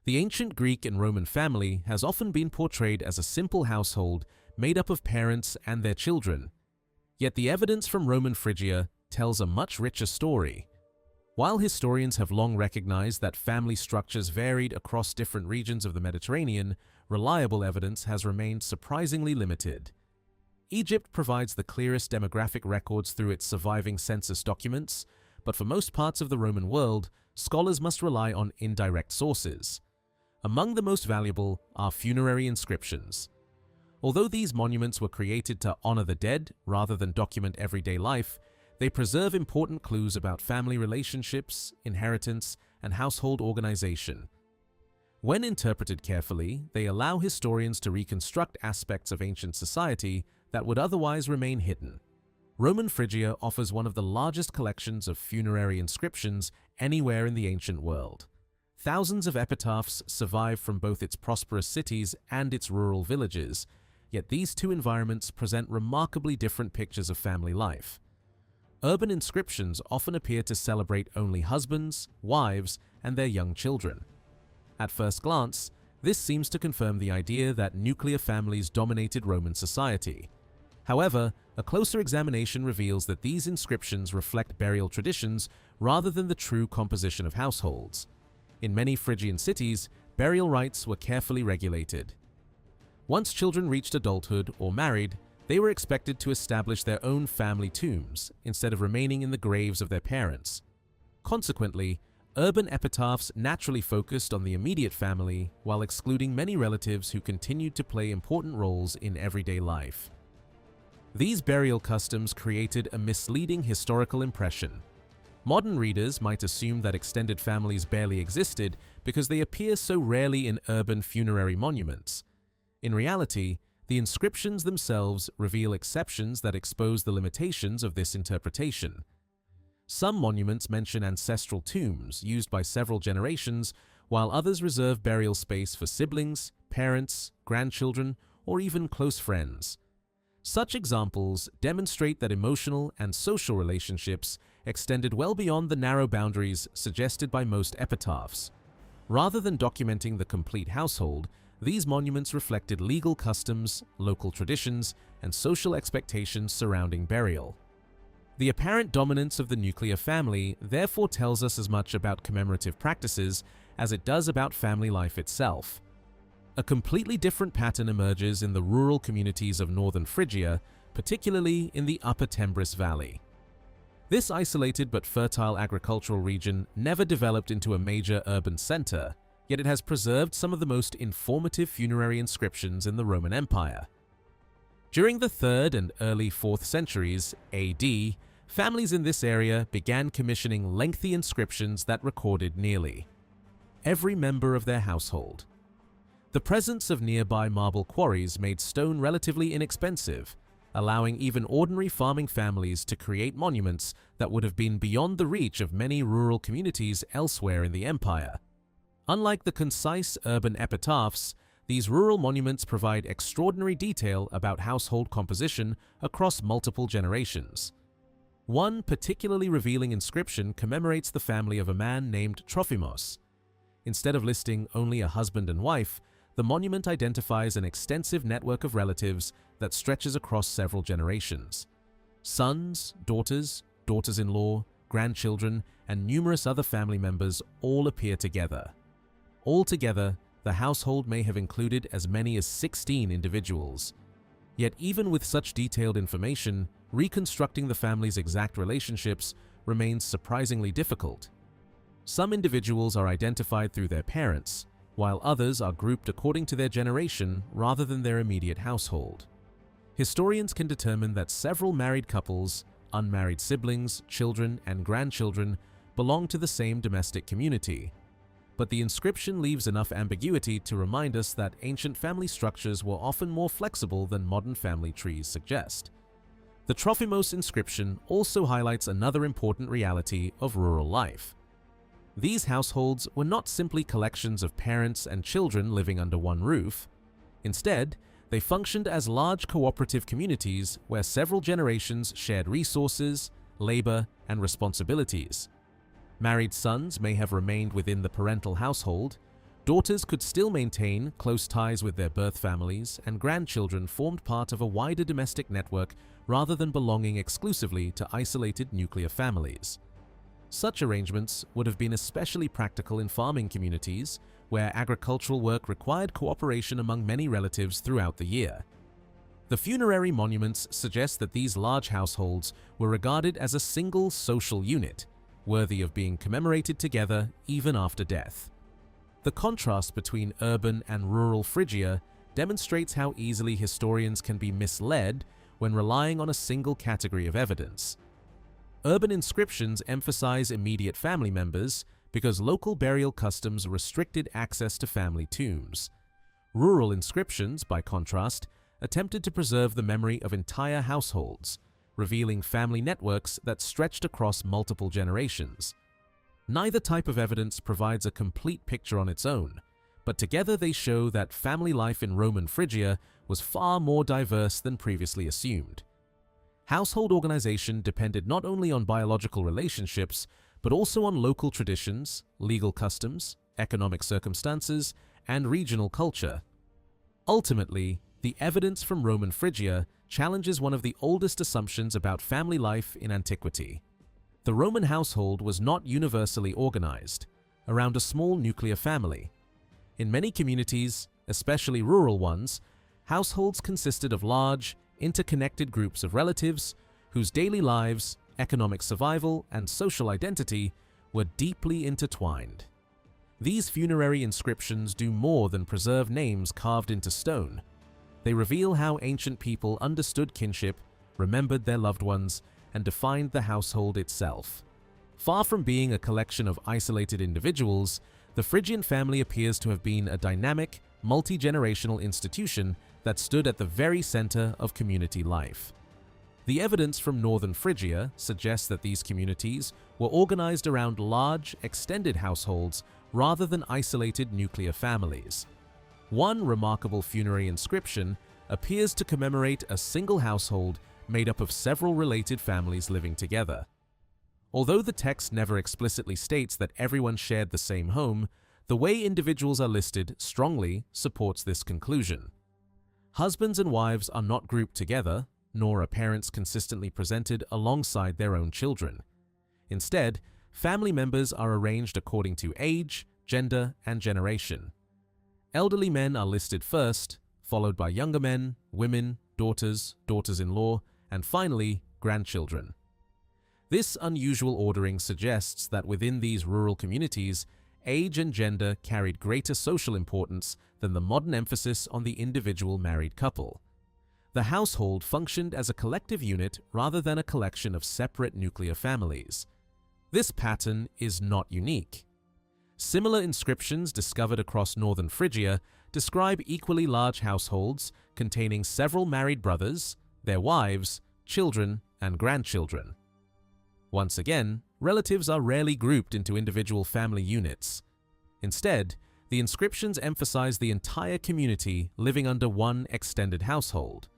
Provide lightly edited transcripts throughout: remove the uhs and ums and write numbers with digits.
The ancient Greek and Roman family has often been portrayed as a simple household made up of parents and their children. Yet the evidence from Roman Phrygia tells a much richer story. While historians have long recognized that family structures varied across different regions of the Mediterranean, reliable evidence has remained surprisingly limited. Egypt provides the clearest demographic records through its surviving census documents, but for most parts of the Roman world, scholars must rely on indirect sources. Among the most valuable are funerary inscriptions. Although these monuments were created to honor the dead rather than document everyday life, they preserve important clues about family relationships, inheritance, and household organization. When interpreted carefully, they allow historians to reconstruct aspects of ancient society that would otherwise remain hidden. Roman Phrygia offers one of the largest collections of funerary inscriptions anywhere in the ancient world. Thousands of epitaphs survive from both its prosperous cities and its rural villages, yet these two environments present remarkably different pictures of family life. Urban inscriptions often appear to celebrate only husbands, wives, and their young children. At first glance, this seems to confirm the idea that nuclear families dominated Roman society. However, a closer examination reveals that these inscriptions reflect burial traditions rather than the true composition of households. In many Phrygian cities, burial rites were carefully regulated. Once children reached adulthood or married, they were expected to establish their own family tombs instead of remaining in the graves of their parents. Consequently, urban epitaphs naturally focused on the immediate family while excluding many relatives who continued to play important roles in everyday life. These burial customs created a misleading historical impression. Modern readers might assume that extended families barely existed because they appear so rarely in urban funerary monuments. In reality, the inscriptions themselves reveal exceptions that expose the limitations of this interpretation. Some monuments mention ancestral tombs used by several generations, while others reserve burial space for siblings, parents, grandchildren, or even close friends. Such examples demonstrate that emotional and social relationships extended well beyond the narrow boundaries suggested by most epitaphs. Rather than documenting the complete household, these monuments reflected legal customs, local traditions, and social expectations surrounding burial. The apparent dominance of the nuclear family therefore tells us as much about commemorative practices as it does about family life itself. A completely different pattern emerges in the rural communities of northern Phrygia, particularly in the upper Tembris Valley. This isolated but fertile agricultural region never developed into a major urban center, yet it has preserved some of the most informative funerary inscriptions in the Roman Empire. During the 3rd and early 4th centuries AD, families in this area began commissioning lengthy inscriptions that recorded nearly every member of their household. The presence of nearby marble quarries made stone relatively inexpensive, allowing even ordinary farming families to create monuments that would have been beyond the reach of many rural communities elsewhere in the empire. Unlike the concise urban epitaphs, these rural monuments provide extraordinary detail about household composition across multiple generations. One particularly revealing inscription commemorates the family of a man named Trophimos. Instead of listing only a husband and wife, the monument identifies an extensive network of relatives that stretches across several generations. Sons, daughters, daughters-in-law, grandchildren, and numerous other family members all appear together. Altogether, the household may have included as many as 16 individuals. Yet even with such detailed information, reconstructing the family's exact relationships remains surprisingly difficult. Some individuals are identified through their parents, while others are grouped according to their generation rather than their immediate household. Historians can determine that several married couples, unmarried siblings, children, and grandchildren belong to the same domestic community. But the inscription leaves enough ambiguity to remind us that ancient family structures were often more flexible than modern family trees suggest. The Trophimos inscription also highlights another important reality of rural life. These households were not simply collections of parents and children living under one roof. Instead, they functioned as large cooperative communities where several generations shared resources, labor, and responsibilities. Married sons may have remained within the parental household, Daughters could still maintain close ties with their birth families, and grandchildren formed part of a wider domestic network rather than belonging exclusively to isolated nuclear families. Such arrangements would have been especially practical in farming communities, where agricultural work required cooperation among many relatives throughout the year. The funerary monuments suggest that these large households were regarded as a single social unit, worthy of being commemorated together even after death. The contrast between urban and rural Phrygia demonstrates how easily historians can be misled when relying on a single category of evidence. Urban inscriptions emphasize immediate family members because local burial customs restricted access to family tombs. Rural inscriptions, by contrast, attempted to preserve the memory of entire households, revealing family networks that stretched across multiple generations. Neither type of evidence provides a complete picture on its own, but together they show that family life in Roman Phrygia was far more diverse than previously assumed. Household organization depended not only on biological relationships, but also on local traditions, legal customs, economic circumstances, and regional culture. Ultimately, the evidence from Roman Phrygia challenges one of the oldest assumptions about family life in antiquity. The Roman household was not universally organized around a small nuclear family. In many communities, especially rural ones, households consisted of large, interconnected groups of relatives whose daily lives, economic survival, and social identity were deeply intertwined. These funerary inscriptions do more than preserve names carved into stone. They reveal how ancient people understood kinship, remembered their loved ones, and defined the household itself. Far from being a collection of isolated individuals, the Phrygian family appears to have been a dynamic, multi-generational institution that stood at the very center of community life. The evidence from northern Phrygia suggests that these communities were organized around large, extended households rather than isolated nuclear families. One remarkable funerary inscription appears to commemorate a single household made up of several related families living together. Although the text never explicitly states that everyone shared the same home, the way individuals are listed strongly supports this conclusion. Husbands and wives are not grouped together, nor are parents consistently presented alongside their own children. Instead, family members are arranged according to age, gender, and generation. Elderly men are listed first, followed by younger men, women, daughters, daughters-in-law, and finally, grandchildren. This unusual ordering suggests that within these rural communities, age and gender carried greater social importance than the modern emphasis on the individual married couple. The household functioned as a collective unit rather than a collection of separate nuclear families. This pattern is not unique. Similar inscriptions discovered across northern Phrygia describe equally large households containing several married brothers, their wives, children, and grandchildren. Once again, relatives are rarely grouped into individual family units. Instead, the inscriptions emphasize the entire community living under one extended household.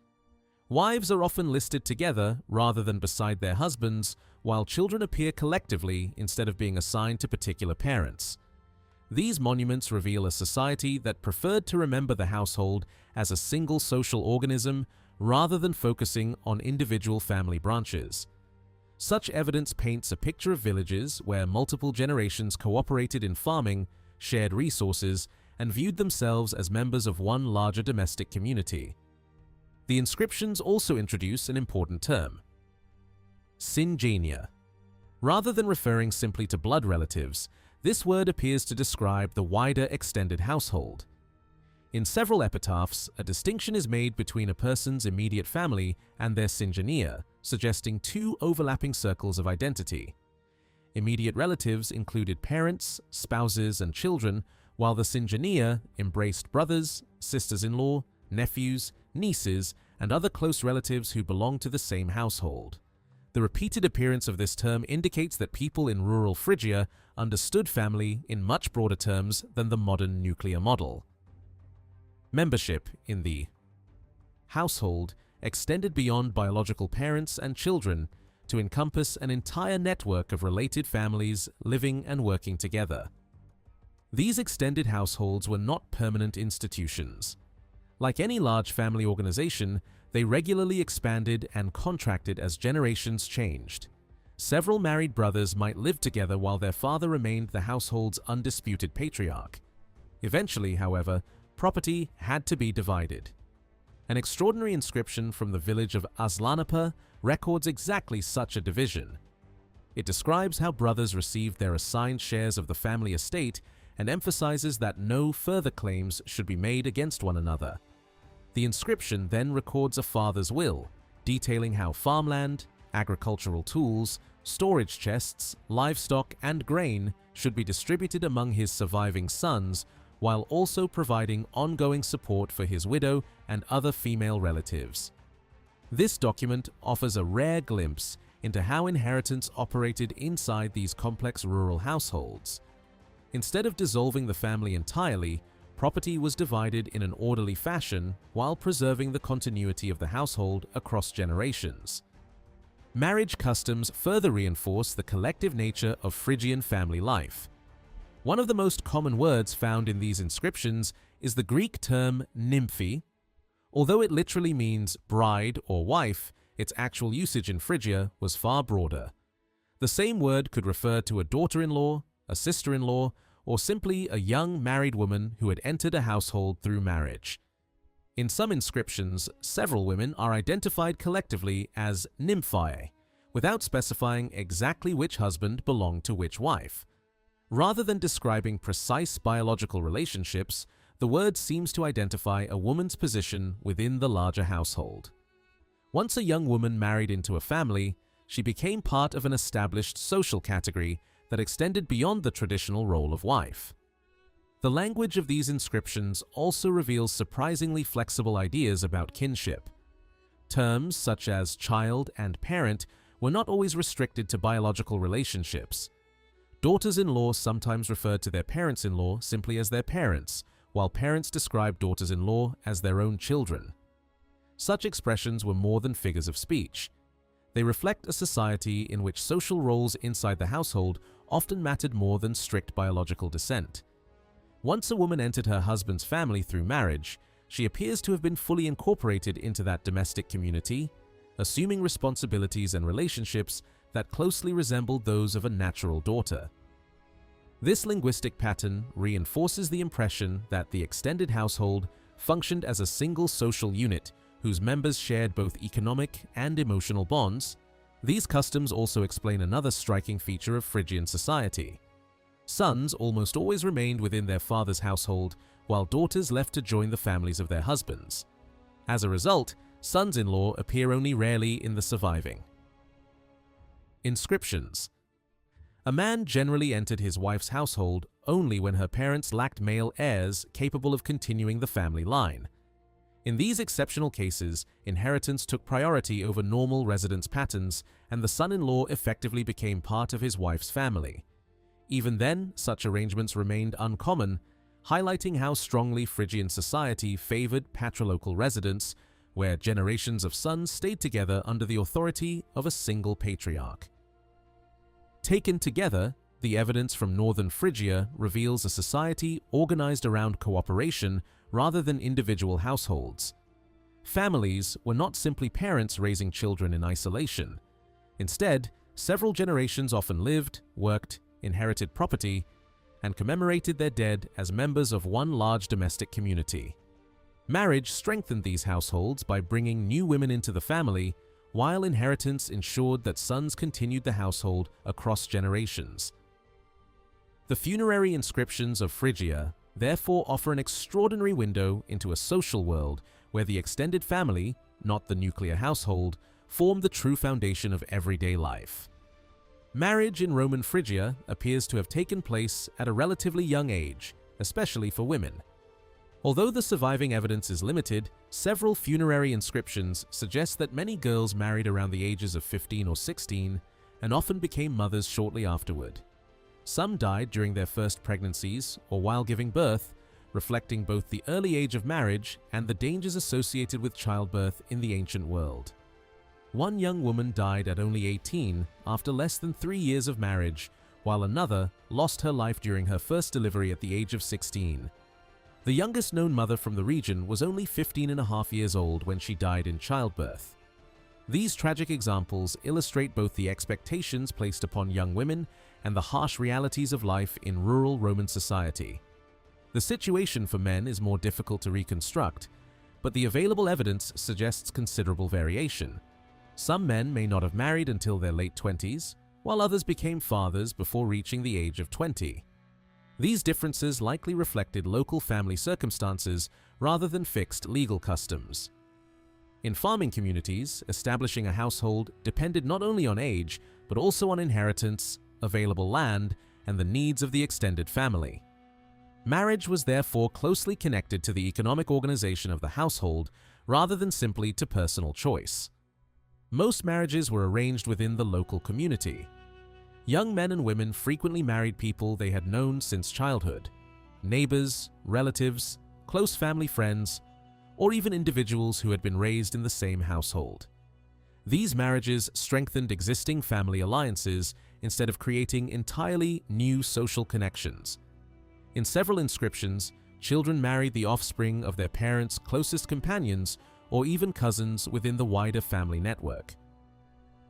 Wives are often listed together rather than beside their husbands, while children appear collectively instead of being assigned to particular parents. These monuments reveal a society that preferred to remember the household as a single social organism rather than focusing on individual family branches. Such evidence paints a picture of villages where multiple generations cooperated in farming, shared resources, and viewed themselves as members of one larger domestic community. The inscriptions also introduce an important term: syngenia. Rather than referring simply to blood relatives, this word appears to describe the wider extended household. In several epitaphs, a distinction is made between a person's immediate family and their syngenia, suggesting two overlapping circles of identity. Immediate relatives included parents, spouses, and children, while the syngenia embraced brothers, sisters-in-law, nephews, nieces, and other close relatives who belonged to the same household. The repeated appearance of this term indicates that people in rural Phrygia understood family in much broader terms than the modern nuclear model. Membership in the household extended beyond biological parents and children to encompass an entire network of related families living and working together. These extended households were not permanent institutions. Like any large family organization, they regularly expanded and contracted as generations changed. Several married brothers might live together while their father remained the household's undisputed patriarch. Eventually, however, property had to be divided. An extraordinary inscription from the village of Aslanapa records exactly such a division. It describes how brothers received their assigned shares of the family estate and emphasizes that no further claims should be made against one another. The inscription then records a father's will, detailing how farmland, agricultural tools, storage chests, livestock, and grain should be distributed among his surviving sons, while also providing ongoing support for his widow and other female relatives. This document offers a rare glimpse into how inheritance operated inside these complex rural households. Instead of dissolving the family entirely, property was divided in an orderly fashion while preserving the continuity of the household across generations. Marriage customs further reinforce the collective nature of Phrygian family life. One of the most common words found in these inscriptions is the Greek term nymphi. Although it literally means bride or wife, its actual usage in Phrygia was far broader. The same word could refer to a daughter-in-law, a sister-in-law, or simply a young married woman who had entered a household through marriage. In some inscriptions, several women are identified collectively as nymphae, without specifying exactly which husband belonged to which wife. Rather than describing precise biological relationships, the word seems to identify a woman's position within the larger household. Once a young woman married into a family, she became part of an established social category that extended beyond the traditional role of wife. The language of these inscriptions also reveals surprisingly flexible ideas about kinship. Terms such as child and parent were not always restricted to biological relationships. Daughters-in-law sometimes referred to their parents-in-law simply as their parents, while parents described daughters-in-law as their own children. Such expressions were more than figures of speech. They reflect a society in which social roles inside the household often mattered more than strict biological descent. Once a woman entered her husband's family through marriage, she appears to have been fully incorporated into that domestic community, assuming responsibilities and relationships that closely resembled those of a natural daughter. This linguistic pattern reinforces the impression that the extended household functioned as a single social unit whose members shared both economic and emotional bonds. These customs also explain another striking feature of Phrygian society. Sons almost always remained within their father's household, while daughters left to join the families of their husbands. As a result, sons-in-law appear only rarely in the surviving. Inscriptions. A man generally entered his wife's household only when her parents lacked male heirs capable of continuing the family line. In these exceptional cases, inheritance took priority over normal residence patterns, and the son-in-law effectively became part of his wife's family. Even then, such arrangements remained uncommon, highlighting how strongly Phrygian society favored patrilocal residence, where generations of sons stayed together under the authority of a single patriarch. Taken together, the evidence from northern Phrygia reveals a society organized around cooperation rather than individual households. Families were not simply parents raising children in isolation. Instead, several generations often lived, worked, inherited property, and commemorated their dead as members of one large domestic community. Marriage strengthened these households by bringing new women into the family, while inheritance ensured that sons continued the household across generations. The funerary inscriptions of Phrygia therefore offer an extraordinary window into a social world where the extended family, not the nuclear household, formed the true foundation of everyday life. Marriage in Roman Phrygia appears to have taken place at a relatively young age, especially for women. Although the surviving evidence is limited, several funerary inscriptions suggest that many girls married around the ages of 15 or 16 and often became mothers shortly afterward. Some died during their first pregnancies or while giving birth, reflecting both the early age of marriage and the dangers associated with childbirth in the ancient world. One young woman died at only 18 after less than 3 years of marriage, while another lost her life during her first delivery at the age of 16. The youngest known mother from the region was only 15.5 years old when she died in childbirth. These tragic examples illustrate both the expectations placed upon young women and the harsh realities of life in rural Roman society. The situation for men is more difficult to reconstruct, but the available evidence suggests considerable variation. Some men may not have married until their late 20s, while others became fathers before reaching the age of 20. These differences likely reflected local family circumstances rather than fixed legal customs. In farming communities, establishing a household depended not only on age, but also on inheritance, available land, and the needs of the extended family. Marriage was therefore closely connected to the economic organization of the household rather than simply to personal choice. Most marriages were arranged within the local community. Young men and women frequently married people they had known since childhood, neighbors, relatives, close family friends, or even individuals who had been raised in the same household. These marriages strengthened existing family alliances instead of creating entirely new social connections. In several inscriptions, children married the offspring of their parents' closest companions or even cousins within the wider family network.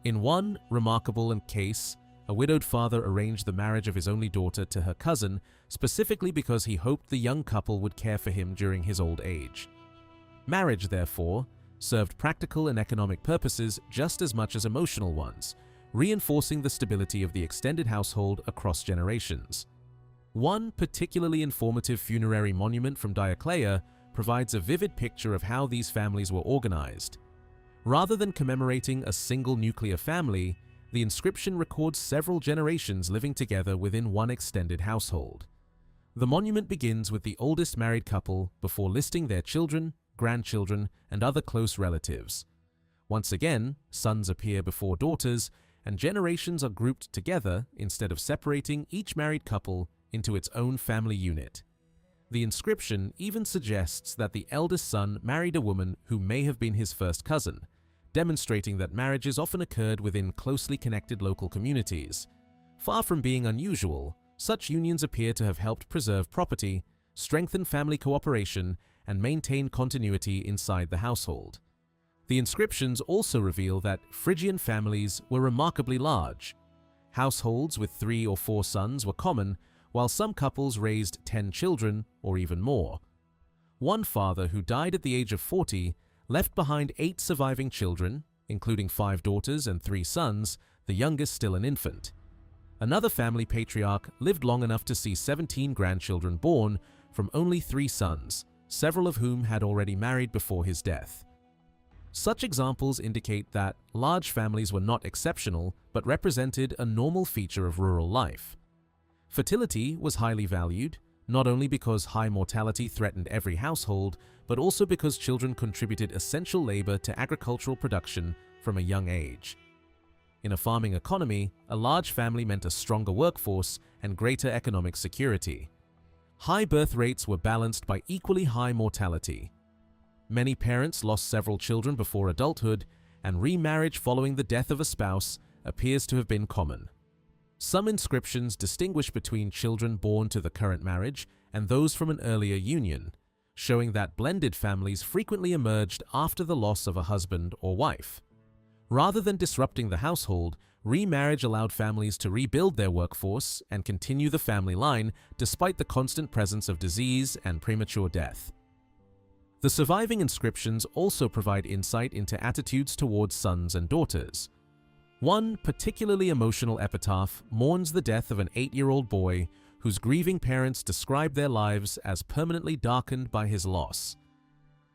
In one remarkable case, a widowed father arranged the marriage of his only daughter to her cousin specifically because he hoped the young couple would care for him during his old age. Marriage, therefore, served practical and economic purposes just as much as emotional ones, reinforcing the stability of the extended household across generations. One particularly informative funerary monument from Dioclea provides a vivid picture of how these families were organized. Rather than commemorating a single nuclear family, the inscription records several generations living together within one extended household. The monument begins with the oldest married couple before listing their children, grandchildren, and other close relatives. Once again, sons appear before daughters, and generations are grouped together instead of separating each married couple into its own family unit. The inscription even suggests that the eldest son married a woman who may have been his first cousin, demonstrating that marriages often occurred within closely connected local communities. Far from being unusual, such unions appear to have helped preserve property, strengthen family cooperation, and maintain continuity inside the household. The inscriptions also reveal that Phrygian families were remarkably large. Households with 3 or 4 sons were common, while some couples raised 10 children or even more. One father who died at the age of 40 left behind 8 surviving children, including 5 daughters and 3 sons, the youngest still an infant. Another family patriarch lived long enough to see 17 grandchildren born from only 3 sons, several of whom had already married before his death. Such examples indicate that large families were not exceptional, but represented a normal feature of rural life. Fertility was highly valued, not only because high mortality threatened every household, but also because children contributed essential labor to agricultural production from a young age. In a farming economy, a large family meant a stronger workforce and greater economic security. High birth rates were balanced by equally high mortality. Many parents lost several children before adulthood, and remarriage following the death of a spouse appears to have been common. Some inscriptions distinguish between children born to the current marriage and those from an earlier union, showing that blended families frequently emerged after the loss of a husband or wife. Rather than disrupting the household, remarriage allowed families to rebuild their workforce and continue the family line despite the constant presence of disease and premature death. The surviving inscriptions also provide insight into attitudes towards sons and daughters. One particularly emotional epitaph mourns the death of an 8-year-old boy whose grieving parents describe their lives as permanently darkened by his loss.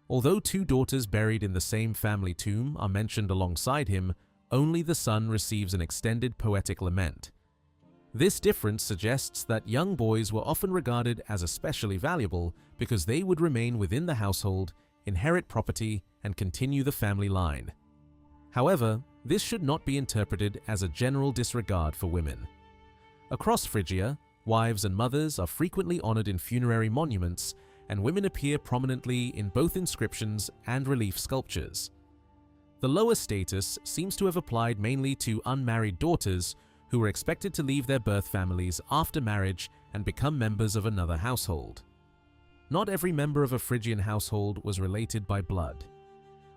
Although 2 daughters buried in the same family tomb are mentioned alongside him, only the son receives an extended poetic lament. This difference suggests that young boys were often regarded as especially valuable because they would remain within the household, inherit property, and continue the family line. However, this should not be interpreted as a general disregard for women. Across Phrygia, wives and mothers are frequently honored in funerary monuments, and women appear prominently in both inscriptions and relief sculptures. The lower status seems to have applied mainly to unmarried daughters who were expected to leave their birth families after marriage and become members of another household. Not every member of a Phrygian household was related by blood.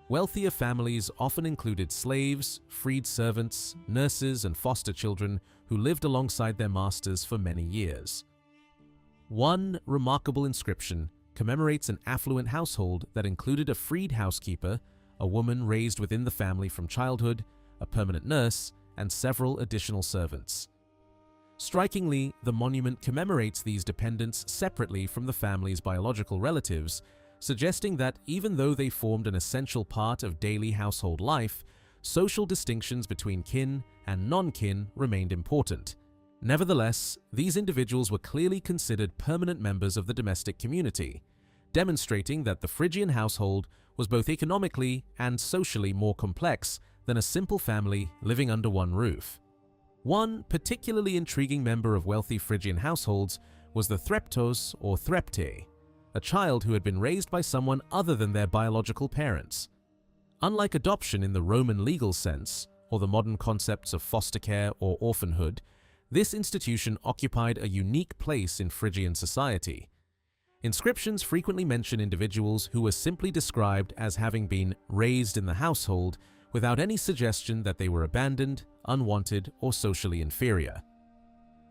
Wealthier families often included slaves, freed servants, nurses, and foster children who lived alongside their masters for many years. One remarkable inscription commemorates an affluent household that included a freed housekeeper, a woman raised within the family from childhood, a permanent nurse, and several additional servants. Strikingly, the monument commemorates these dependents separately from the family's biological relatives, suggesting that even though they formed an essential part of daily household life, social distinctions between kin and non-kin remained important. Nevertheless, these individuals were clearly considered permanent members of the domestic community, demonstrating that the Phrygian household was both economically and socially more complex than a simple family living under one roof. One particularly intriguing member of wealthy Phrygian households was the threptos or threpte, a child who had been raised by someone other than their biological parents. Unlike adoption in the Roman legal sense, or the modern concepts of foster care or orphanhood, this institution occupied a unique place in Phrygian society. Inscriptions frequently mention individuals who were simply described as having been raised in the household without any suggestion that they were abandoned, unwanted, or socially inferior.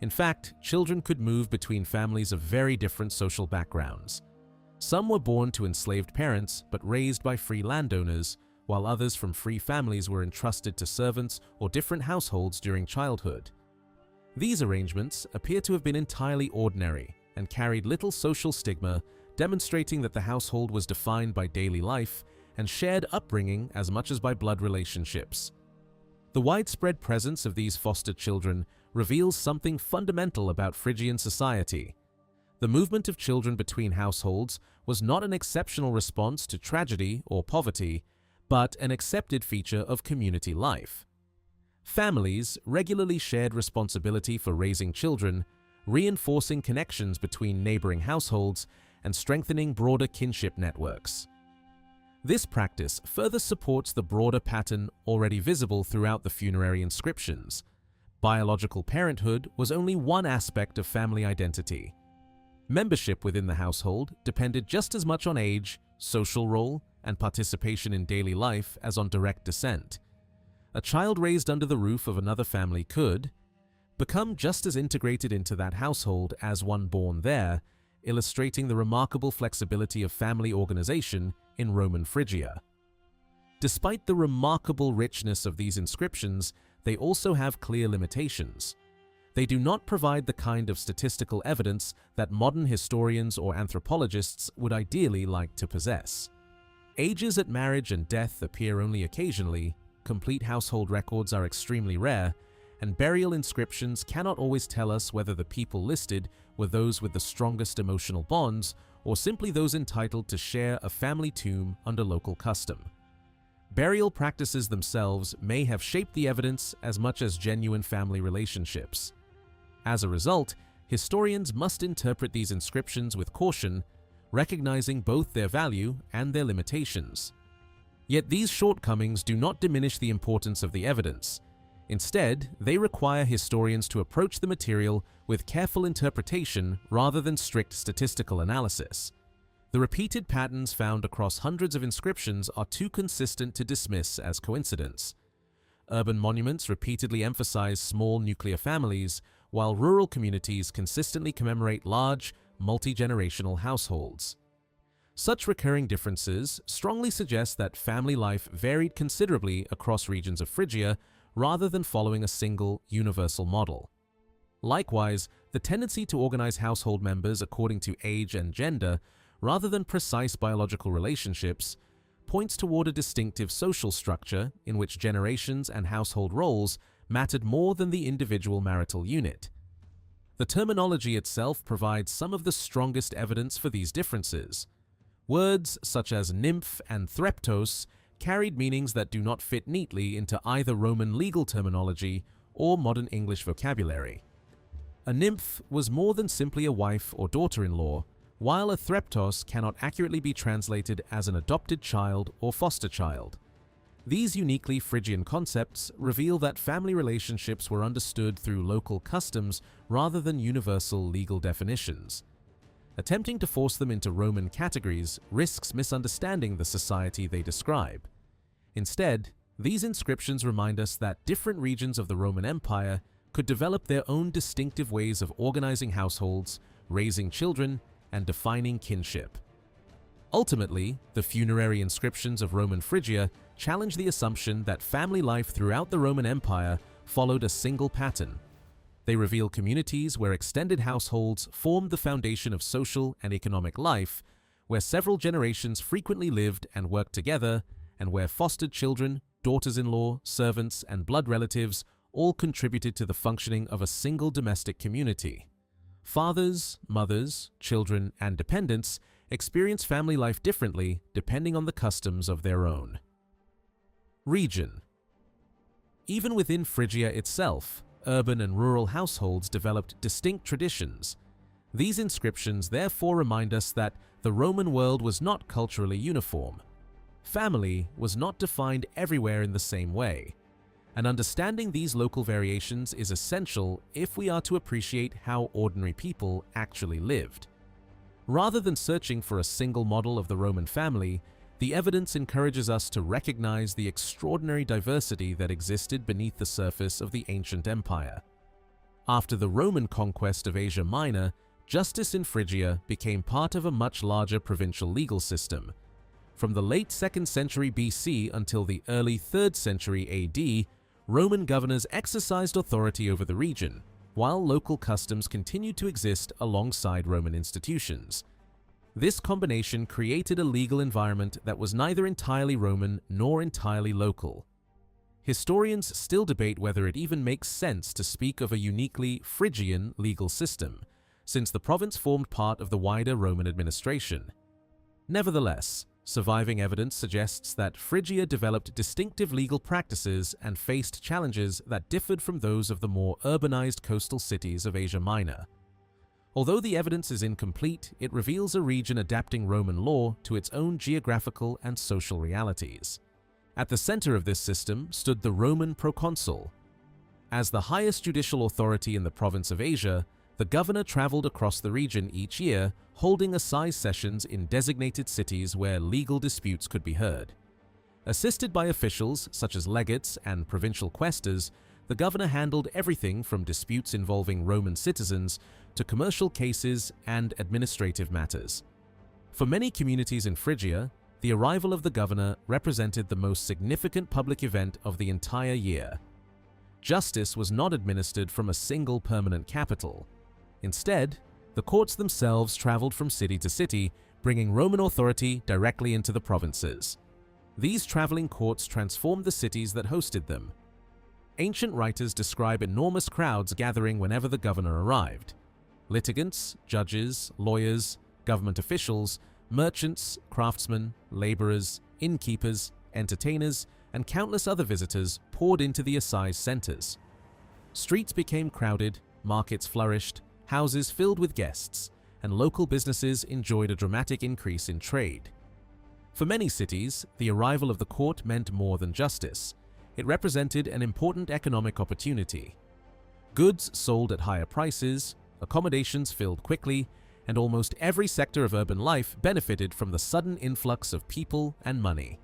In fact, children could move between families of very different social backgrounds. Some were born to enslaved parents but raised by free landowners, while others from free families were entrusted to servants or different households during childhood. These arrangements appear to have been entirely ordinary and carried little social stigma, demonstrating that the household was defined by daily life and shared upbringing as much as by blood relationships. The widespread presence of these fostered children reveals something fundamental about Phrygian society. The movement of children between households was not an exceptional response to tragedy or poverty, but an accepted feature of community life. Families regularly shared responsibility for raising children, reinforcing connections between neighboring households and strengthening broader kinship networks. This practice further supports the broader pattern already visible throughout the funerary inscriptions. Biological parenthood was only one aspect of family identity. Membership within the household depended just as much on age, social role, and participation in daily life as on direct descent. A child raised under the roof of another family could become just as integrated into that household as one born there, illustrating the remarkable flexibility of family organization in Roman Phrygia. Despite the remarkable richness of these inscriptions, they also have clear limitations. They do not provide the kind of statistical evidence that modern historians or anthropologists would ideally like to possess. Ages at marriage and death appear only occasionally, complete household records are extremely rare, and burial inscriptions cannot always tell us whether the people listed were those with the strongest emotional bonds or simply those entitled to share a family tomb under local custom. Burial practices themselves may have shaped the evidence as much as genuine family relationships. As a result, historians must interpret these inscriptions with caution, recognizing both their value and their limitations. Yet these shortcomings do not diminish the importance of the evidence. Instead, they require historians to approach the material with careful interpretation rather than strict statistical analysis. The repeated patterns found across hundreds of inscriptions are too consistent to dismiss as coincidence. Urban monuments repeatedly emphasize small nuclear families, while rural communities consistently commemorate large, multi-generational households. Such recurring differences strongly suggest that family life varied considerably across regions of Phrygia rather than following a single, universal model. Likewise, the tendency to organize household members according to age and gender, rather than precise biological relationships, points toward a distinctive social structure in which generations and household roles mattered more than the individual marital unit. The terminology itself provides some of the strongest evidence for these differences. Words such as nymph and threptos carried meanings that do not fit neatly into either Roman legal terminology or modern English vocabulary. A nymph was more than simply a wife or daughter-in-law, while a threptos cannot accurately be translated as an adopted child or foster child. These uniquely Phrygian concepts reveal that family relationships were understood through local customs rather than universal legal definitions. Attempting to force them into Roman categories risks misunderstanding the society they describe. Instead, these inscriptions remind us that different regions of the Roman Empire could develop their own distinctive ways of organizing households, raising children, and defining kinship. Ultimately, the funerary inscriptions of Roman Phrygia challenge the assumption that family life throughout the Roman Empire followed a single pattern. They reveal communities where extended households formed the foundation of social and economic life, where several generations frequently lived and worked together, and where fostered children, daughters-in-law, servants, and blood relatives all contributed to the functioning of a single domestic community. Fathers, mothers, children, and dependents experience family life differently depending on the customs of their own. Region. Even within Phrygia itself, urban and rural households developed distinct traditions. These inscriptions therefore remind us that the Roman world was not culturally uniform. Family was not defined everywhere in the same way, and understanding these local variations is essential if we are to appreciate how ordinary people actually lived. Rather than searching for a single model of the Roman family, the evidence encourages us to recognize the extraordinary diversity that existed beneath the surface of the ancient empire. After the Roman conquest of Asia Minor, justice in Phrygia became part of a much larger provincial legal system. From the late 2nd century BC until the early 3rd century AD, Roman governors exercised authority over the region, while local customs continued to exist alongside Roman institutions. This combination created a legal environment that was neither entirely Roman nor entirely local. Historians still debate whether it even makes sense to speak of a uniquely Phrygian legal system, since the province formed part of the wider Roman administration. Nevertheless, surviving evidence suggests that Phrygia developed distinctive legal practices and faced challenges that differed from those of the more urbanized coastal cities of Asia Minor. Although the evidence is incomplete, it reveals a region adapting Roman law to its own geographical and social realities. At the center of this system stood the Roman proconsul. As the highest judicial authority in the province of Asia, the governor traveled across the region each year, holding assize sessions in designated cities where legal disputes could be heard. Assisted by officials such as legates and provincial quaestors, the governor handled everything from disputes involving Roman citizens to commercial cases and administrative matters. For many communities in Phrygia, the arrival of the governor represented the most significant public event of the entire year. Justice was not administered from a single permanent capital. Instead, the courts themselves traveled from city to city, bringing Roman authority directly into the provinces. These traveling courts transformed the cities that hosted them. Ancient writers describe enormous crowds gathering whenever the governor arrived. Litigants, judges, lawyers, government officials, merchants, craftsmen, laborers, innkeepers, entertainers, and countless other visitors poured into the assize centers. Streets became crowded, markets flourished, houses filled with guests, and local businesses enjoyed a dramatic increase in trade. For many cities, the arrival of the court meant more than justice. It represented an important economic opportunity. Goods sold at higher prices, accommodations filled quickly, and almost every sector of urban life benefited from the sudden influx of people and money.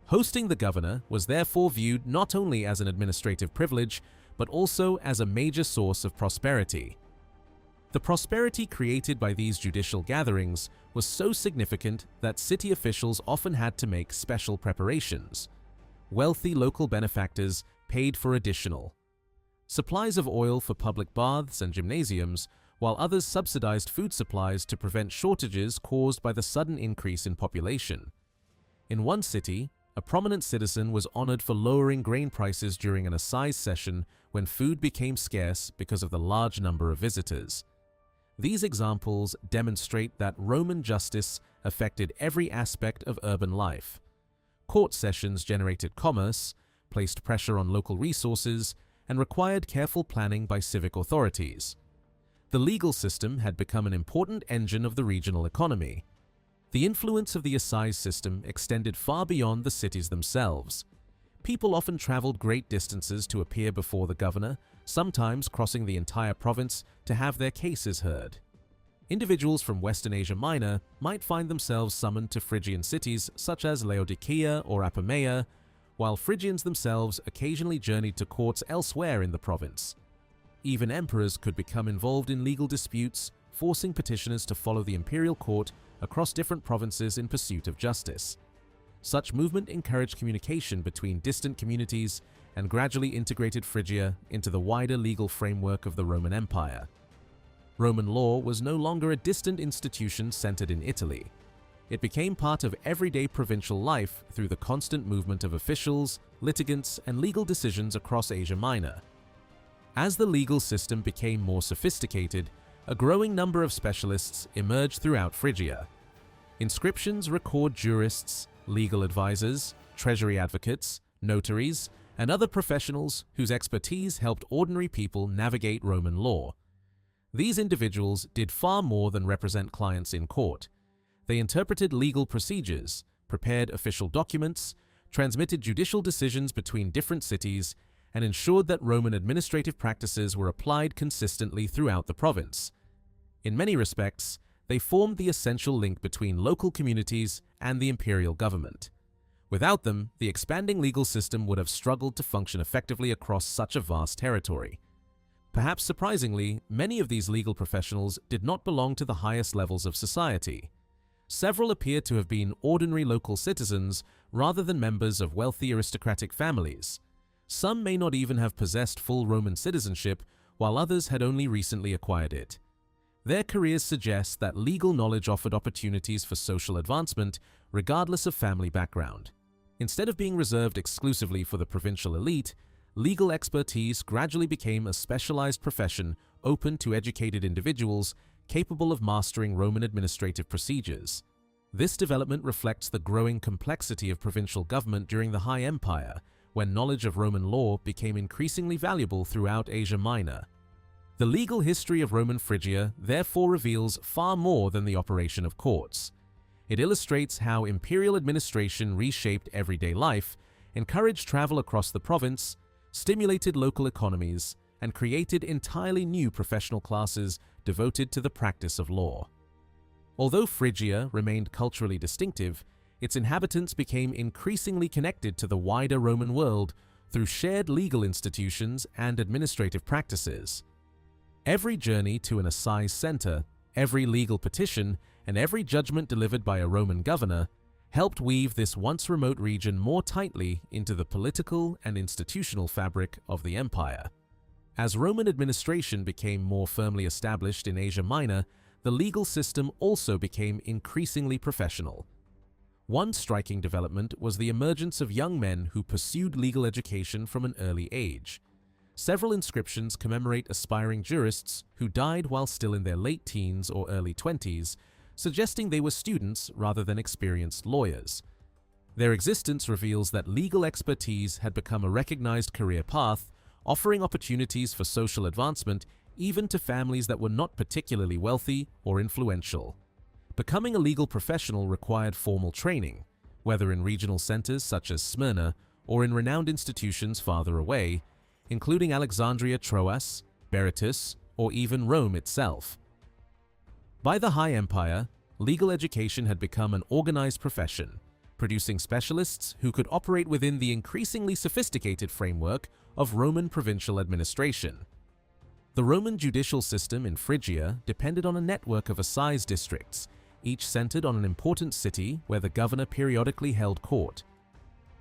Hosting the governor was therefore viewed not only as an administrative privilege, but also as a major source of prosperity. The prosperity created by these judicial gatherings was so significant that city officials often had to make special preparations. Wealthy local benefactors paid for additional supplies of oil for public baths and gymnasiums, while others subsidized food supplies to prevent shortages caused by the sudden increase in population. In one city, a prominent citizen was honored for lowering grain prices during an assize session when food became scarce because of the large number of visitors. These examples demonstrate that Roman justice affected every aspect of urban life. Court sessions generated commerce, placed pressure on local resources, and required careful planning by civic authorities. The legal system had become an important engine of the regional economy. The influence of the assize system extended far beyond the cities themselves. People often traveled great distances to appear before the governor, sometimes crossing the entire province to have their cases heard. Individuals from Western Asia Minor might find themselves summoned to Phrygian cities such as Laodicea or Apamea, while Phrygians themselves occasionally journeyed to courts elsewhere in the province. Even emperors could become involved in legal disputes, forcing petitioners to follow the imperial court across different provinces in pursuit of justice. Such movement encouraged communication between distant communities and gradually integrated Phrygia into the wider legal framework of the Roman Empire. Roman law was no longer a distant institution centered in Italy. It became part of everyday provincial life through the constant movement of officials, litigants, and legal decisions across Asia Minor. As the legal system became more sophisticated, a growing number of specialists emerged throughout Phrygia. Inscriptions record jurists, legal advisors, treasury advocates, notaries, and other professionals whose expertise helped ordinary people navigate Roman law. These individuals did far more than represent clients in court. They interpreted legal procedures, prepared official documents, transmitted judicial decisions between different cities, and ensured that Roman administrative practices were applied consistently throughout the province. In many respects, they formed the essential link between local communities and the imperial government. Without them, the expanding legal system would have struggled to function effectively across such a vast territory. Perhaps surprisingly, many of these legal professionals did not belong to the highest levels of society. Several appear to have been ordinary local citizens rather than members of wealthy aristocratic families. Some may not even have possessed full Roman citizenship, while others had only recently acquired it. Their careers suggest that legal knowledge offered opportunities for social advancement regardless of family background. Instead of being reserved exclusively for the provincial elite, legal expertise gradually became a specialized profession open to educated individuals capable of mastering Roman administrative procedures. This development reflects the growing complexity of provincial government during the High Empire, when knowledge of Roman law became increasingly valuable throughout Asia Minor. The legal history of Roman Phrygia therefore reveals far more than the operation of courts. It illustrates how imperial administration reshaped everyday life, encouraged travel across the province, stimulated local economies, and created entirely new professional classes devoted to the practice of law. Although Phrygia remained culturally distinctive, its inhabitants became increasingly connected to the wider Roman world through shared legal institutions and administrative practices. Every journey to an assize center, every legal petition, and every judgment delivered by a Roman governor helped weave this once remote region more tightly into the political and institutional fabric of the empire. As Roman administration became more firmly established in Asia Minor, the legal system also became increasingly professional. One striking development was the emergence of young men who pursued legal education from an early age. Several inscriptions commemorate aspiring jurists who died while still in their late teens or early 20s, suggesting they were students rather than experienced lawyers. Their existence reveals that legal expertise had become a recognized career path, offering opportunities for social advancement even to families that were not particularly wealthy or influential. Becoming a legal professional required formal training, whether in regional centers such as Smyrna or in renowned institutions farther away, including Alexandria, Troas, Berytus, or even Rome itself. By the High Empire, legal education had become an organized profession, producing specialists who could operate within the increasingly sophisticated framework of Roman provincial administration. The Roman judicial system in Phrygia depended on a network of assize districts, each centered on an important city where the governor periodically held court.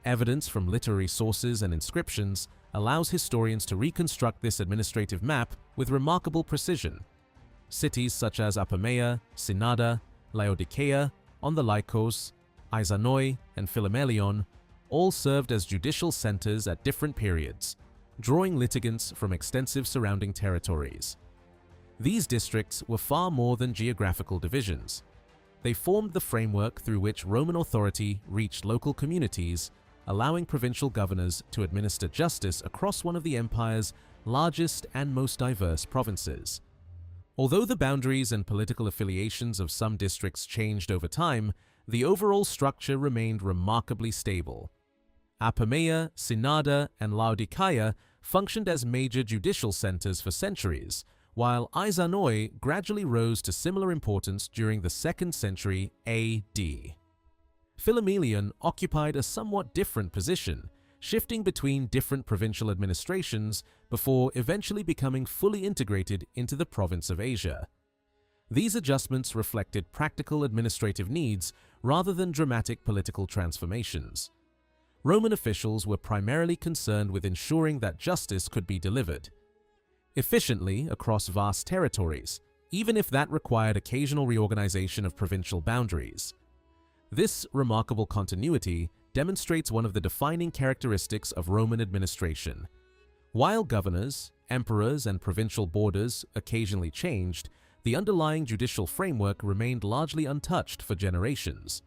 Evidence from literary sources and inscriptions allows historians to reconstruct this administrative map with remarkable precision. Cities such as Apamea, Synada, Laodicea, on the Lycos, Aizanoi, and Philomelion all served as judicial centers at different periods, drawing litigants from extensive surrounding territories. These districts were far more than geographical divisions. They formed the framework through which Roman authority reached local communities, allowing provincial governors to administer justice across one of the empire's largest and most diverse provinces. Although the boundaries and political affiliations of some districts changed over time, the overall structure remained remarkably stable. Apamea, Synada, and Laodicea functioned as major judicial centers for centuries, while Aizanoi gradually rose to similar importance during the 2nd century AD. Philomelion occupied a somewhat different position, shifting between different provincial administrations before eventually becoming fully integrated into the province of Asia. These adjustments reflected practical administrative needs rather than dramatic political transformations. Roman officials were primarily concerned with ensuring that justice could be delivered efficiently across vast territories, even if that required occasional reorganization of provincial boundaries. This remarkable continuity demonstrates one of the defining characteristics of Roman administration. While governors, emperors, and provincial borders occasionally changed, the underlying judicial framework remained largely untouched for generations.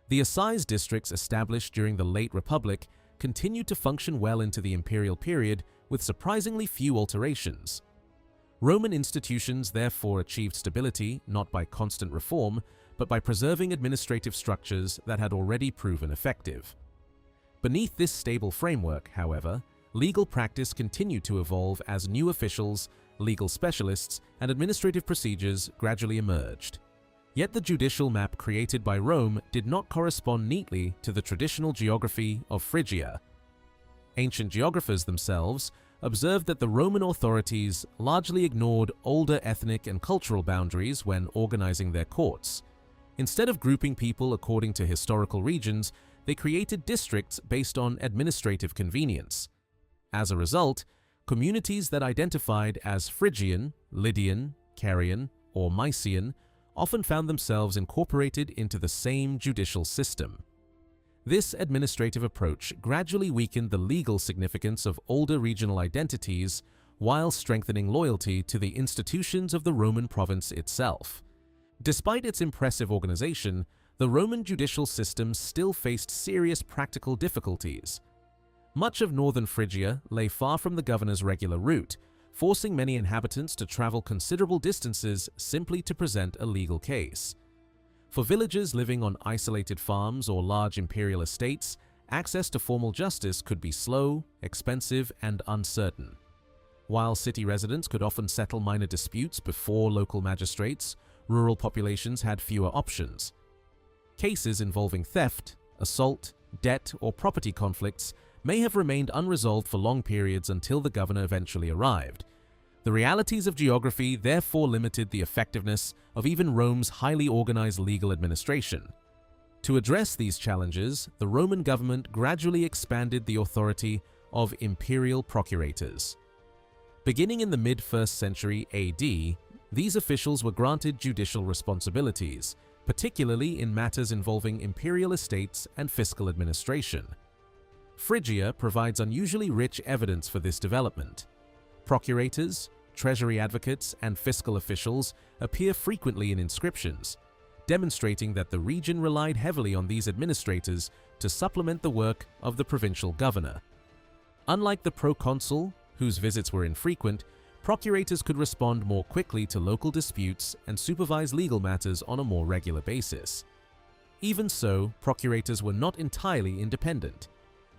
The assize districts established during the late Republic continued to function well into the imperial period with surprisingly few alterations. Roman institutions therefore achieved stability not by constant reform, but by preserving administrative structures that had already proven effective. Beneath this stable framework, however, legal practice continued to evolve as new officials, legal specialists, and administrative procedures gradually emerged. Yet the judicial map created by Rome did not correspond neatly to the traditional geography of Phrygia. Ancient geographers themselves observed that the Roman authorities largely ignored older ethnic and cultural boundaries when organizing their courts. Instead of grouping people according to historical regions, they created districts based on administrative convenience. As a result, communities that identified as Phrygian, Lydian, Carian, or Mysian often found themselves incorporated into the same judicial system. This administrative approach gradually weakened the legal significance of older regional identities while strengthening loyalty to the institutions of the Roman province itself. Despite its impressive organization, the Roman judicial system still faced serious practical difficulties. Much of northern Phrygia lay far from the governor's regular route, forcing many inhabitants to travel considerable distances simply to present a legal case. For villagers living on isolated farms or large imperial estates, access to formal justice could be slow, expensive, and uncertain. While city residents could often settle minor disputes before local magistrates, rural populations had fewer options. Cases involving theft, assault, debt, or property conflicts may have remained unresolved for long periods until the governor eventually arrived. The realities of geography therefore limited the effectiveness of even Rome's highly organized legal administration. To address these challenges, the Roman government gradually expanded the authority of imperial procurators. Beginning in the mid-1st century AD, these officials were granted judicial responsibilities, particularly in matters involving imperial estates and fiscal administration. Phrygia provides unusually rich evidence for this development. Procurators, treasury advocates, and fiscal officials appear frequently in inscriptions, demonstrating that the region relied heavily on these administrators to supplement the work of the provincial governor. Unlike the proconsul, whose visits were infrequent, procurators could respond more quickly to local disputes and supervise legal matters on a more regular basis. Even so, procurators were not entirely independent.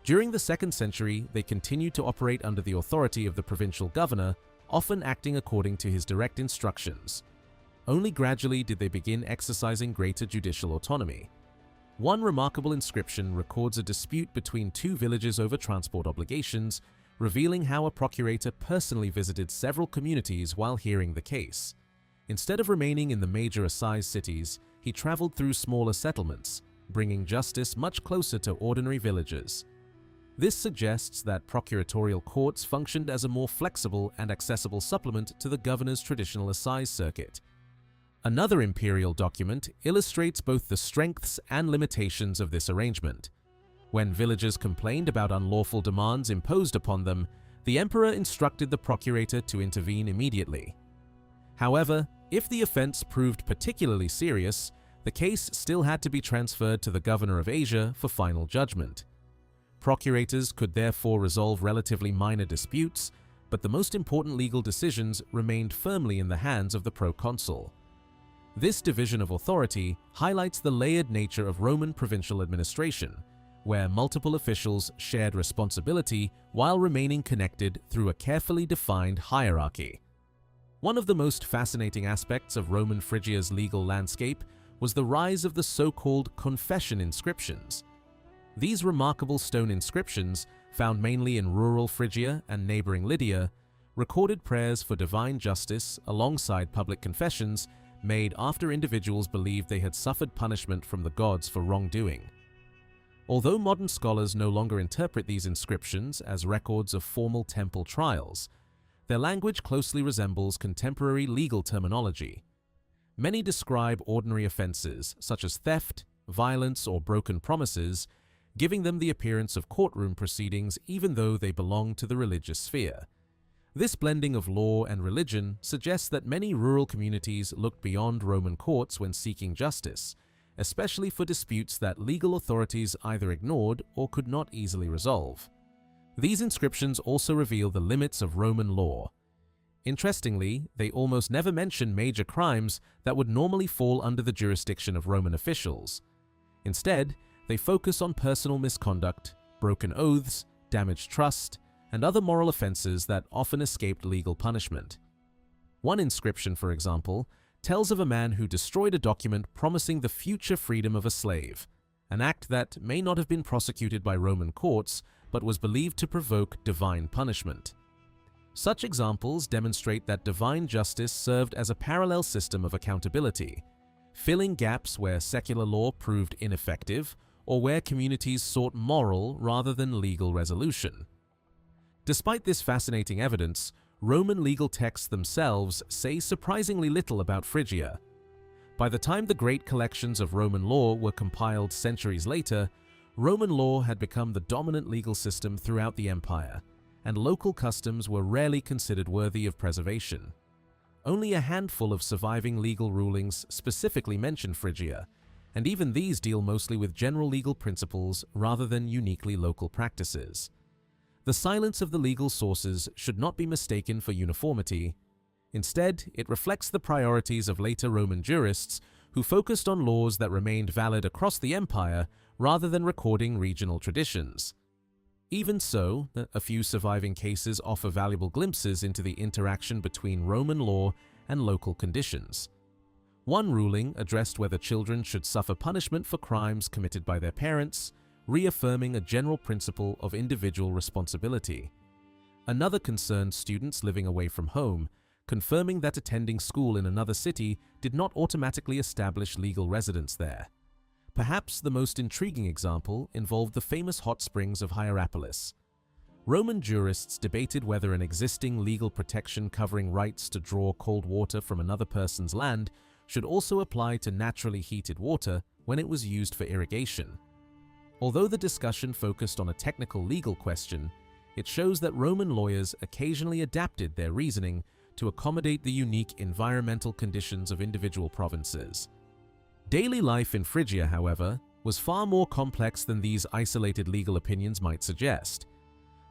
During the 2nd century, they continued to operate under the authority of the provincial governor, often acting according to his direct instructions. Only gradually did they begin exercising greater judicial autonomy. One remarkable inscription records a dispute between two villages over transport obligations, revealing how a procurator personally visited several communities while hearing the case. Instead of remaining in the major assize cities, he traveled through smaller settlements, bringing justice much closer to ordinary villagers. This suggests that procuratorial courts functioned as a more flexible and accessible supplement to the governor's traditional assize circuit. Another imperial document illustrates both the strengths and limitations of this arrangement. When villagers complained about unlawful demands imposed upon them, the emperor instructed the procurator to intervene immediately. However, if the offense proved particularly serious, the case still had to be transferred to the governor of Asia for final judgment. Procurators could therefore resolve relatively minor disputes, but the most important legal decisions remained firmly in the hands of the proconsul. This division of authority highlights the layered nature of Roman provincial administration, where multiple officials shared responsibility while remaining connected through a carefully defined hierarchy. One of the most fascinating aspects of Roman Phrygia's legal landscape was the rise of the so-called confession inscriptions. These remarkable stone inscriptions, found mainly in rural Phrygia and neighboring Lydia, recorded prayers for divine justice alongside public confessions made after individuals believed they had suffered punishment from the gods for wrongdoing. Although modern scholars no longer interpret these inscriptions as records of formal temple trials, their language closely resembles contemporary legal terminology. Many describe ordinary offenses, such as theft, violence, or broken promises, giving them the appearance of courtroom proceedings even though they belong to the religious sphere. This blending of law and religion suggests that many rural communities looked beyond Roman courts when seeking justice, especially for disputes that legal authorities either ignored or could not easily resolve. These inscriptions also reveal the limits of Roman law. Interestingly, they almost never mention major crimes that would normally fall under the jurisdiction of Roman officials. Instead, they focus on personal misconduct, broken oaths, damaged trust, and other moral offenses that often escaped legal punishment. One inscription, for example, tells of a man who destroyed a document promising the future freedom of a slave, an act that may not have been prosecuted by Roman courts but was believed to provoke divine punishment. Such examples demonstrate that divine justice served as a parallel system of accountability, filling gaps where secular law proved ineffective or where communities sought moral rather than legal resolution. Despite this fascinating evidence, Roman legal texts themselves say surprisingly little about Phrygia. By the time the great collections of Roman law were compiled centuries later, Roman law had become the dominant legal system throughout the empire, and local customs were rarely considered worthy of preservation. Only a handful of surviving legal rulings specifically mention Phrygia, and even these deal mostly with general legal principles rather than uniquely local practices. The silence of the legal sources should not be mistaken for uniformity. Instead, it reflects the priorities of later Roman jurists who focused on laws that remained valid across the empire rather than recording regional traditions. Even so, a few surviving cases offer valuable glimpses into the interaction between Roman law and local conditions. One ruling addressed whether children should suffer punishment for crimes committed by their parents, reaffirming a general principle of individual responsibility. Another concerned students living away from home, confirming that attending school in another city did not automatically establish legal residence there. Perhaps the most intriguing example involved the famous hot springs of Hierapolis. Roman jurists debated whether an existing legal protection covering rights to draw cold water from another person's land should also apply to naturally heated water when it was used for irrigation. Although the discussion focused on a technical legal question, it shows that Roman lawyers occasionally adapted their reasoning to accommodate the unique environmental conditions of individual provinces. Daily life in Phrygia, however, was far more complex than these isolated legal opinions might suggest.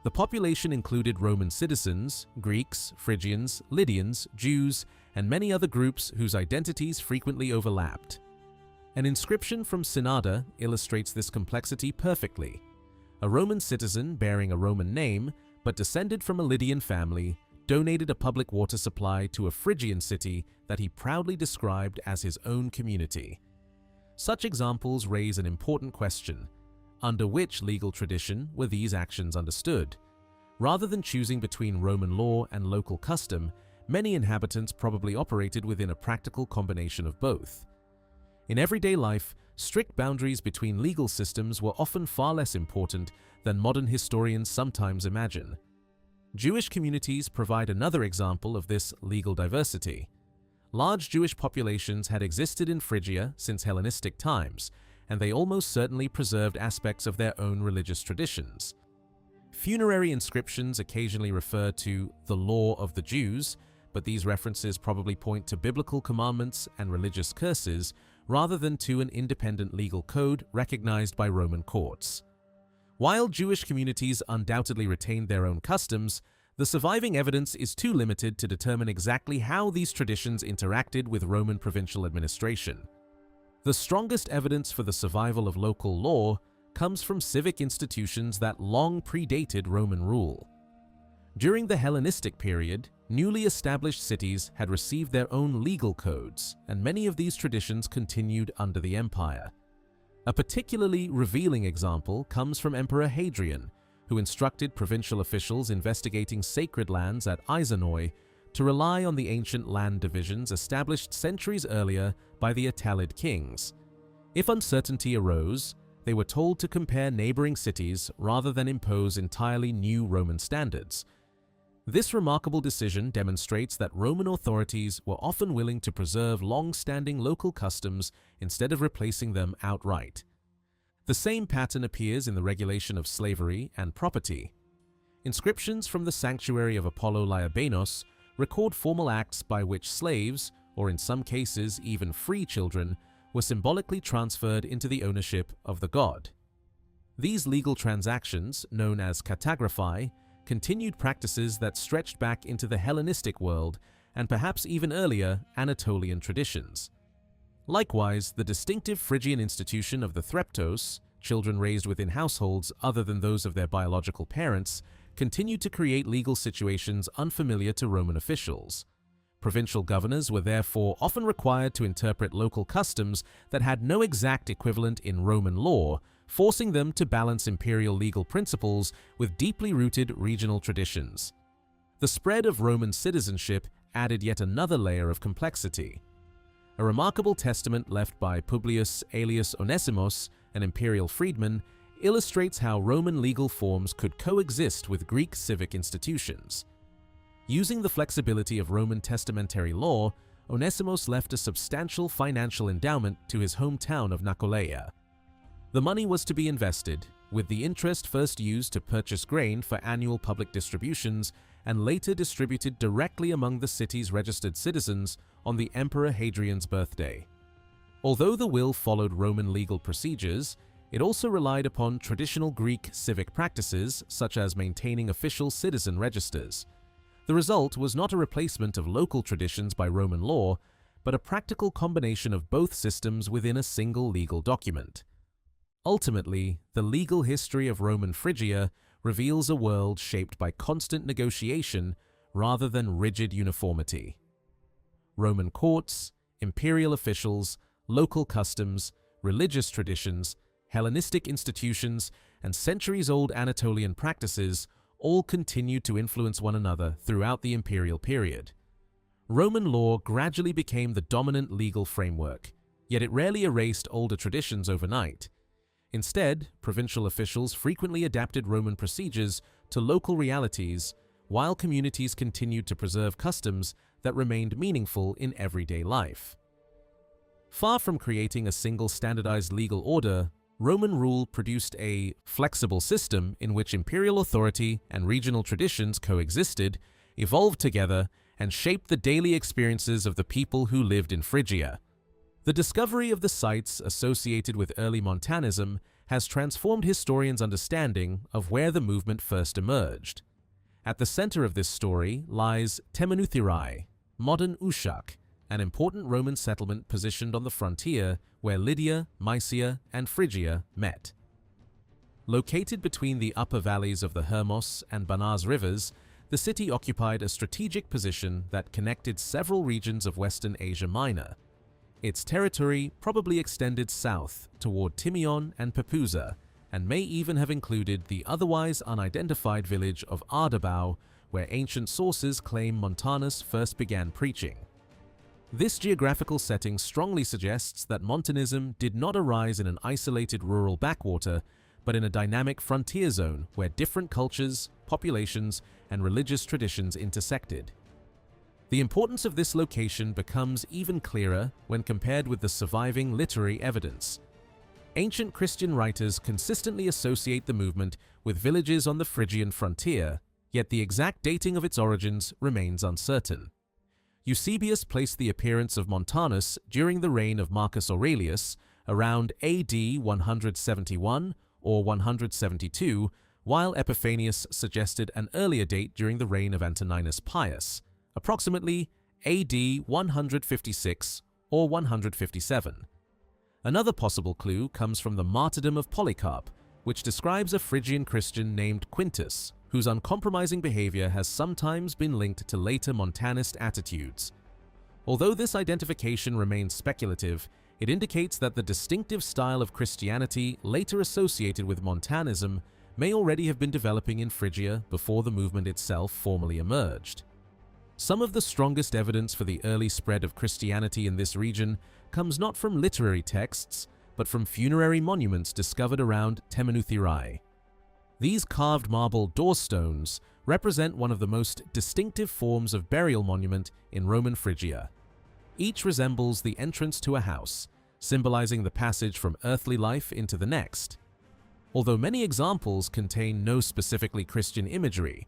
The population included Roman citizens, Greeks, Phrygians, Lydians, Jews, and many other groups whose identities frequently overlapped. An inscription from Synada illustrates this complexity perfectly. A Roman citizen bearing a Roman name, but descended from a Lydian family, donated a public water supply to a Phrygian city that he proudly described as his own community. Such examples raise an important question. Under which legal tradition were these actions understood? Rather than choosing between Roman law and local custom, many inhabitants probably operated within a practical combination of both. In everyday life, strict boundaries between legal systems were often far less important than modern historians sometimes imagine. Jewish communities provide another example of this legal diversity. Large Jewish populations had existed in Phrygia since Hellenistic times, and they almost certainly preserved aspects of their own religious traditions. Funerary inscriptions occasionally refer to the law of the Jews, but these references probably point to biblical commandments and religious curses rather than to an independent legal code recognized by Roman courts. While Jewish communities undoubtedly retained their own customs, the surviving evidence is too limited to determine exactly how these traditions interacted with Roman provincial administration. The strongest evidence for the survival of local law comes from civic institutions that long predated Roman rule. During the Hellenistic period, newly established cities had received their own legal codes, and many of these traditions continued under the empire. A particularly revealing example comes from Emperor Hadrian, who instructed provincial officials investigating sacred lands at Isanoi to rely on the ancient land divisions established centuries earlier by the Anatolian kings. If uncertainty arose, they were told to compare neighboring cities rather than impose entirely new Roman standards. This remarkable decision demonstrates that Roman authorities were often willing to preserve long-standing local customs instead of replacing them outright. The same pattern appears in the regulation of slavery and property. Inscriptions from the sanctuary of Apollo Liabenos record formal acts by which slaves, or in some cases even free children, were symbolically transferred into the ownership of the god. These legal transactions, known as katagraphi, continued practices that stretched back into the Hellenistic world and perhaps even earlier Anatolian traditions. Likewise, the distinctive Phrygian institution of the threptos, children raised within households other than those of their biological parents, continued to create legal situations unfamiliar to Roman officials. Provincial governors were therefore often required to interpret local customs that had no exact equivalent in Roman law, forcing them to balance imperial legal principles with deeply rooted regional traditions. The spread of Roman citizenship added yet another layer of complexity. A remarkable testament left by Publius Aelius Onesimus, an imperial freedman, illustrates how Roman legal forms could coexist with Greek civic institutions. Using the flexibility of Roman testamentary law, Onesimus left a substantial financial endowment to his hometown of Anatolia. The money was to be invested, with the interest first used to purchase grain for annual public distributions and later distributed directly among the city's registered citizens on the Emperor Hadrian's birthday. Although the will followed Roman legal procedures, it also relied upon traditional Greek civic practices such as maintaining official citizen registers. The result was not a replacement of local traditions by Roman law, but a practical combination of both systems within a single legal document. Ultimately, the legal history of Roman Phrygia reveals a world shaped by constant negotiation rather than rigid uniformity. Roman courts, imperial officials, local customs, religious traditions, Hellenistic institutions, and centuries-old Anatolian practices all continued to influence one another throughout the imperial period. Roman law gradually became the dominant legal framework, yet it rarely erased older traditions overnight. Instead, provincial officials frequently adapted Roman procedures to local realities, while communities continued to preserve customs that remained meaningful in everyday life. Far from creating a single standardized legal order, Roman rule produced a flexible system in which imperial authority and regional traditions coexisted, evolved together, and shaped the daily experiences of the people who lived in Phrygia. The discovery of the sites associated with early Montanism has transformed historians' understanding of where the movement first emerged. At the center of this story lies Temenuthirai, modern Ushak, an important Roman settlement positioned on the frontier where Lydia, Mysia, and Phrygia met. Located between the upper valleys of the Hermos and Banaz rivers, the city occupied a strategic position that connected several regions of Western Asia Minor. Its territory probably extended south toward Timion and Pepuza, and may even have included the otherwise unidentified village of Ardabau, where ancient sources claim Montanus first began preaching. This geographical setting strongly suggests that Montanism did not arise in an isolated rural backwater, but in a dynamic frontier zone where different cultures, populations, and religious traditions intersected. The importance of this location becomes even clearer when compared with the surviving literary evidence. Ancient Christian writers consistently associate the movement with villages on the Phrygian frontier, yet the exact dating of its origins remains uncertain. Eusebius placed the appearance of Montanus during the reign of Marcus Aurelius around AD 171 or 172, while Epiphanius suggested an earlier date during the reign of Antoninus Pius, approximately AD 156 or 157. Another possible clue comes from the martyrdom of Polycarp, which describes a Phrygian Christian named Quintus, whose uncompromising behavior has sometimes been linked to later Montanist attitudes. Although this identification remains speculative, it indicates that the distinctive style of Christianity later associated with Montanism may already have been developing in Phrygia before the movement itself formally emerged. Some of the strongest evidence for the early spread of Christianity in this region comes not from literary texts, but from funerary monuments discovered around Temenuthirai. These carved marble doorstones represent one of the most distinctive forms of burial monument in Roman Phrygia. Each resembles the entrance to a house, symbolizing the passage from earthly life into the next. Although many examples contain no specifically Christian imagery,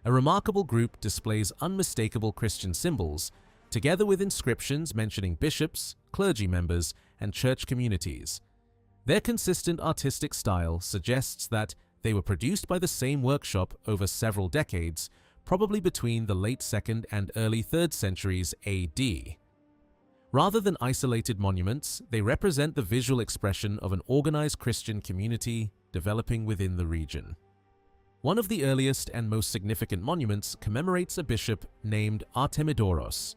a remarkable group displays unmistakable Christian symbols, together with inscriptions mentioning bishops, clergy members, and church communities. Their consistent artistic style suggests that they were produced by the same workshop over several decades, probably between the late 2nd and early 3rd centuries AD. Rather than isolated monuments, they represent the visual expression of an organized Christian community developing within the region. One of the earliest and most significant monuments commemorates a bishop named Artemidoros.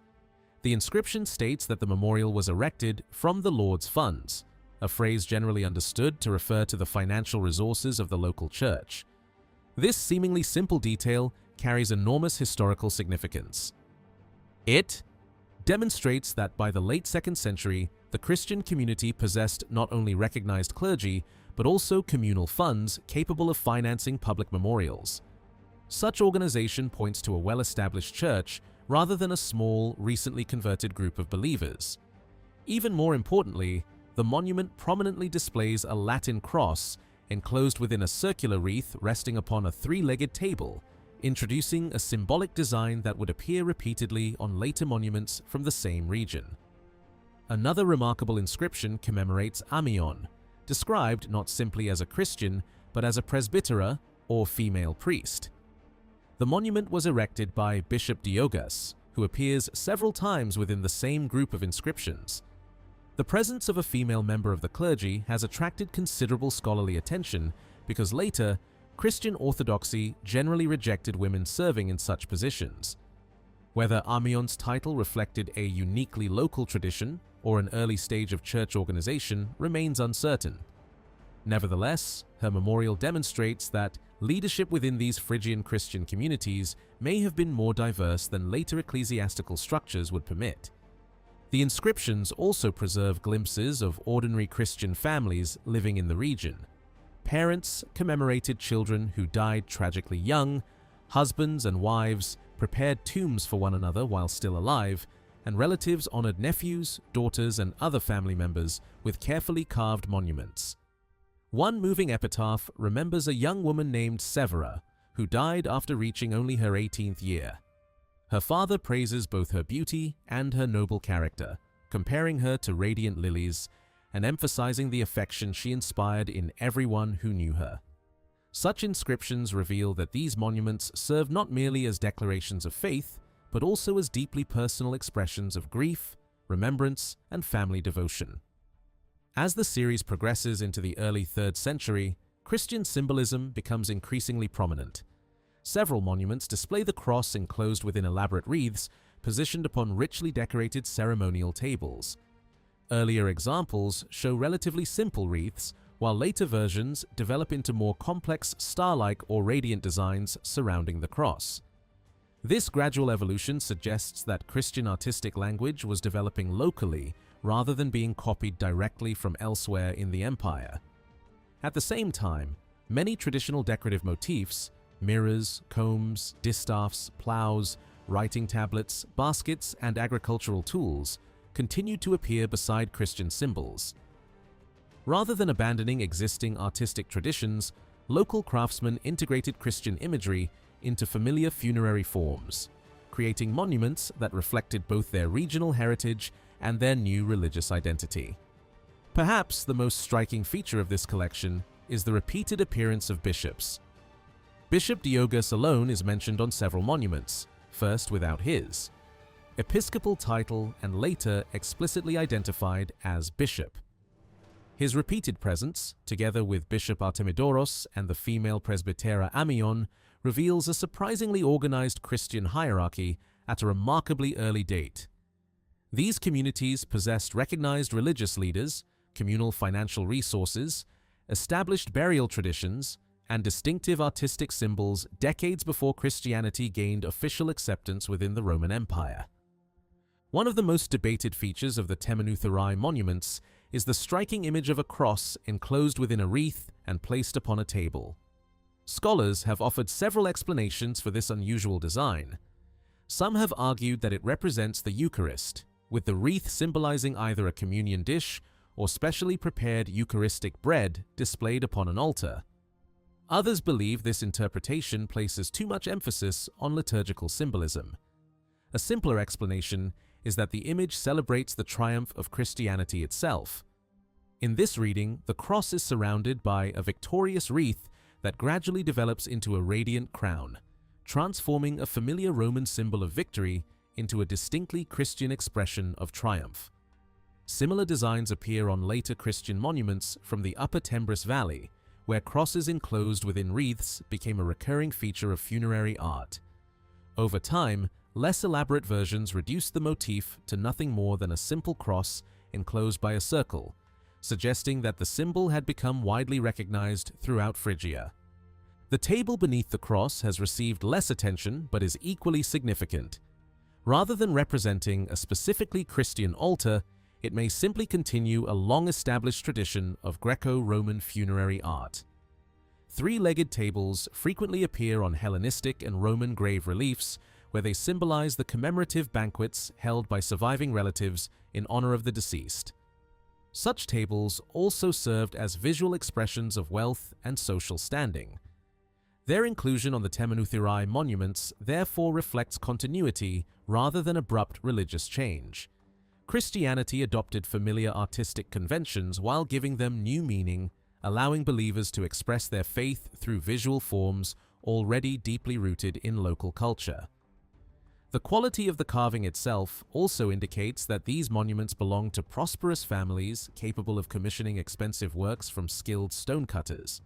The inscription states that the memorial was erected from the Lord's funds, a phrase generally understood to refer to the financial resources of the local church. This seemingly simple detail carries enormous historical significance. It demonstrates that by the late 2nd century, the Christian community possessed not only recognized clergy, but also communal funds capable of financing public memorials. Such organization points to a well-established church rather than a small, recently converted group of believers. Even more importantly, the monument prominently displays a Latin cross enclosed within a circular wreath resting upon a 3-legged table, introducing a symbolic design that would appear repeatedly on later monuments from the same region. Another remarkable inscription commemorates Amion, described not simply as a Christian, but as a presbytera or female priest. The monument was erected by Bishop Diogas, who appears several times within the same group of inscriptions. The presence of a female member of the clergy has attracted considerable scholarly attention because later, Christian orthodoxy generally rejected women serving in such positions. Whether Amion's title reflected a uniquely local tradition or an early stage of church organization remains uncertain. Nevertheless, her memorial demonstrates that leadership within these Phrygian Christian communities may have been more diverse than later ecclesiastical structures would permit. The inscriptions also preserve glimpses of ordinary Christian families living in the region. Parents commemorated children who died tragically young, husbands and wives prepared tombs for one another while still alive, and relatives honored nephews, daughters, and other family members with carefully carved monuments. One moving epitaph remembers a young woman named Severa, who died after reaching only her 18th year. Her father praises both her beauty and her noble character, comparing her to radiant lilies and emphasizing the affection she inspired in everyone who knew her. Such inscriptions reveal that these monuments serve not merely as declarations of faith, but also as deeply personal expressions of grief, remembrance, and family devotion. As the series progresses into the early 3rd century, Christian symbolism becomes increasingly prominent. Several monuments display the cross enclosed within elaborate wreaths positioned upon richly decorated ceremonial tables. Earlier examples show relatively simple wreaths, while later versions develop into more complex star-like or radiant designs surrounding the cross. This gradual evolution suggests that Christian artistic language was developing locally rather than being copied directly from elsewhere in the empire. At the same time, many traditional decorative motifs, mirrors, combs, distaffs, plows, writing tablets, baskets, and agricultural tools, continued to appear beside Christian symbols. Rather than abandoning existing artistic traditions, local craftsmen integrated Christian imagery into familiar funerary forms, creating monuments that reflected both their regional heritage and their new religious identity. Perhaps the most striking feature of this collection is the repeated appearance of bishops. Bishop Diogas alone is mentioned on several monuments, first without his episcopal title and later explicitly identified as bishop. His repeated presence, together with Bishop Artemidoros and the female presbytera Amion, reveals a surprisingly organized Christian hierarchy at a remarkably early date. These communities possessed recognized religious leaders, communal financial resources, established burial traditions, and distinctive artistic symbols decades before Christianity gained official acceptance within the Roman Empire. One of the most debated features of the Temenoutherae monuments is the striking image of a cross enclosed within a wreath and placed upon a table. Scholars have offered several explanations for this unusual design. Some have argued that it represents the Eucharist, with the wreath symbolizing either a communion dish or specially prepared Eucharistic bread displayed upon an altar. Others believe this interpretation places too much emphasis on liturgical symbolism. A simpler explanation is that the image celebrates the triumph of Christianity itself. In this reading, the cross is surrounded by a victorious wreath that gradually develops into a radiant crown, transforming a familiar Roman symbol of victory into a distinctly Christian expression of triumph. Similar designs appear on later Christian monuments from the Upper Tembris Valley, where crosses enclosed within wreaths became a recurring feature of funerary art. Over time, less elaborate versions reduced the motif to nothing more than a simple cross enclosed by a circle, suggesting that the symbol had become widely recognized throughout Phrygia. The table beneath the cross has received less attention but is equally significant. Rather than representing a specifically Christian altar, it may simply continue a long-established tradition of Greco-Roman funerary art. Three-legged tables frequently appear on Hellenistic and Roman grave reliefs, where they symbolize the commemorative banquets held by surviving relatives in honor of the deceased. Such tables also served as visual expressions of wealth and social standing. Their inclusion on the Temenoutherae monuments therefore reflects continuity rather than abrupt religious change. Christianity adopted familiar artistic conventions while giving them new meaning, allowing believers to express their faith through visual forms already deeply rooted in local culture. The quality of the carving itself also indicates that these monuments belong to prosperous families capable of commissioning expensive works from skilled stonecutters.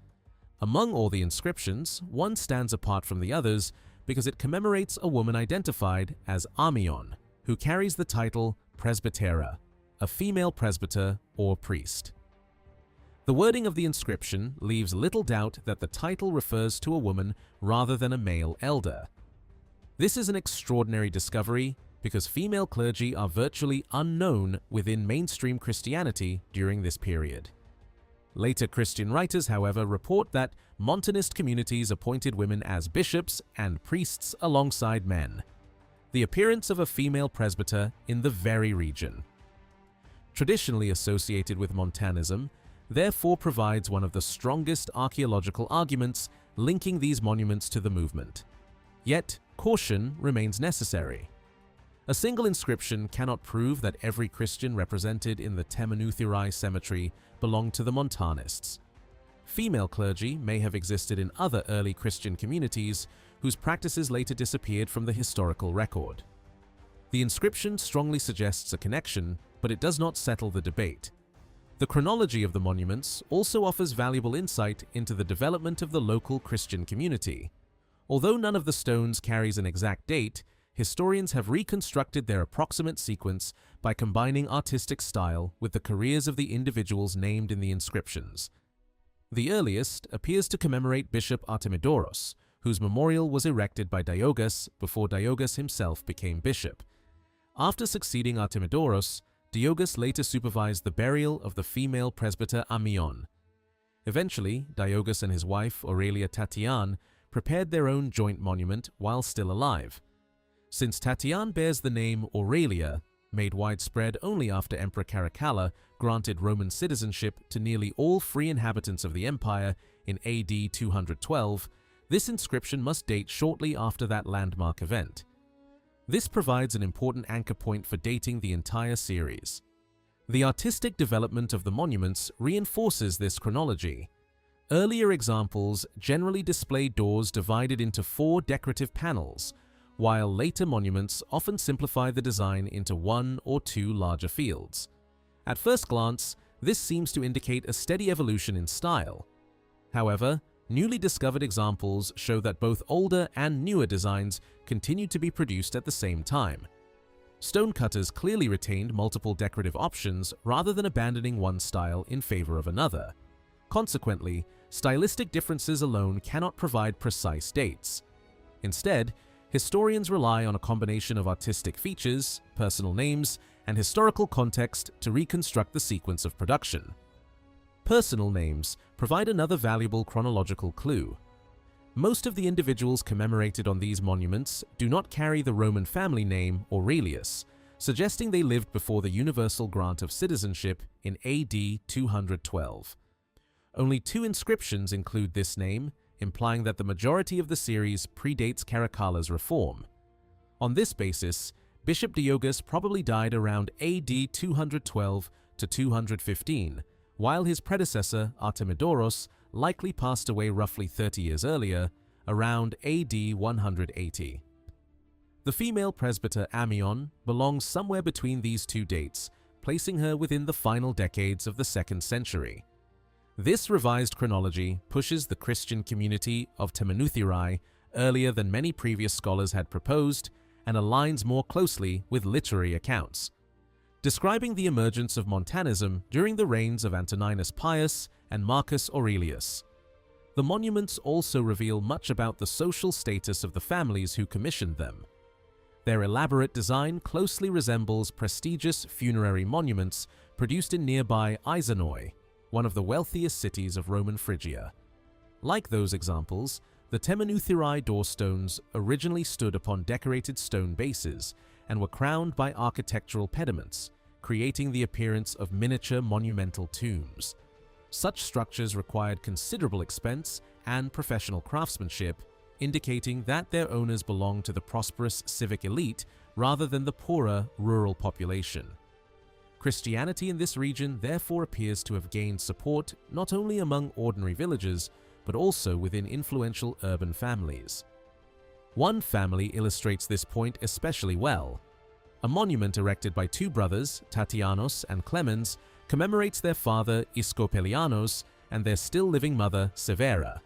Among all the inscriptions, one stands apart from the others because it commemorates a woman identified as Amion, who carries the title presbytera, a female presbyter or priest. The wording of the inscription leaves little doubt that the title refers to a woman rather than a male elder. This is an extraordinary discovery because female clergy are virtually unknown within mainstream Christianity during this period. Later Christian writers, however, report that Montanist communities appointed women as bishops and priests alongside men, the appearance of a female presbyter in the very region. Traditionally associated with Montanism, therefore provides one of the strongest archaeological arguments linking these monuments to the movement. Yet, caution remains necessary. A single inscription cannot prove that every Christian represented in the Temenoutherae cemetery belonged to the Montanists. Female clergy may have existed in other early Christian communities whose practices later disappeared from the historical record. The inscription strongly suggests a connection, but it does not settle the debate. The chronology of the monuments also offers valuable insight into the development of the local Christian community. Although none of the stones carries an exact date, historians have reconstructed their approximate sequence by combining artistic style with the careers of the individuals named in the inscriptions. The earliest appears to commemorate Bishop Artemidoros, whose memorial was erected by Diogas before Diogas himself became bishop. After succeeding Artemidoros, Diogas later supervised the burial of the female presbyter Amion. Eventually, Diogas and his wife Aurelia Tatian prepared their own joint monument while still alive. Since Tatian bears the name Aurelia, made widespread only after Emperor Caracalla granted Roman citizenship to nearly all free inhabitants of the empire in AD 212, this inscription must date shortly after that landmark event. This provides an important anchor point for dating the entire series. The artistic development of the monuments reinforces this chronology. Earlier examples generally display doors divided into 4 decorative panels, while later monuments often simplify the design into 1 or 2 larger fields. At first glance, This seems to indicate a steady evolution in style. However, newly discovered examples show that both older and newer designs continued to be produced at the same time. Stonecutters clearly retained multiple decorative options rather than abandoning one style in favor of another. Consequently, stylistic differences alone cannot provide precise dates. Instead, historians rely on a combination of artistic features, personal names, and historical context to reconstruct the sequence of production. Personal names provide another valuable chronological clue. Most of the individuals commemorated on these monuments do not carry the Roman family name Aurelius, suggesting they lived before the universal grant of citizenship in AD 212. Only 2 inscriptions include this name, implying that the majority of the series predates Caracalla's reform. On this basis, Bishop Diogus probably died around AD 212 to 215, while his predecessor Artemidoros likely passed away roughly 30 years earlier, around AD 180. The female presbyter Amion belongs somewhere between these 2 dates, placing her within the final decades of the 2nd century. This revised chronology pushes the Christian community of Temenoutherae earlier than many previous scholars had proposed and aligns more closely with literary accounts. Describing the emergence of Montanism during the reigns of Antoninus Pius and Marcus Aurelius. The monuments also reveal much about the social status of the families who commissioned them. Their elaborate design closely resembles prestigious funerary monuments produced in nearby Aizanoi, one of the wealthiest cities of Roman Phrygia. Like those examples, the Temenoutherae doorstones originally stood upon decorated stone bases and were crowned by architectural pediments, creating the appearance of miniature monumental tombs. Such structures required considerable expense and professional craftsmanship, indicating that their owners belonged to the prosperous civic elite rather than the poorer rural population. Christianity in this region therefore appears to have gained support not only among ordinary villagers, but also within influential urban families. One family illustrates this point especially well. A monument erected by 2 brothers, Tatianos and Clemens, commemorates their father Iskopelianos and their still-living mother Severa.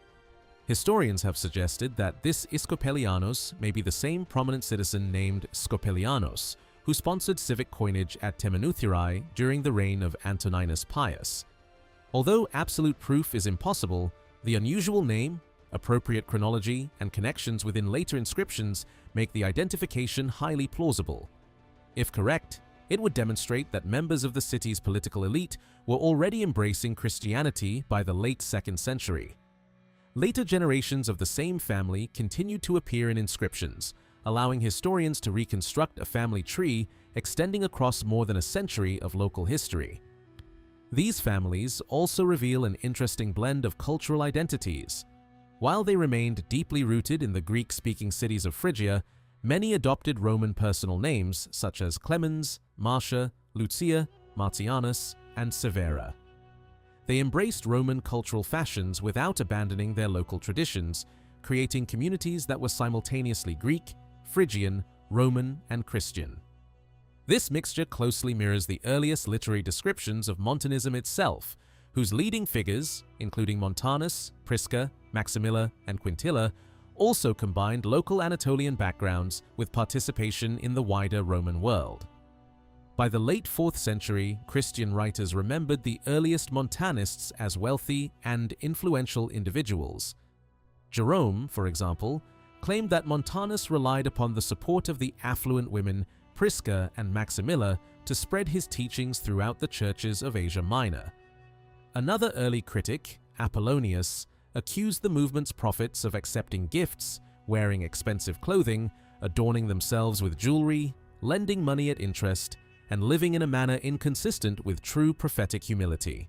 Historians have suggested that this Iskopelianos may be the same prominent citizen named Scopelianos, who sponsored civic coinage at Temenoutherae during the reign of Antoninus Pius. Although absolute proof is impossible, the unusual name, appropriate chronology, and connections within later inscriptions make the identification highly plausible. If correct, it would demonstrate that members of the city's political elite were already embracing Christianity by the late 2nd century. Later generations of the same family continued to appear in inscriptions, allowing historians to reconstruct a family tree extending across more than a century of local history. These families also reveal an interesting blend of cultural identities. While they remained deeply rooted in the Greek-speaking cities of Phrygia, many adopted Roman personal names such as Clemens, Marcia, Lucia, Martianus, and Severa. They embraced Roman cultural fashions without abandoning their local traditions, creating communities that were simultaneously Greek, Phrygian, Roman, and Christian. This mixture closely mirrors the earliest literary descriptions of Montanism itself, whose leading figures, including Montanus, Prisca, Maximilla, and Quintilla, also combined local Anatolian backgrounds with participation in the wider Roman world. By the late 4th century, Christian writers remembered the earliest Montanists as wealthy and influential individuals. Jerome, for example, claimed that Montanus relied upon the support of the affluent women Prisca and Maximilla to spread his teachings throughout the churches of Asia Minor. Another early critic, Apollonius, accused the movement's prophets of accepting gifts, wearing expensive clothing, adorning themselves with jewelry, lending money at interest, and living in a manner inconsistent with true prophetic humility.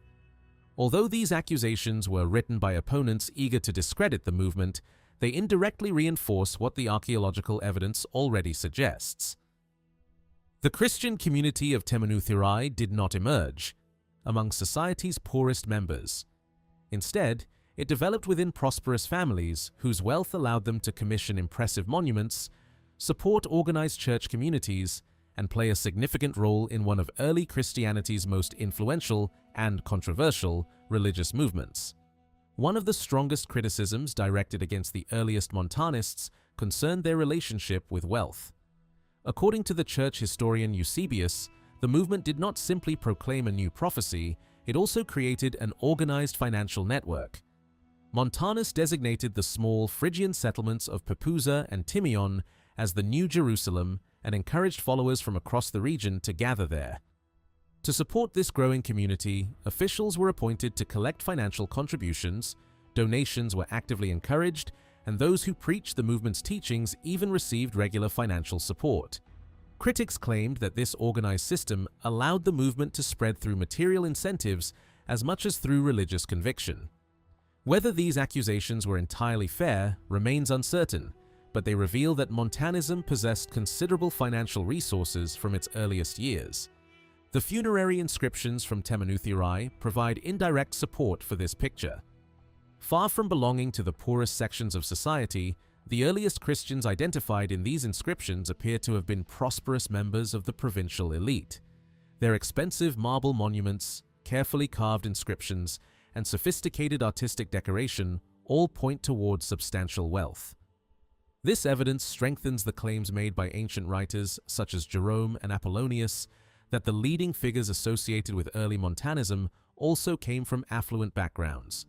Although these accusations were written by opponents eager to discredit the movement, they indirectly reinforce what the archaeological evidence already suggests. The Christian community of Temenoutherae did not emerge among society's poorest members. Instead, it developed within prosperous families whose wealth allowed them to commission impressive monuments, support organized church communities, and play a significant role in one of early Christianity's most influential and controversial religious movements. One of the strongest criticisms directed against the earliest Montanists concerned their relationship with wealth. According to the church historian Eusebius, the movement did not simply proclaim a new prophecy, it also created an organized financial network. Montanus designated the small Phrygian settlements of Pepuza and Timion as the New Jerusalem and encouraged followers from across the region to gather there. To support this growing community, officials were appointed to collect financial contributions, donations were actively encouraged, and those who preached the movement's teachings even received regular financial support. Critics claimed that this organized system allowed the movement to spread through material incentives as much as through religious conviction. Whether these accusations were entirely fair remains uncertain, but they reveal that Montanism possessed considerable financial resources from its earliest years. The funerary inscriptions from Temenoutheri provide indirect support for this picture. Far from belonging to the poorest sections of society, the earliest Christians identified in these inscriptions appear to have been prosperous members of the provincial elite. Their expensive marble monuments, carefully carved inscriptions, and sophisticated artistic decoration all point towards substantial wealth. This evidence strengthens the claims made by ancient writers such as Jerome and Apollonius that the leading figures associated with early Montanism also came from affluent backgrounds.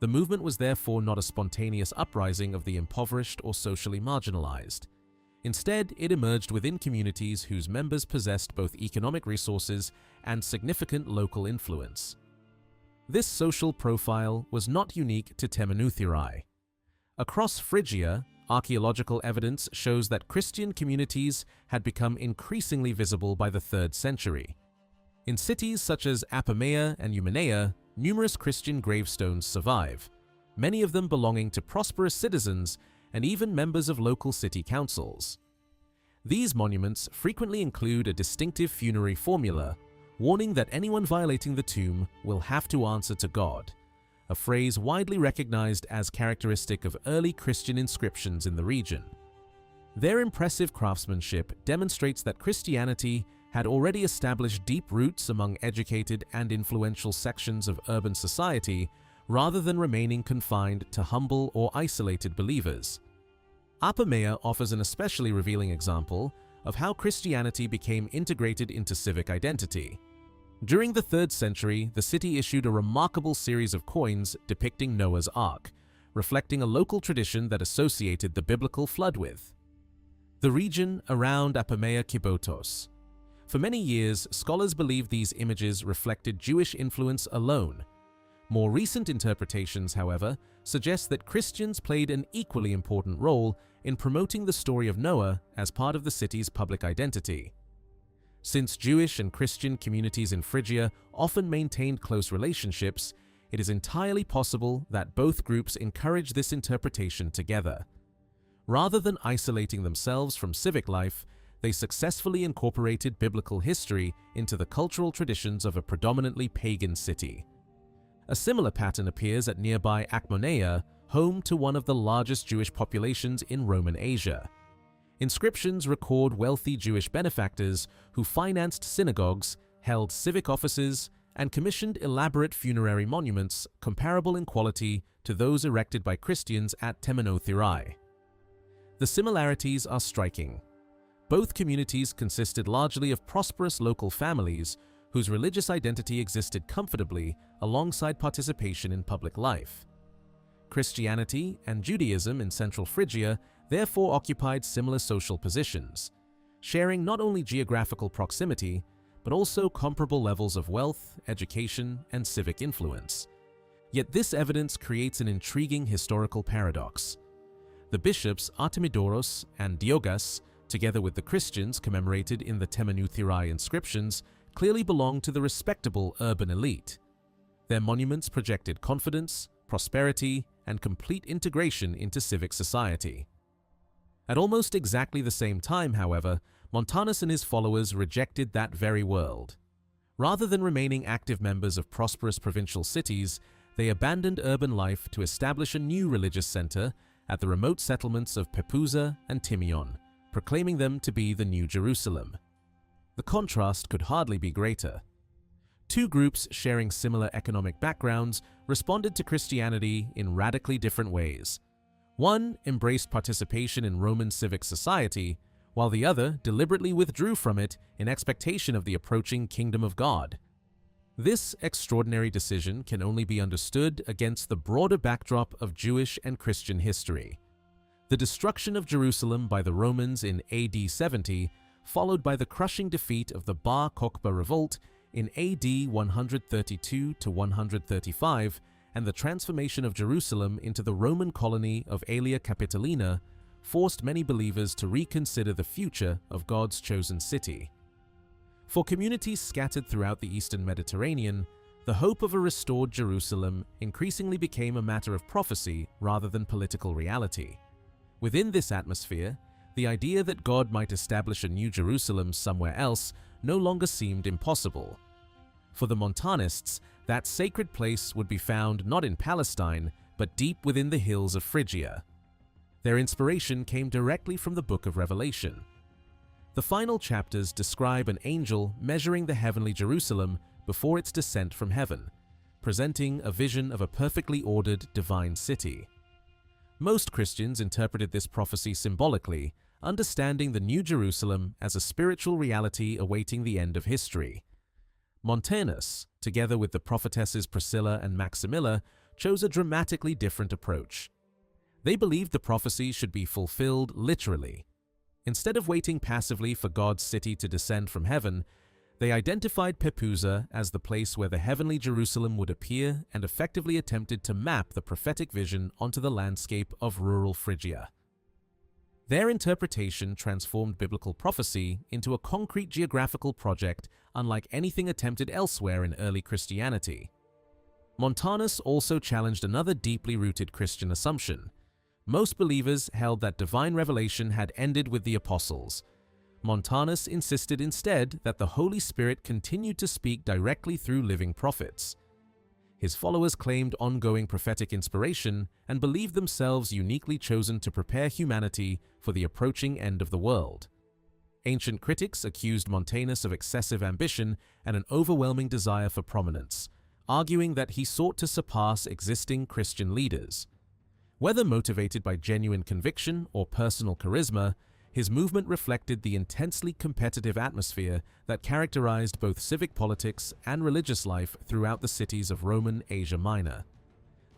The movement was therefore not a spontaneous uprising of the impoverished or socially marginalized. Instead, it emerged within communities whose members possessed both economic resources and significant local influence. This social profile was not unique to Temenoutheri. Across Phrygia, archaeological evidence shows that Christian communities had become increasingly visible by the 3rd century. In cities such as Apamea and Eumenea, numerous Christian gravestones survive, many of them belonging to prosperous citizens and even members of local city councils. These monuments frequently include a distinctive funerary formula, warning that anyone violating the tomb will have to answer to God, a phrase widely recognized as characteristic of early Christian inscriptions in the region. Their impressive craftsmanship demonstrates that Christianity had already established deep roots among educated and influential sections of urban society rather than remaining confined to humble or isolated believers. Apamea offers an especially revealing example of how Christianity became integrated into civic identity. During the 3rd century, the city issued a remarkable series of coins depicting Noah's Ark, reflecting a local tradition that associated the biblical flood with the region around Apamea Kibotos. For many years, scholars believed these images reflected Jewish influence alone. More recent interpretations, however, suggest that Christians played an equally important role in promoting the story of Noah as part of the city's public identity. Since Jewish and Christian communities in Phrygia often maintained close relationships, it is entirely possible that both groups encouraged this interpretation together. Rather than isolating themselves from civic life, they successfully incorporated biblical history into the cultural traditions of a predominantly pagan city. A similar pattern appears at nearby Achaemenea, home to one of the largest Jewish populations in Roman Asia. Inscriptions record wealthy Jewish benefactors who financed synagogues, held civic offices, and commissioned elaborate funerary monuments comparable in quality to those erected by Christians at Temenoutheri. The similarities are striking. Both communities consisted largely of prosperous local families whose religious identity existed comfortably alongside participation in public life. Christianity and Judaism in central Phrygia therefore occupied similar social positions, sharing not only geographical proximity, but also comparable levels of wealth, education, and civic influence. Yet this evidence creates an intriguing historical paradox. The bishops Artemidoros and Diogas, together with the Christians commemorated in the Temenoutheri inscriptions, clearly belonged to the respectable urban elite. Their monuments projected confidence, prosperity, and complete integration into civic society. At almost exactly the same time, however, Montanus and his followers rejected that very world. Rather than remaining active members of prosperous provincial cities, they abandoned urban life to establish a new religious center at the remote settlements of Pepuza and Timion, proclaiming them to be the New Jerusalem. The contrast could hardly be greater. Two groups sharing similar economic backgrounds responded to Christianity in radically different ways. One embraced participation in Roman civic society, while the other deliberately withdrew from it in expectation of the approaching kingdom of God. This extraordinary decision can only be understood against the broader backdrop of Jewish and Christian history. The destruction of Jerusalem by the Romans in AD 70, followed by the crushing defeat of the Bar Kokhba revolt in AD 132 to 135, and the transformation of Jerusalem into the Roman colony of Aelia Capitolina, forced many believers to reconsider the future of God's chosen city. For communities scattered throughout the Eastern Mediterranean, the hope of a restored Jerusalem increasingly became a matter of prophecy rather than political reality. Within this atmosphere, the idea that God might establish a new Jerusalem somewhere else no longer seemed impossible. For the Montanists, that sacred place would be found not in Palestine, but deep within the hills of Phrygia. Their inspiration came directly from the Book of Revelation. The final chapters describe an angel measuring the heavenly Jerusalem before its descent from heaven, presenting a vision of a perfectly ordered divine city. Most Christians interpreted this prophecy symbolically, understanding the New Jerusalem as a spiritual reality awaiting the end of history. Montanus, together with the prophetesses Priscilla and Maximilla, chose a dramatically different approach. They believed the prophecy should be fulfilled literally. Instead of waiting passively for God's city to descend from heaven, they identified Pepuza as the place where the heavenly Jerusalem would appear and effectively attempted to map the prophetic vision onto the landscape of rural Phrygia. Their interpretation transformed biblical prophecy into a concrete geographical project unlike anything attempted elsewhere in early Christianity. Montanus also challenged another deeply rooted Christian assumption. Most believers held that divine revelation had ended with the apostles. Montanus insisted instead that the Holy Spirit continued to speak directly through living prophets. His followers claimed ongoing prophetic inspiration and believed themselves uniquely chosen to prepare humanity for the approaching end of the world. Ancient critics accused Montanus of excessive ambition and an overwhelming desire for prominence, arguing that he sought to surpass existing Christian leaders. Whether motivated by genuine conviction or personal charisma, his movement reflected the intensely competitive atmosphere that characterized both civic politics and religious life throughout the cities of Roman Asia Minor.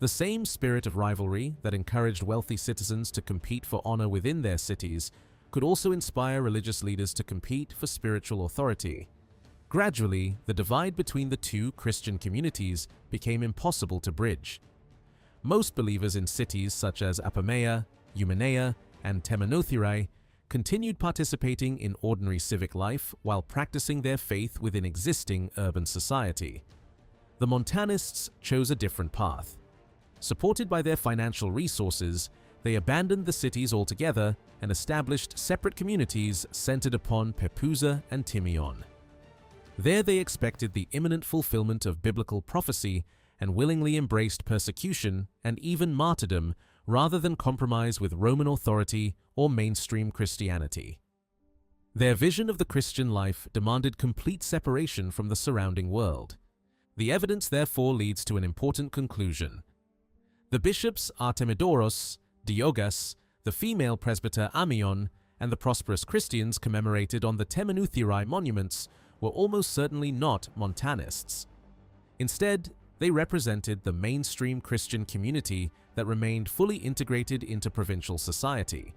The same spirit of rivalry that encouraged wealthy citizens to compete for honor within their cities could also inspire religious leaders to compete for spiritual authority. Gradually, the divide between the two Christian communities became impossible to bridge. Most believers in cities such as Apamea, Eumenea, and Temenothirai continued participating in ordinary civic life while practicing their faith within existing urban society. The Montanists chose a different path. Supported by their financial resources, they abandoned the cities altogether and established separate communities centered upon Pepuza and Timion. There they expected the imminent fulfillment of biblical prophecy and willingly embraced persecution and even martyrdom rather than compromise with Roman authority or mainstream Christianity. Their vision of the Christian life demanded complete separation from the surrounding world. The evidence therefore leads to an important conclusion. The bishops Artemidoros, Diogas, the female presbyter Amion, and the prosperous Christians commemorated on the Temenothirai monuments were almost certainly not Montanists. Instead, they represented the mainstream Christian community that remained fully integrated into provincial society.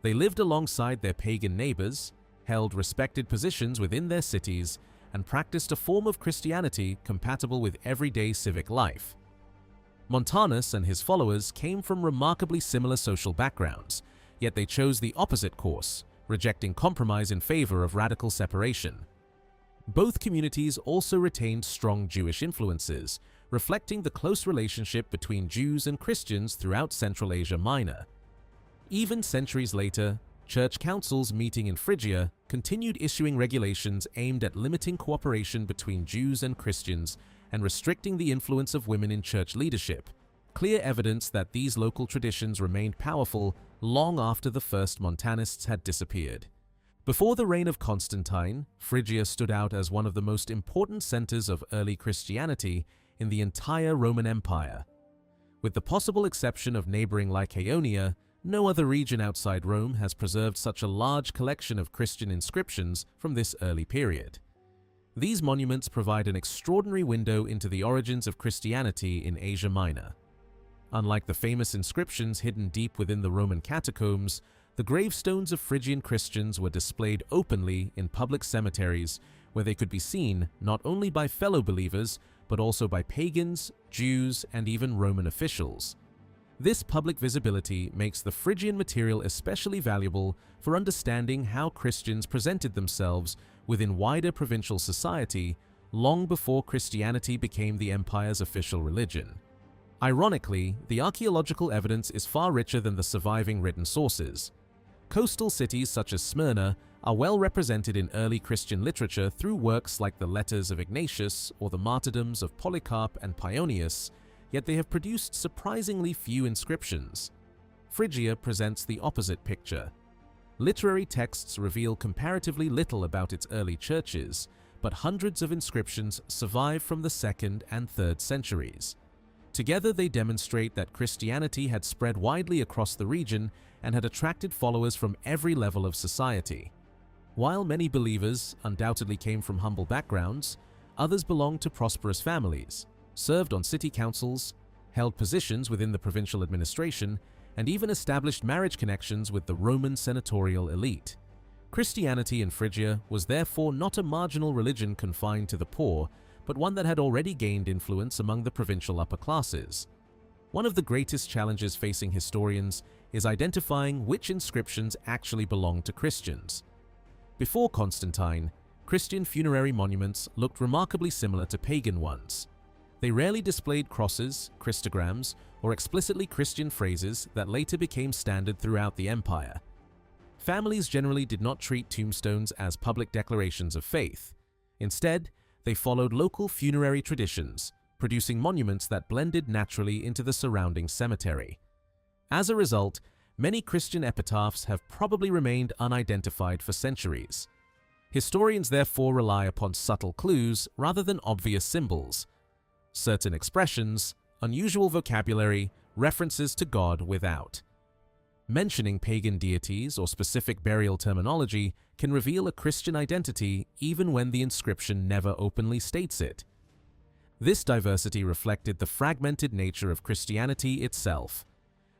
They lived alongside their pagan neighbors, held respected positions within their cities, and practiced a form of Christianity compatible with everyday civic life. Montanus and his followers came from remarkably similar social backgrounds, yet they chose the opposite course, rejecting compromise in favor of radical separation. Both communities also retained strong Jewish influences, reflecting the close relationship between Jews and Christians throughout Central Asia Minor. Even centuries later, church councils meeting in Phrygia continued issuing regulations aimed at limiting cooperation between Jews and Christians and restricting the influence of women in church leadership, clear evidence that these local traditions remained powerful long after the first Montanists had disappeared. Before the reign of Constantine, Phrygia stood out as one of the most important centers of early Christianity in the entire Roman Empire. With the possible exception of neighboring Lycaonia, no other region outside Rome has preserved such a large collection of Christian inscriptions from this early period. These monuments provide an extraordinary window into the origins of Christianity in Asia Minor. Unlike the famous inscriptions hidden deep within the Roman catacombs, the gravestones of Phrygian Christians were displayed openly in public cemeteries where they could be seen not only by fellow believers but also by pagans, Jews, and even Roman officials. This public visibility makes the Phrygian material especially valuable for understanding how Christians presented themselves within wider provincial society long before Christianity became the empire's official religion. Ironically, the archaeological evidence is far richer than the surviving written sources. Coastal cities such as Smyrna are well represented in early Christian literature through works like the Letters of Ignatius or the martyrdoms of Polycarp and Paeonius, yet they have produced surprisingly few inscriptions. Phrygia presents the opposite picture. Literary texts reveal comparatively little about its early churches, but hundreds of inscriptions survive from the 2nd and 3rd centuries. Together they demonstrate that Christianity had spread widely across the region and had attracted followers from every level of society. While many believers undoubtedly came from humble backgrounds, others belonged to prosperous families, served on city councils, held positions within the provincial administration, and even established marriage connections with the Roman senatorial elite. Christianity in Phrygia was therefore not a marginal religion confined to the poor, but one that had already gained influence among the provincial upper classes. One of the greatest challenges facing historians is identifying which inscriptions actually belong to Christians. Before Constantine, Christian funerary monuments looked remarkably similar to pagan ones. They rarely displayed crosses, Christograms, or explicitly Christian phrases that later became standard throughout the empire. Families generally did not treat tombstones as public declarations of faith. Instead, they followed local funerary traditions, producing monuments that blended naturally into the surrounding cemetery. As a result, many Christian epitaphs have probably remained unidentified for centuries. Historians therefore rely upon subtle clues rather than obvious symbols. Certain expressions, unusual vocabulary, references to God without. Mentioning pagan deities or specific burial terminology can reveal a Christian identity even when the inscription never openly states it. This diversity reflected the fragmented nature of Christianity itself.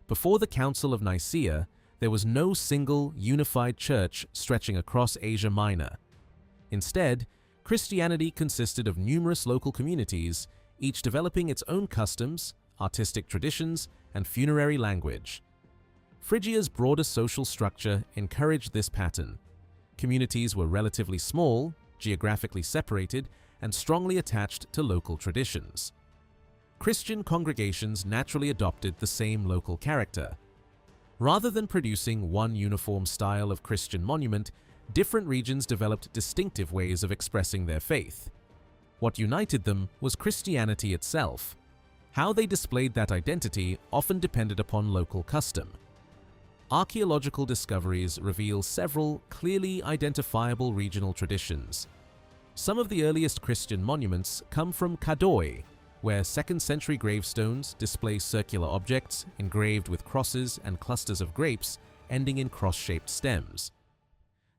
Before the Council of Nicaea, there was no single, unified church stretching across Asia Minor. Instead, Christianity consisted of numerous local communities, each developing its own customs, artistic traditions, and funerary language. Phrygia's broader social structure encouraged this pattern. Communities were relatively small, geographically separated, and strongly attached to local traditions. Christian congregations naturally adopted the same local character. Rather than producing one uniform style of Christian monument, different regions developed distinctive ways of expressing their faith. What united them was Christianity itself. How they displayed that identity often depended upon local custom. Archaeological discoveries reveal several clearly identifiable regional traditions. Some of the earliest Christian monuments come from Cadoi, where 2nd century gravestones display circular objects engraved with crosses and clusters of grapes ending in cross-shaped stems.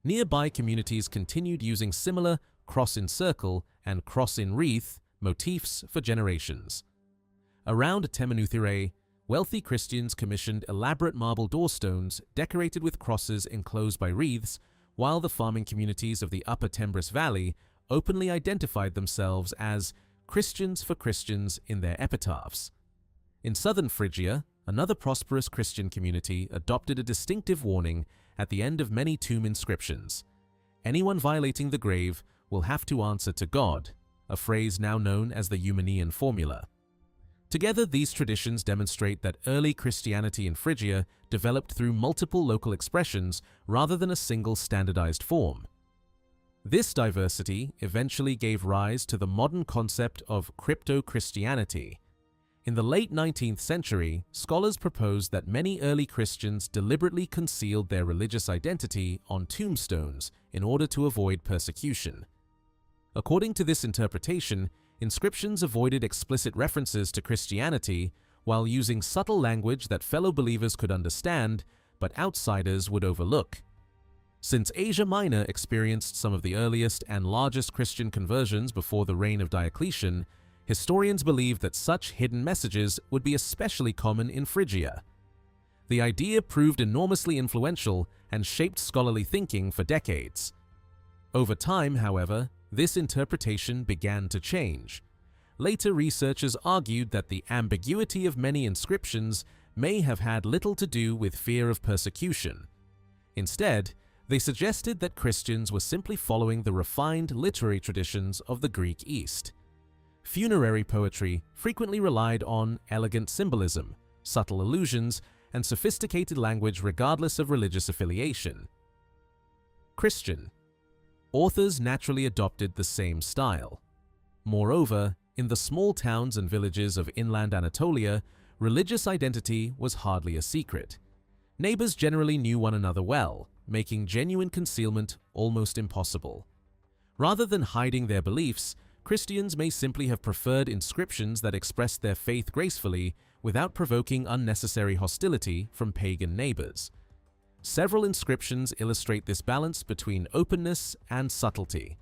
Nearby communities continued using similar cross in circle and cross in wreath motifs for generations. Around Temenuthere, wealthy Christians commissioned elaborate marble doorstones decorated with crosses enclosed by wreaths, while the farming communities of the upper Tembris Valley openly identified themselves as Christians for Christians in their epitaphs. In southern Phrygia, another prosperous Christian community adopted a distinctive warning at the end of many tomb inscriptions. Anyone violating the grave will have to answer to God, a phrase now known as the Eumenian formula. Together, these traditions demonstrate that early Christianity in Phrygia developed through multiple local expressions rather than a single standardized form. This diversity eventually gave rise to the modern concept of crypto-Christianity. In the late 19th century, scholars proposed that many early Christians deliberately concealed their religious identity on tombstones in order to avoid persecution. According to this interpretation, inscriptions avoided explicit references to Christianity while using subtle language that fellow believers could understand, but outsiders would overlook. Since Asia Minor experienced some of the earliest and largest Christian conversions before the reign of Diocletian, historians believe that such hidden messages would be especially common in Phrygia. The idea proved enormously influential and shaped scholarly thinking for decades. Over time, however, this interpretation began to change. Later researchers argued that the ambiguity of many inscriptions may have had little to do with fear of persecution. Instead, they suggested that Christians were simply following the refined literary traditions of the Greek East. Funerary poetry frequently relied on elegant symbolism, subtle allusions, and sophisticated language regardless of religious affiliation. Christian. Authors naturally adopted the same style. Moreover, in the small towns and villages of inland Anatolia, religious identity was hardly a secret. Neighbors generally knew one another well, making genuine concealment almost impossible. Rather than hiding their beliefs, Christians may simply have preferred inscriptions that expressed their faith gracefully without provoking unnecessary hostility from pagan neighbors. Several inscriptions illustrate this balance between openness and subtlety.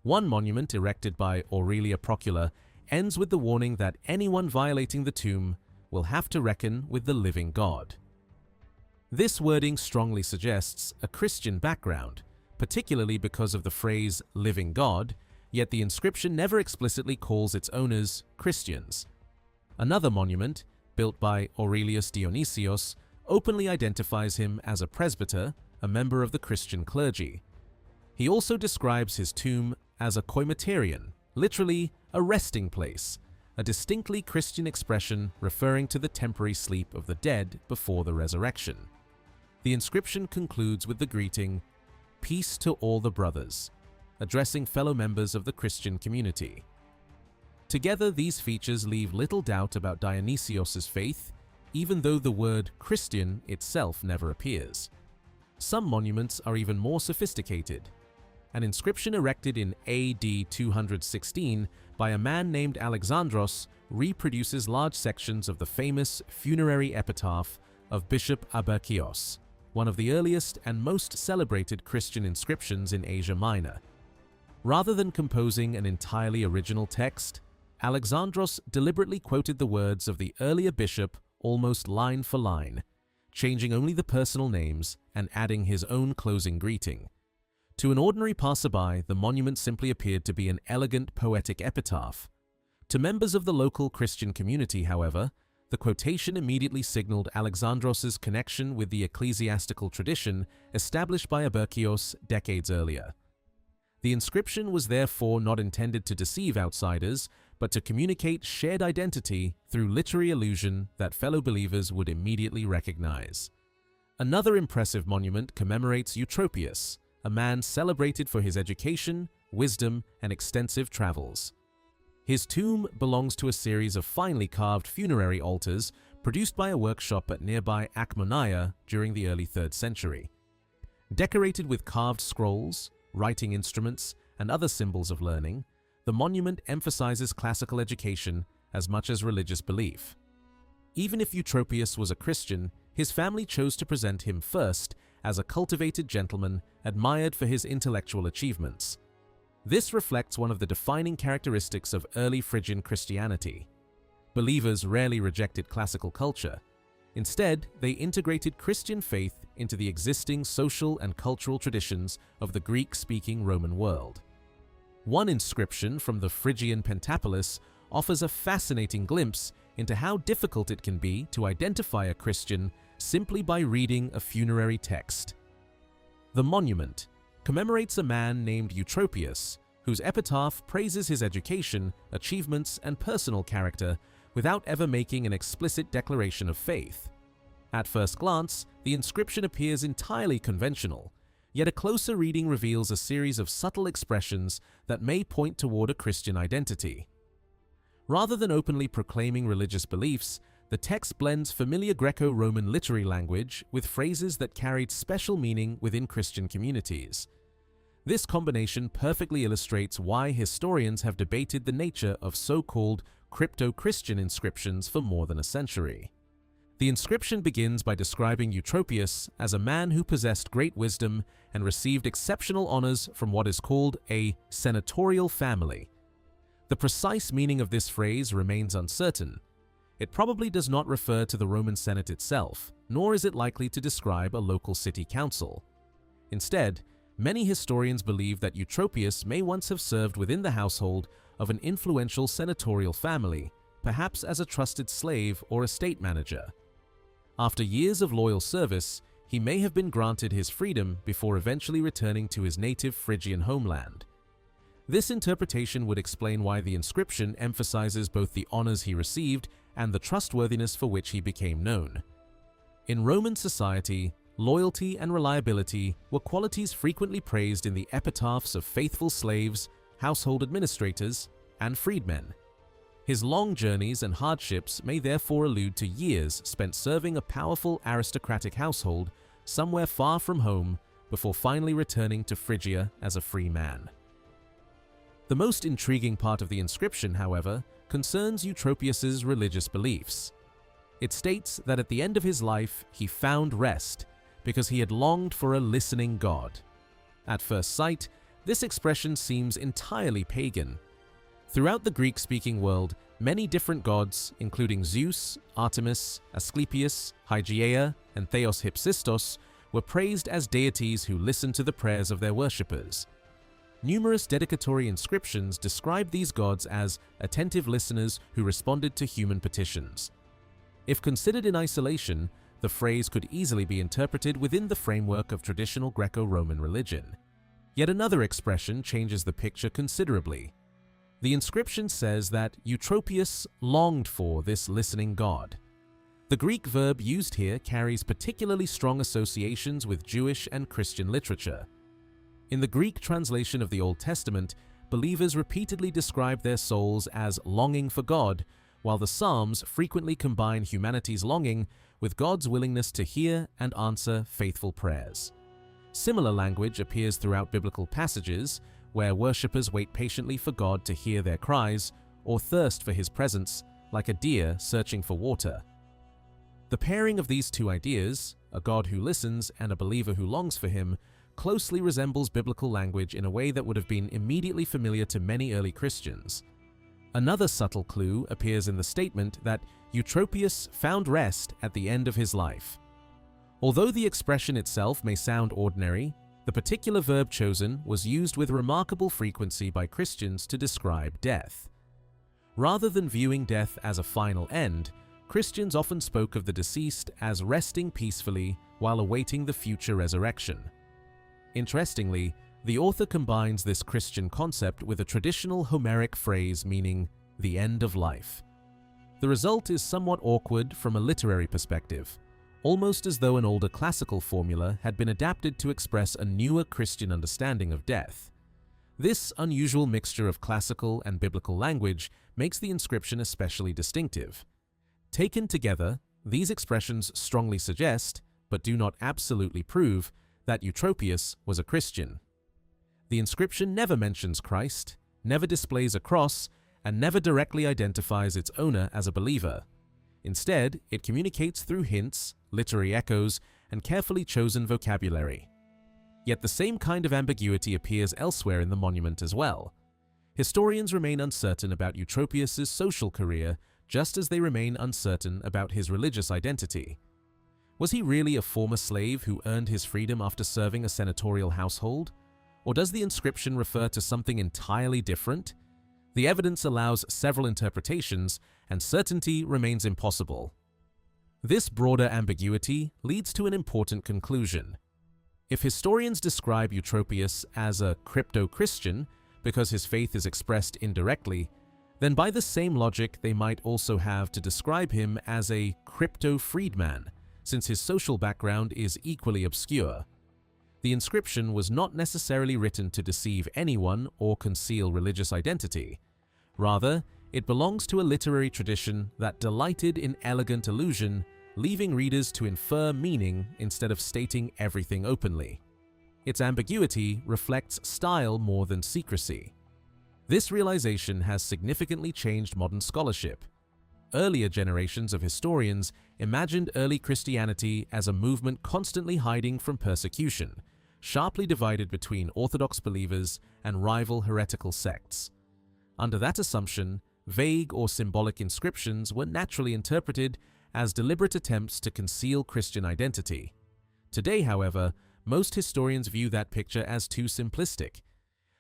One monument erected by Aurelia Procula ends with the warning that anyone violating the tomb will have to reckon with the living God. This wording strongly suggests a Christian background, particularly because of the phrase living God, yet the inscription never explicitly calls its owners Christians. Another monument, built by Aurelius Dionysios, openly identifies him as a presbyter, a member of the Christian clergy. He also describes his tomb as a koimaterion, literally a resting place, a distinctly Christian expression referring to the temporary sleep of the dead before the resurrection. The inscription concludes with the greeting, "Peace to all the brothers," addressing fellow members of the Christian community. Together, these features leave little doubt about Dionysios' faith, even though the word Christian itself never appears. Some monuments are even more sophisticated. An inscription erected in AD 216 by a man named Alexandros reproduces large sections of the famous funerary epitaph of Bishop Aberkios, one of the earliest and most celebrated Christian inscriptions in Asia Minor. Rather than composing an entirely original text, Alexandros deliberately quoted the words of the earlier bishop almost line for line, changing only the personal names and adding his own closing greeting. To an ordinary passerby, the monument simply appeared to be an elegant poetic epitaph. To members of the local Christian community, however, the quotation immediately signaled Alexandros' connection with the ecclesiastical tradition established by Aberkios decades earlier. The inscription was therefore not intended to deceive outsiders, but to communicate shared identity through literary allusion that fellow believers would immediately recognize. Another impressive monument commemorates Eutropius, a man celebrated for his education, wisdom, and extensive travels. His tomb belongs to a series of finely carved funerary altars produced by a workshop at nearby Akmonaia during the early 3rd century. Decorated with carved scrolls, writing instruments, and other symbols of learning, the monument emphasizes classical education as much as religious belief. Even if Eutropius was a Christian, his family chose to present him first as a cultivated gentleman admired for his intellectual achievements. This reflects one of the defining characteristics of early Phrygian Christianity. Believers rarely rejected classical culture. Instead, they integrated Christian faith into the existing social and cultural traditions of the Greek-speaking Roman world. One inscription from the Phrygian Pentapolis offers a fascinating glimpse into how difficult it can be to identify a Christian simply by reading a funerary text. The monument commemorates a man named Eutropius, whose epitaph praises his education, achievements, and personal character without ever making an explicit declaration of faith. At first glance, the inscription appears entirely conventional, yet a closer reading reveals a series of subtle expressions that may point toward a Christian identity. Rather than openly proclaiming religious beliefs, the text blends familiar Greco-Roman literary language with phrases that carried special meaning within Christian communities. This combination perfectly illustrates why historians have debated the nature of so-called crypto-Christian inscriptions for more than a century. The inscription begins by describing Eutropius as a man who possessed great wisdom and received exceptional honors from what is called a senatorial family. The precise meaning of this phrase remains uncertain. It probably does not refer to the Roman Senate itself, nor is it likely to describe a local city council. Instead, many historians believe that Eutropius may once have served within the household of an influential senatorial family, perhaps as a trusted slave or estate manager. After years of loyal service, he may have been granted his freedom before eventually returning to his native Phrygian homeland. This interpretation would explain why the inscription emphasizes both the honors he received and the trustworthiness for which he became known. In Roman society, loyalty and reliability were qualities frequently praised in the epitaphs of faithful slaves, household administrators, and freedmen. His long journeys and hardships may therefore allude to years spent serving a powerful aristocratic household somewhere far from home before finally returning to Phrygia as a free man. The most intriguing part of the inscription, however, concerns Eutropius's religious beliefs. It states that at the end of his life he found rest because he had longed for a listening God. At first sight, this expression seems entirely pagan. Throughout the Greek-speaking world, many different gods, including Zeus, Artemis, Asclepius, Hygeia, and Theos Hypsistos, were praised as deities who listened to the prayers of their worshippers. Numerous dedicatory inscriptions describe these gods as attentive listeners who responded to human petitions. If considered in isolation, the phrase could easily be interpreted within the framework of traditional Greco-Roman religion. Yet another expression changes the picture considerably. The inscription says that Eutropius longed for this listening God. The Greek verb used here carries particularly strong associations with Jewish and Christian literature. In the Greek translation of the Old Testament, believers repeatedly describe their souls as longing for God, while the Psalms frequently combine humanity's longing with God's willingness to hear and answer faithful prayers. Similar language appears throughout biblical passages, where worshippers wait patiently for God to hear their cries or thirst for His presence, like a deer searching for water. The pairing of these two ideas, a God who listens and a believer who longs for Him, closely resembles biblical language in a way that would have been immediately familiar to many early Christians. Another subtle clue appears in the statement that Eutropius found rest at the end of his life. Although the expression itself may sound ordinary, the particular verb chosen was used with remarkable frequency by Christians to describe death. Rather than viewing death as a final end, Christians often spoke of the deceased as resting peacefully while awaiting the future resurrection. Interestingly, the author combines this Christian concept with a traditional Homeric phrase meaning the end of life. The result is somewhat awkward from a literary perspective, almost as though an older classical formula had been adapted to express a newer Christian understanding of death. This unusual mixture of classical and biblical language makes the inscription especially distinctive. Taken together, these expressions strongly suggest, but do not absolutely prove, that Eutropius was a Christian. The inscription never mentions Christ, never displays a cross, and never directly identifies its owner as a believer. Instead, it communicates through hints, literary echoes, and carefully chosen vocabulary. Yet the same kind of ambiguity appears elsewhere in the monument as well. Historians remain uncertain about Eutropius's social career, just as they remain uncertain about his religious identity. Was he really a former slave who earned his freedom after serving a senatorial household? Or does the inscription refer to something entirely different? The evidence allows several interpretations, and certainty remains impossible. This broader ambiguity leads to an important conclusion. If historians describe Eutropius as a crypto-Christian because his faith is expressed indirectly, then by the same logic they might also have to describe him as a crypto-freedman, since his social background is equally obscure. The inscription was not necessarily written to deceive anyone or conceal religious identity. Rather, It belongs to a literary tradition that delighted in elegant allusion, leaving readers to infer meaning instead of stating everything openly. Its ambiguity reflects style more than secrecy. This realization has significantly changed modern scholarship. Earlier generations of historians imagined early Christianity as a movement constantly hiding from persecution, sharply divided between Orthodox believers and rival heretical sects. Under that assumption, vague or symbolic inscriptions were naturally interpreted as deliberate attempts to conceal Christian identity. Today, however, most historians view that picture as too simplistic.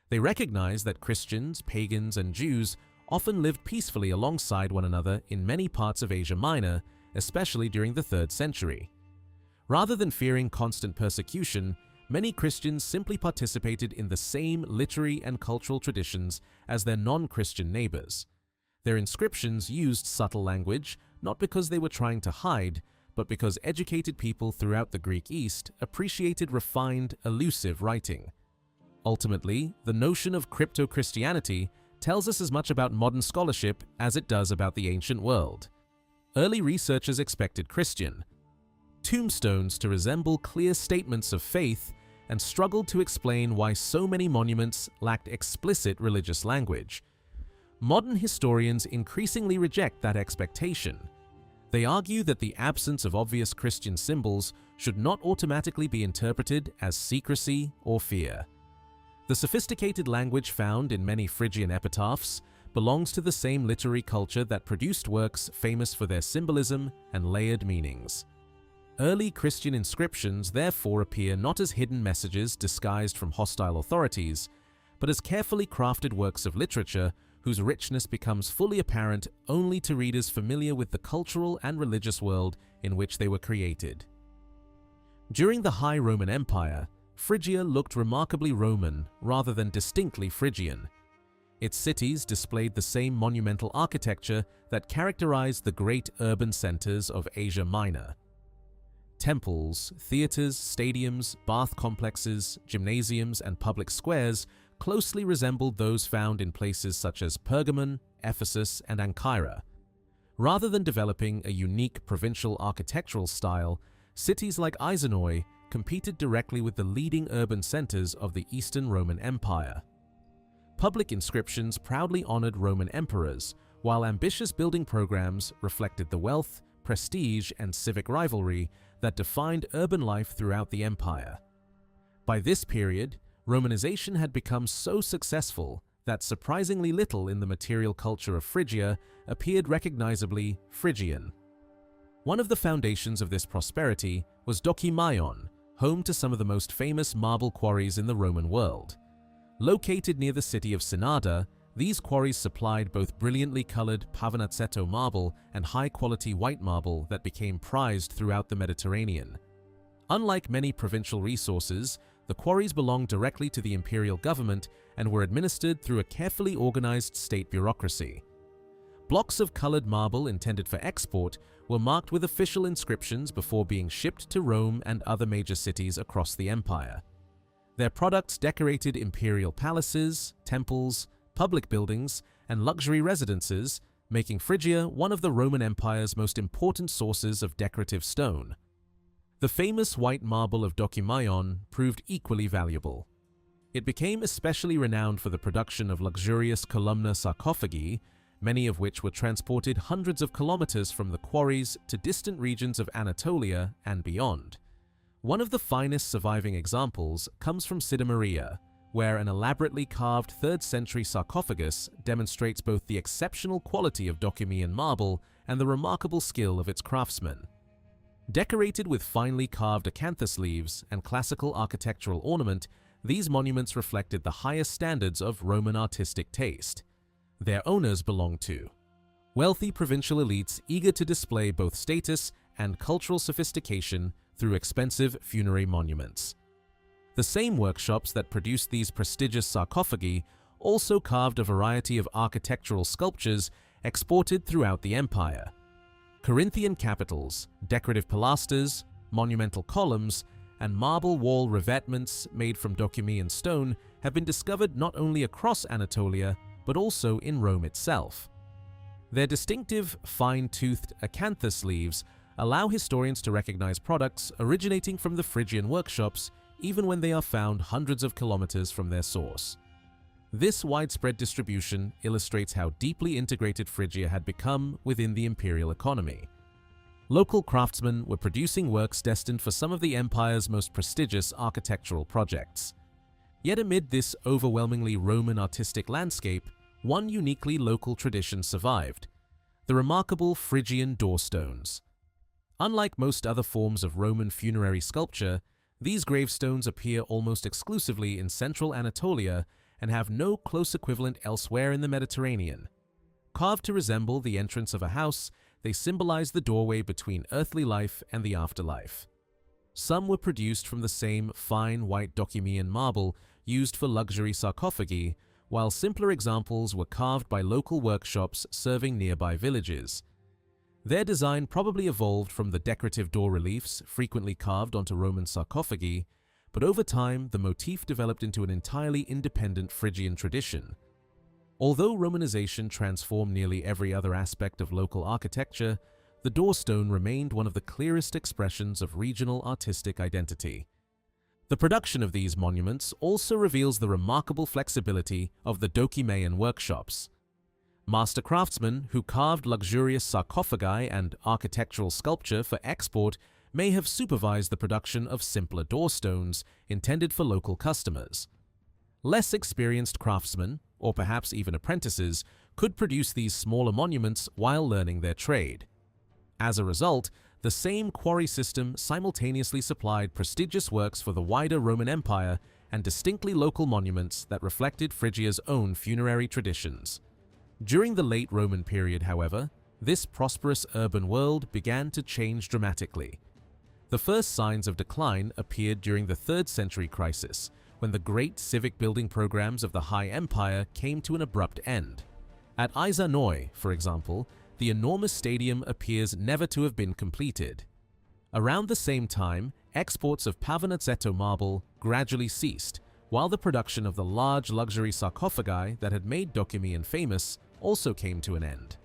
They recognize that Christians, pagans, and Jews often lived peacefully alongside one another in many parts of Asia Minor, especially during the 3rd century. Rather than fearing constant persecution, many Christians simply participated in the same literary and cultural traditions as their non-Christian neighbors. Their inscriptions used subtle language, not because they were trying to hide, but because educated people throughout the Greek East appreciated refined, elusive writing. Ultimately, the notion of crypto-Christianity tells us as much about modern scholarship as it does about the ancient world. Early researchers expected Christian tombstones to resemble clear statements of faith and struggled to explain why so many monuments lacked explicit religious language. Modern historians increasingly reject that expectation. They argue that the absence of obvious Christian symbols should not automatically be interpreted as secrecy or fear. The sophisticated language found in many Phrygian epitaphs belongs to the same literary culture that produced works famous for their symbolism and layered meanings. Early Christian inscriptions therefore appear not as hidden messages disguised from hostile authorities, but as carefully crafted works of literature whose richness becomes fully apparent only to readers familiar with the cultural and religious world in which they were created. During the High Roman Empire, Phrygia looked remarkably Roman rather than distinctly Phrygian. Its cities displayed the same monumental architecture that characterized the great urban centers of Asia Minor. Temples, theaters, stadiums, bath complexes, gymnasiums, and public squares closely resembled those found in places such as Pergamon, Ephesus, and Ancyra. Rather than developing a unique provincial architectural style, cities like Aizanoi competed directly with the leading urban centers of the Eastern Roman Empire. Public inscriptions proudly honored Roman emperors, while ambitious building programs reflected the wealth, prestige, and civic rivalry that defined urban life throughout the empire. By this period, Romanization had become so successful that surprisingly little in the material culture of Phrygia appeared recognizably Phrygian. One of the foundations of this prosperity was Dokimaion, home to some of the most famous marble quarries in the Roman world. Located near the city of Synada, these quarries supplied both brilliantly colored Pavonazzetto marble and high-quality white marble that became prized throughout the Mediterranean. Unlike many provincial resources, the quarries belonged directly to the imperial government and were administered through a carefully organized state bureaucracy. Blocks of colored marble intended for export were marked with official inscriptions before being shipped to Rome and other major cities across the empire. Their products decorated imperial palaces, temples, public buildings, and luxury residences, making Phrygia one of the Roman Empire's most important sources of decorative stone. The famous white marble of Dokimaion proved equally valuable. It became especially renowned for the production of luxurious columnar sarcophagi, many of which were transported hundreds of kilometers from the quarries to distant regions of Anatolia and beyond. One of the finest surviving examples comes from Sidamaria, where an elaborately carved 3rd century sarcophagus demonstrates both the exceptional quality of Dokimian marble and the remarkable skill of its craftsmen. Decorated with finely carved acanthus leaves and classical architectural ornament, these monuments reflected the highest standards of Roman artistic taste. Their owners belonged to wealthy provincial elites eager to display both status and cultural sophistication through expensive funerary monuments. The same workshops that produced these prestigious sarcophagi also carved a variety of architectural sculptures exported throughout the empire. Corinthian capitals, decorative pilasters, monumental columns, and marble wall revetments made from Dokimian stone have been discovered not only across Anatolia, but also in Rome itself. Their distinctive, fine-toothed acanthus leaves allow historians to recognize products originating from the Phrygian workshops even when they are found hundreds of kilometers from their source. This widespread distribution illustrates how deeply integrated Phrygia had become within the imperial economy. Local craftsmen were producing works destined for some of the empire's most prestigious architectural projects. Yet amid this overwhelmingly Roman artistic landscape, one uniquely local tradition survived: the remarkable Phrygian doorstones. Unlike most other forms of Roman funerary sculpture, these gravestones appear almost exclusively in central Anatolia and have no close equivalent elsewhere in the Mediterranean. Carved to resemble the entrance of a house, they symbolize the doorway between earthly life and the afterlife. Some were produced from the same fine white Documuan marble used for luxury sarcophagi, while simpler examples were carved by local workshops serving nearby villages. Their design probably evolved from the decorative door reliefs frequently carved onto Roman sarcophagi, but over time the motif developed into an entirely independent Phrygian tradition. Although Romanization transformed nearly every other aspect of local architecture, the doorstone remained one of the clearest expressions of regional artistic identity. The production of these monuments also reveals the remarkable flexibility of the Documuan workshops. Master craftsmen who carved luxurious sarcophagi and architectural sculpture for export may have supervised the production of simpler doorstones intended for local customers. Less experienced craftsmen, or perhaps even apprentices, could produce these smaller monuments while learning their trade. As a result, the same quarry system simultaneously supplied prestigious works for the wider Roman Empire and distinctly local monuments that reflected Phrygia's own funerary traditions. During the late Roman period, however, this prosperous urban world began to change dramatically. The first signs of decline appeared during the 3rd century crisis, when the great civic building programs of the High Empire came to an abrupt end. At Aizanoi, for example, the enormous stadium appears never to have been completed. Around the same time, exports of Pavonazzetto marble gradually ceased, while the production of the large luxury sarcophagi that had made Documuan famous also came to an end.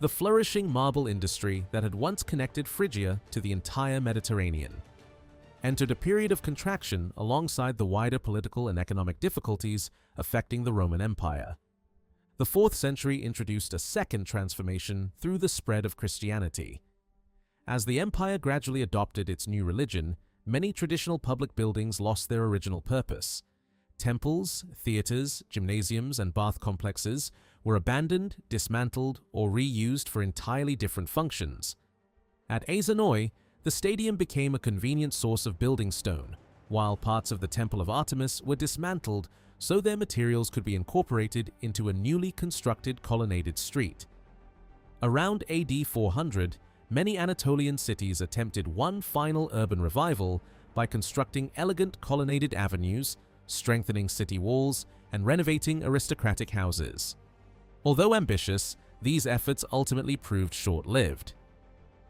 The flourishing marble industry that had once connected Phrygia to the entire Mediterranean entered a period of contraction alongside the wider political and economic difficulties affecting the Roman Empire. The 4th century introduced a second transformation through the spread of Christianity. As the empire gradually adopted its new religion, many traditional public buildings lost their original purpose. Temples, theaters, gymnasiums, and bath complexes were abandoned, dismantled, or reused for entirely different functions. At Aizanoi, the stadium became a convenient source of building stone, while parts of the Temple of Artemis were dismantled so their materials could be incorporated into a newly constructed colonnaded street. Around AD 400, many Anatolian cities attempted one final urban revival by constructing elegant colonnaded avenues, strengthening city walls, and renovating aristocratic houses. Although ambitious, these efforts ultimately proved short-lived.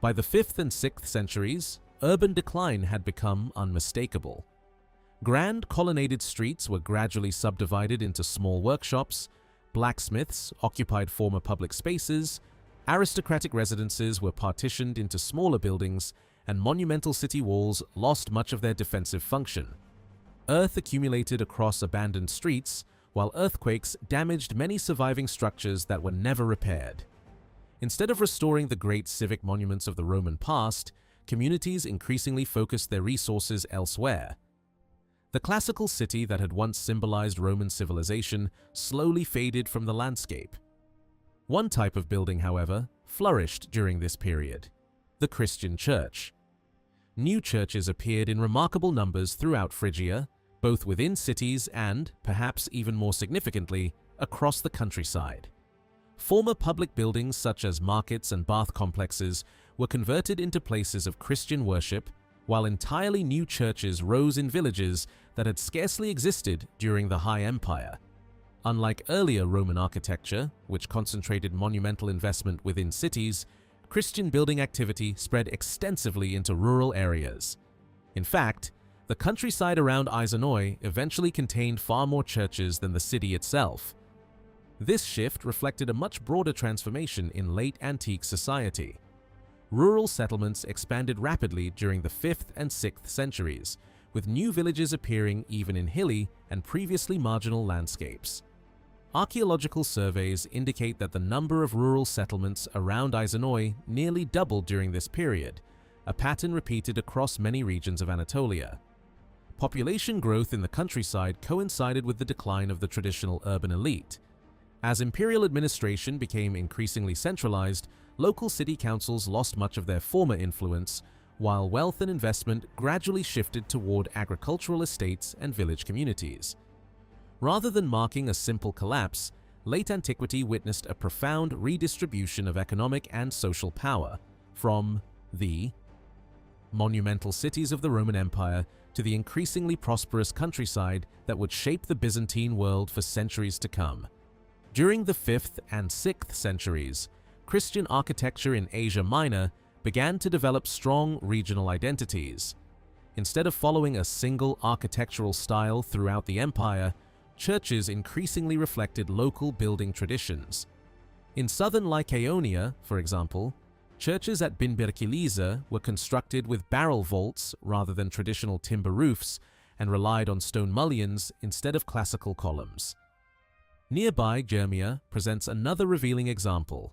By the 5th and 6th centuries, urban decline had become unmistakable. Grand colonnaded streets were gradually subdivided into small workshops, blacksmiths occupied former public spaces, aristocratic residences were partitioned into smaller buildings, and monumental city walls lost much of their defensive function. Earth accumulated across abandoned streets, while earthquakes damaged many surviving structures that were never repaired. Instead of restoring the great civic monuments of the Roman past, communities increasingly focused their resources elsewhere. The classical city that had once symbolized Roman civilization slowly faded from the landscape. One type of building, however, flourished during this period: the Christian church. New churches appeared in remarkable numbers throughout Phrygia, both within cities and, perhaps even more significantly, across the countryside. Former public buildings such as markets and bath complexes were converted into places of Christian worship, while entirely new churches rose in villages that had scarcely existed during the High Empire. Unlike earlier Roman architecture, which concentrated monumental investment within cities, Christian building activity spread extensively into rural areas. In fact, the countryside around Aizanoi eventually contained far more churches than the city itself. This shift reflected a much broader transformation in late antique society. Rural settlements expanded rapidly during the 5th and 6th centuries, with new villages appearing even in hilly and previously marginal landscapes. Archaeological surveys indicate that the number of rural settlements around Izanoi nearly doubled during this period, a pattern repeated across many regions of Anatolia. Population growth in the countryside coincided with the decline of the traditional urban elite. As imperial administration became increasingly centralized, local city councils lost much of their former influence, while wealth and investment gradually shifted toward agricultural estates and village communities. Rather than marking a simple collapse, late antiquity witnessed a profound redistribution of economic and social power, from the monumental cities of the Roman Empire to the increasingly prosperous countryside that would shape the Byzantine world for centuries to come. During the 5th and 6th centuries, Christian architecture in Asia Minor began to develop strong regional identities. Instead of following a single architectural style throughout the empire, churches increasingly reflected local building traditions. In southern Lycaonia, for example, churches at Binbirkiliza were constructed with barrel vaults rather than traditional timber roofs and relied on stone mullions instead of classical columns. Nearby, Germia presents another revealing example.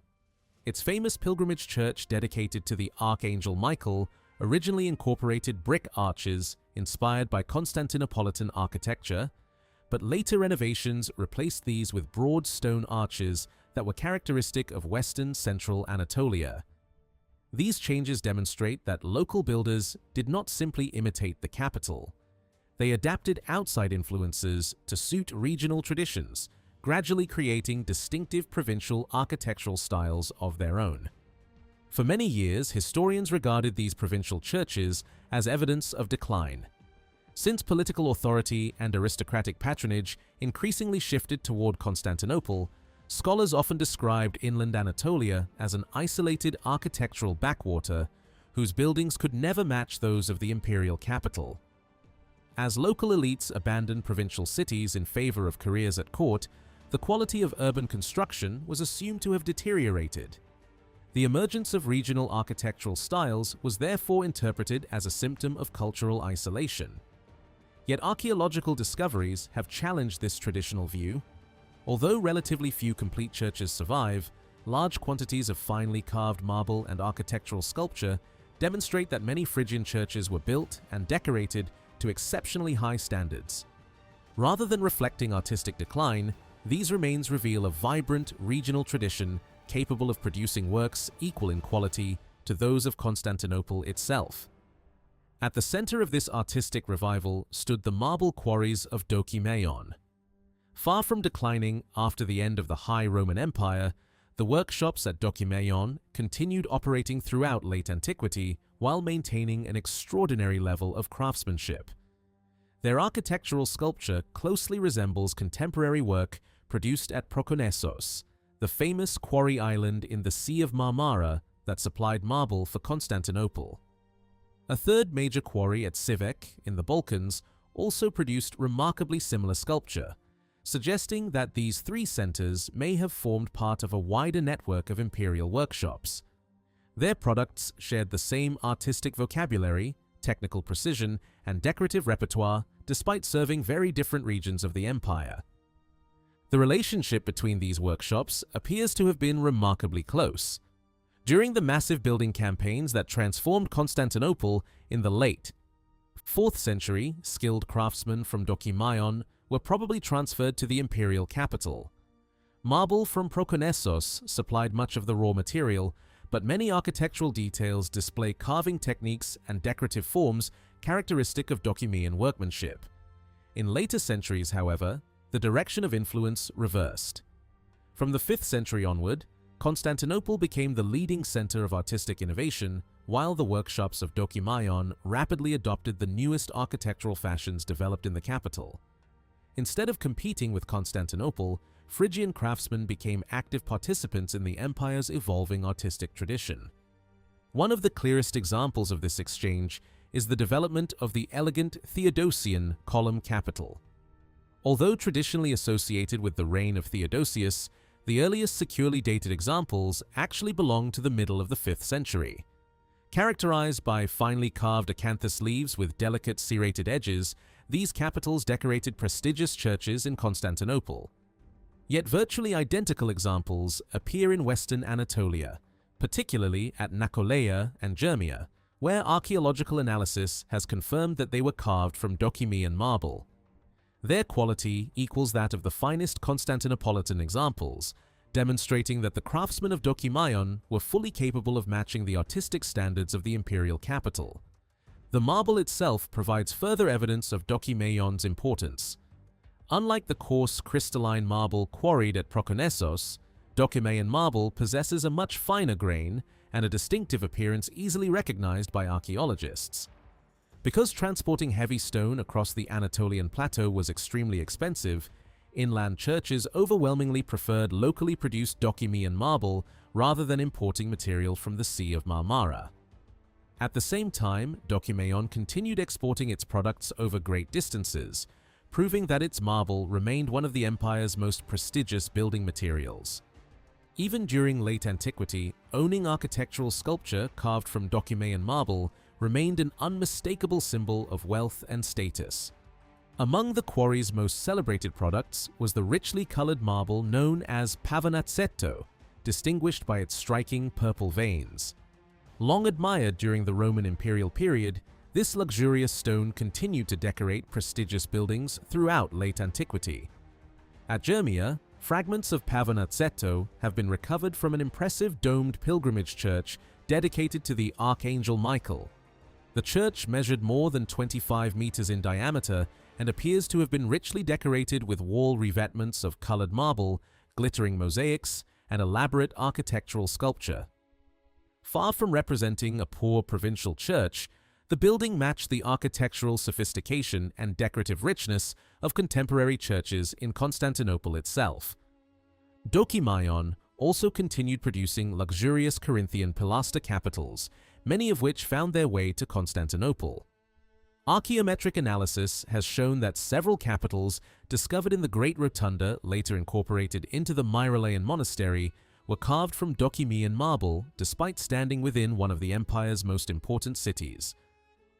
Its famous pilgrimage church dedicated to the Archangel Michael originally incorporated brick arches inspired by Constantinopolitan architecture, but later renovations replaced these with broad stone arches that were characteristic of Western Central Anatolia. These changes demonstrate that local builders did not simply imitate the capital. They adapted outside influences to suit regional traditions, gradually creating distinctive provincial architectural styles of their own. For many years, historians regarded these provincial churches as evidence of decline. Since political authority and aristocratic patronage increasingly shifted toward Constantinople, scholars often described inland Anatolia as an isolated architectural backwater whose buildings could never match those of the imperial capital. As local elites abandoned provincial cities in favor of careers at court, the quality of urban construction was assumed to have deteriorated. The emergence of regional architectural styles was therefore interpreted as a symptom of cultural isolation. Yet archaeological discoveries have challenged this traditional view. Although relatively few complete churches survive, large quantities of finely carved marble and architectural sculpture demonstrate that many Phrygian churches were built and decorated to exceptionally high standards. Rather than reflecting artistic decline, these remains reveal a vibrant regional tradition capable of producing works equal in quality to those of Constantinople itself. At the center of this artistic revival stood the marble quarries of Dokimaion. Far from declining after the end of the High Roman Empire, the workshops at Dokimaion continued operating throughout late antiquity while maintaining an extraordinary level of craftsmanship. Their architectural sculpture closely resembles contemporary work produced at Prokonnesos, the famous quarry island in the Sea of Marmara that supplied marble for Constantinople. A third major quarry at Sivek in the Balkans also produced remarkably similar sculpture, suggesting that these three centers may have formed part of a wider network of imperial workshops. Their products shared the same artistic vocabulary, technical precision, and decorative repertoire, despite serving very different regions of the empire. The relationship between these workshops appears to have been remarkably close. During the massive building campaigns that transformed Constantinople in the late 4th century, skilled craftsmen from Dokimaion were probably transferred to the imperial capital. Marble from Prokonnesos supplied much of the raw material, but many architectural details display carving techniques and decorative forms characteristic of Dokimian workmanship. In later centuries, however, the direction of influence reversed. From the 5th century onward, Constantinople became the leading center of artistic innovation, while the workshops of Dokimaion rapidly adopted the newest architectural fashions developed in the capital. Instead of competing with Constantinople, Phrygian craftsmen became active participants in the empire's evolving artistic tradition. One of the clearest examples of this exchange is the development of the elegant Theodosian column capital. Although traditionally associated with the reign of Theodosius, the earliest securely dated examples actually belong to the middle of the 5th century. Characterized by finely carved acanthus leaves with delicate serrated edges, these capitals decorated prestigious churches in Constantinople. Yet virtually identical examples appear in western Anatolia, particularly at Nicolia and Germia, where archaeological analysis has confirmed that they were carved from Dochymean marble. Their quality equals that of the finest Constantinopolitan examples, demonstrating that the craftsmen of Dochymeon were fully capable of matching the artistic standards of the imperial capital. The marble itself provides further evidence of Dochymeon's importance. Unlike the coarse crystalline marble quarried at Prokonnesos, Dochymean marble possesses a much finer grain and a distinctive appearance easily recognized by archaeologists. Because transporting heavy stone across the Anatolian plateau was extremely expensive, inland churches overwhelmingly preferred locally produced Dochymean marble rather than importing material from the Sea of Marmara. At the same time, Dochymeon continued exporting its products over great distances, proving that its marble remained one of the empire's most prestigious building materials. Even during late antiquity, owning architectural sculpture carved from Dochymean marble remained an unmistakable symbol of wealth and status. Among the quarry's most celebrated products was the richly colored marble known as pavonazzetto, distinguished by its striking purple veins. Long admired during the Roman imperial period, this luxurious stone continued to decorate prestigious buildings throughout late antiquity. At Germia, fragments of pavonazzetto have been recovered from an impressive domed pilgrimage church dedicated to the Archangel Michael. The church measured more than 25 meters in diameter and appears to have been richly decorated with wall revetments of colored marble, glittering mosaics, and elaborate architectural sculpture. Far from representing a poor provincial church, the building matched the architectural sophistication and decorative richness of contemporary churches in Constantinople itself. Dochymeon also continued producing luxurious Corinthian pilaster capitals, many of which found their way to Constantinople. Archaeometric analysis has shown that several capitals discovered in the Great Rotunda, later incorporated into the Myrolean monastery, were carved from Dochymean marble despite standing within one of the empire's most important cities.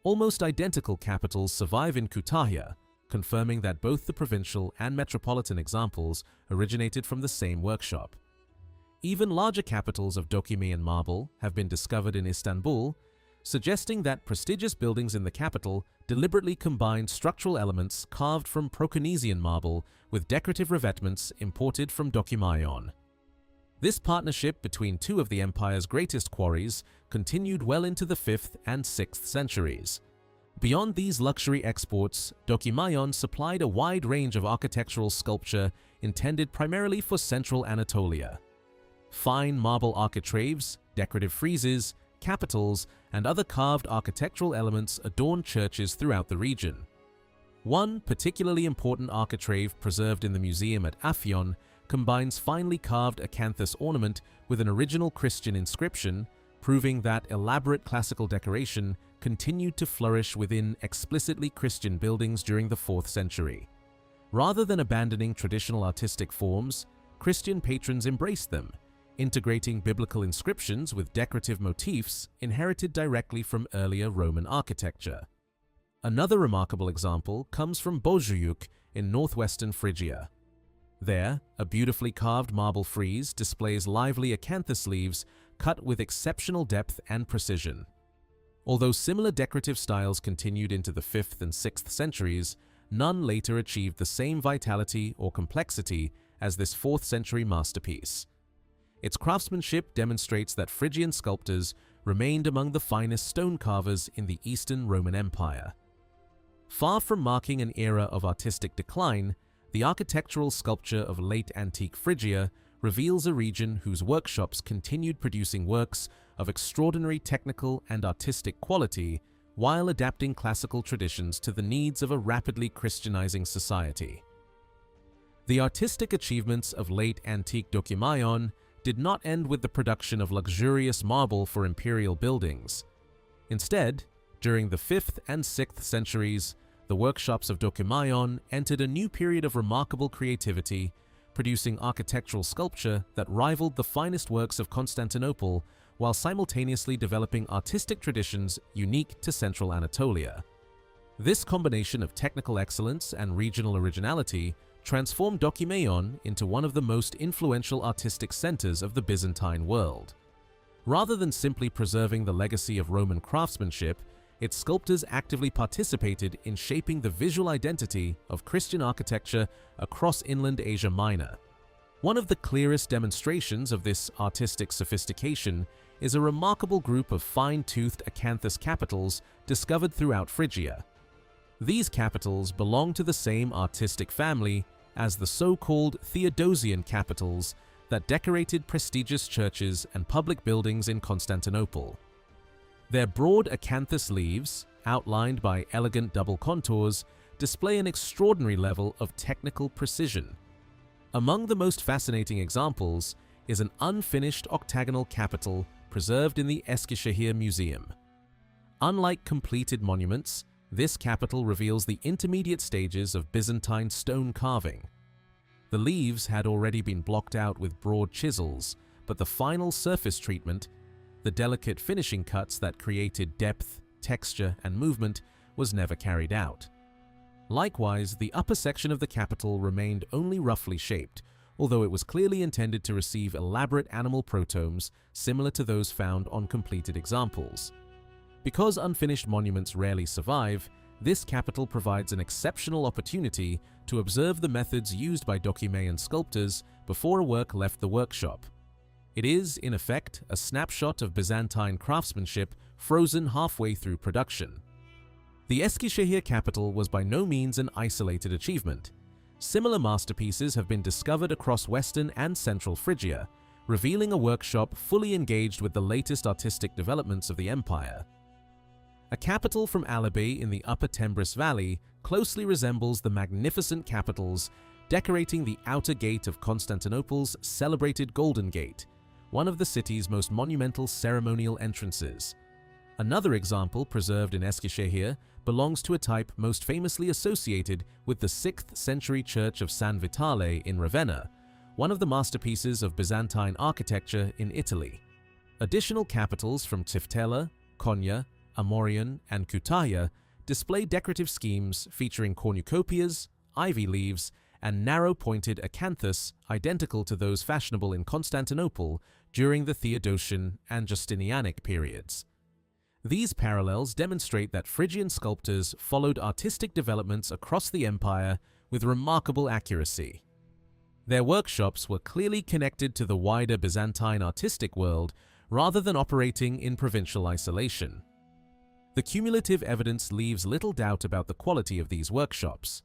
Almost identical capitals survive in Kütahya, confirming that both the provincial and metropolitan examples originated from the same workshop. Even larger capitals of Dochymean marble have been discovered in Istanbul, suggesting that prestigious buildings in the capital deliberately combined structural elements carved from Proconnesian marble with decorative revetments imported from Dochymeon. This partnership between two of the empire's greatest quarries continued well into the 5th and 6th centuries. Beyond these luxury exports, Dochymeon supplied a wide range of architectural sculpture intended primarily for central Anatolia. Fine marble architraves, decorative friezes, capitals, and other carved architectural elements adorned churches throughout the region. One particularly important architrave preserved in the museum at Afyon combines finely carved acanthus ornament with an original Christian inscription, proving that elaborate classical decoration continued to flourish within explicitly Christian buildings during the 4th century. Rather than abandoning traditional artistic forms, Christian patrons embraced them, integrating biblical inscriptions with decorative motifs inherited directly from earlier Roman architecture. Another remarkable example comes from Bozuyuk in northwestern Phrygia. There, a beautifully carved marble frieze displays lively acanthus leaves cut with exceptional depth and precision. Although similar decorative styles continued into the 5th and 6th centuries, none later achieved the same vitality or complexity as this 4th century masterpiece. Its craftsmanship demonstrates that Phrygian sculptors remained among the finest stone carvers in the Eastern Roman Empire. Far from marking an era of artistic decline, the architectural sculpture of late antique Phrygia reveals a region whose workshops continued producing works of extraordinary technical and artistic quality while adapting classical traditions to the needs of a rapidly Christianizing society. The artistic achievements of late antique Dochymeon did not end with the production of luxurious marble for imperial buildings. Instead, during the 5th and 6th centuries, the workshops of Dökümayon entered a new period of remarkable creativity, producing architectural sculpture that rivaled the finest works of Constantinople while simultaneously developing artistic traditions unique to central Anatolia. This combination of technical excellence and regional originality transformed Dökümayon into one of the most influential artistic centers of the Byzantine world. Rather than simply preserving the legacy of Roman craftsmanship, its sculptors actively participated in shaping the visual identity of Christian architecture across inland Asia Minor. One of the clearest demonstrations of this artistic sophistication is a remarkable group of fine-toothed acanthus capitals discovered throughout Phrygia. These capitals belong to the same artistic family as the so-called Theodosian capitals that decorated prestigious churches and public buildings in Constantinople. Their broad acanthus leaves, outlined by elegant double contours, display an extraordinary level of technical precision. Among the most fascinating examples is an unfinished octagonal capital preserved in the Eskişehir Museum. Unlike completed monuments, this capital reveals the intermediate stages of Byzantine stone carving. The leaves had already been blocked out with broad chisels, but the final surface treatment, the delicate finishing cuts that created depth, texture, and movement, was never carried out. Likewise, the upper section of the capital remained only roughly shaped, although it was clearly intended to receive elaborate animal protomes similar to those found on completed examples. Because unfinished monuments rarely survive, this capital provides an exceptional opportunity to observe the methods used by Dökümayon sculptors before a work left the workshop. It is, in effect, a snapshot of Byzantine craftsmanship frozen halfway through production. The Eskişehir capital was by no means an isolated achievement. Similar masterpieces have been discovered across western and central Phrygia, revealing a workshop fully engaged with the latest artistic developments of the empire. A capital from Alabe in the upper Tembris Valley closely resembles the magnificent capitals decorating the outer gate of Constantinople's celebrated Golden Gate, one of the city's most monumental ceremonial entrances. Another example preserved in Eskişehir belongs to a type most famously associated with the 6th century church of San Vitale in Ravenna, one of the masterpieces of Byzantine architecture in Italy. Additional capitals from Tifteler, Konya, Amorion, and Kütahya display decorative schemes featuring cornucopias, ivy leaves, and narrow-pointed acanthus identical to those fashionable in Constantinople during the Theodosian and Justinianic periods. These parallels demonstrate that Phrygian sculptors followed artistic developments across the empire with remarkable accuracy. Their workshops were clearly connected to the wider Byzantine artistic world rather than operating in provincial isolation. The cumulative evidence leaves little doubt about the quality of these workshops.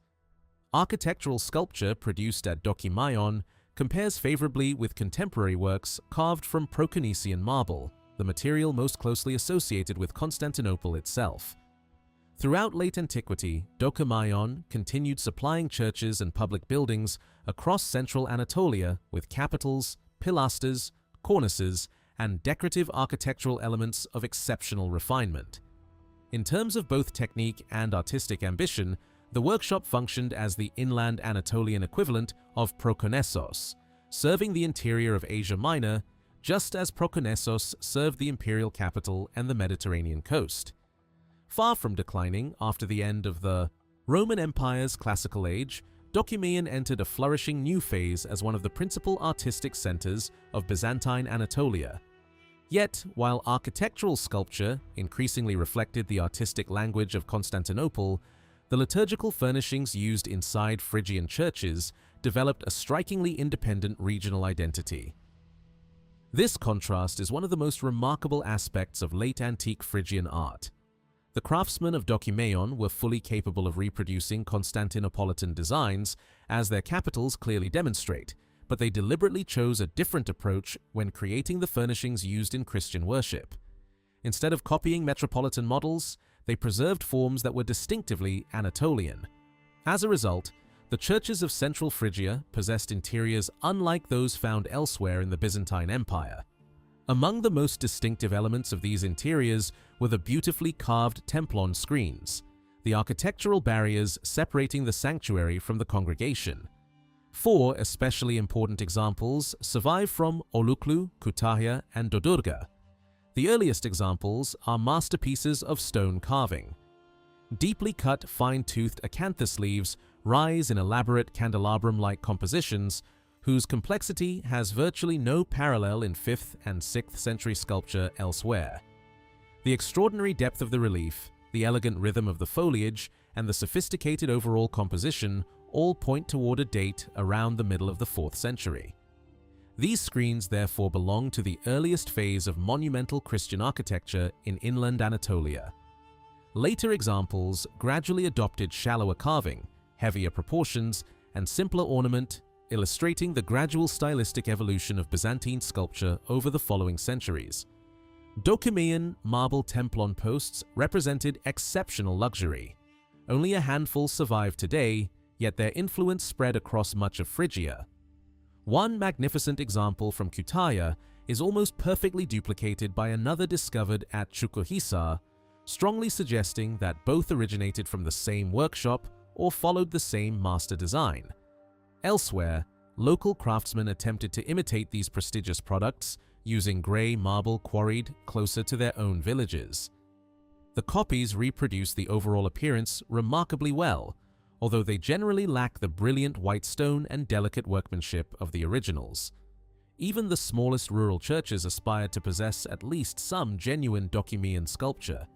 Architectural sculpture produced at Dökümayon compares favorably with contemporary works carved from Proconnesian marble, the material most closely associated with Constantinople itself. Throughout late antiquity, Dökümayon continued supplying churches and public buildings across central Anatolia with capitals, pilasters, cornices, and decorative architectural elements of exceptional refinement. In terms of both technique and artistic ambition, the workshop functioned as the inland Anatolian equivalent of Prokonnesos, serving the interior of Asia Minor, just as Prokonnesos served the imperial capital and the Mediterranean coast. Far from declining after the end of the Roman Empire's classical age, Dökümayon entered a flourishing new phase as one of the principal artistic centers of Byzantine Anatolia. Yet, while architectural sculpture increasingly reflected the artistic language of Constantinople, the liturgical furnishings used inside Phrygian churches developed a strikingly independent regional identity. This contrast is one of the most remarkable aspects of late antique Phrygian art. The craftsmen of Dökümayon were fully capable of reproducing Constantinopolitan designs, as their capitals clearly demonstrate, but they deliberately chose a different approach when creating the furnishings used in Christian worship. Instead of copying metropolitan models, they preserved forms that were distinctively Anatolian. As a result, the churches of central Phrygia possessed interiors unlike those found elsewhere in the Byzantine Empire. Among the most distinctive elements of these interiors were the beautifully carved templon screens. the architectural barriers separating the sanctuary from the congregation. 4 especially important examples survive from Oluklu, Kütahya, and Dodurga. The earliest examples are masterpieces of stone carving. Deeply cut, fine-toothed acanthus leaves rise in elaborate candelabrum-like compositions whose complexity has virtually no parallel in 5th and 6th century sculpture elsewhere. The extraordinary depth of the relief, the elegant rhythm of the foliage, and the sophisticated overall composition all point toward a date around the middle of the 4th century. These screens therefore belong to the earliest phase of monumental Christian architecture in inland Anatolia. Later examples gradually adopted shallower carving, heavier proportions, and simpler ornament, illustrating the gradual stylistic evolution of Byzantine sculpture over the following centuries. Dokimean marble templon posts represented exceptional luxury. Only a handful survive today, yet their influence spread across much of Phrygia. One magnificent example from Kütahya is almost perfectly duplicated by another discovered at Çukurhisar, strongly suggesting that both originated from the same workshop or followed the same master design. Elsewhere, local craftsmen attempted to imitate these prestigious products using grey marble quarried closer to their own villages. The copies reproduce the overall appearance remarkably well, although they generally lack the brilliant white stone and delicate workmanship of the originals. Even the smallest rural churches aspired to possess at least some genuine Dokimean sculpture.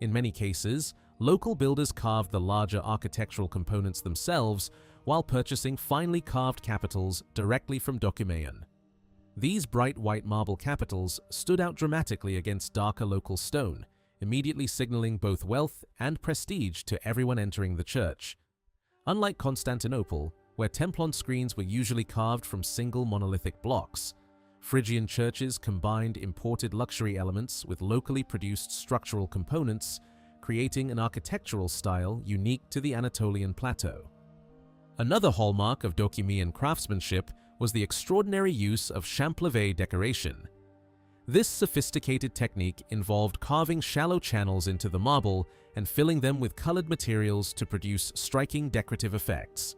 In many cases, local builders carved the larger architectural components themselves while purchasing finely carved capitals directly from Dokimean. These bright white marble capitals stood out dramatically against darker local stone, immediately signaling both wealth and prestige to everyone entering the church. Unlike Constantinople, where templon screens were usually carved from single monolithic blocks, Phrygian churches combined imported luxury elements with locally produced structural components, creating an architectural style unique to the Anatolian plateau. Another hallmark of Dokimean craftsmanship was the extraordinary use of champlevé decoration. This sophisticated technique involved carving shallow channels into the marble and filling them with colored materials to produce striking decorative effects.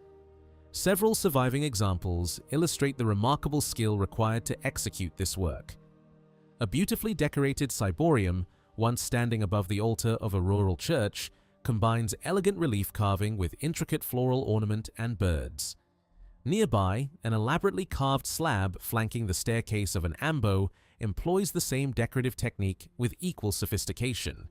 Several surviving examples illustrate the remarkable skill required to execute this work. A beautifully decorated ciborium, once standing above the altar of a rural church, combines elegant relief carving with intricate floral ornament and birds. Nearby, an elaborately carved slab flanking the staircase of an ambo employs the same decorative technique with equal sophistication.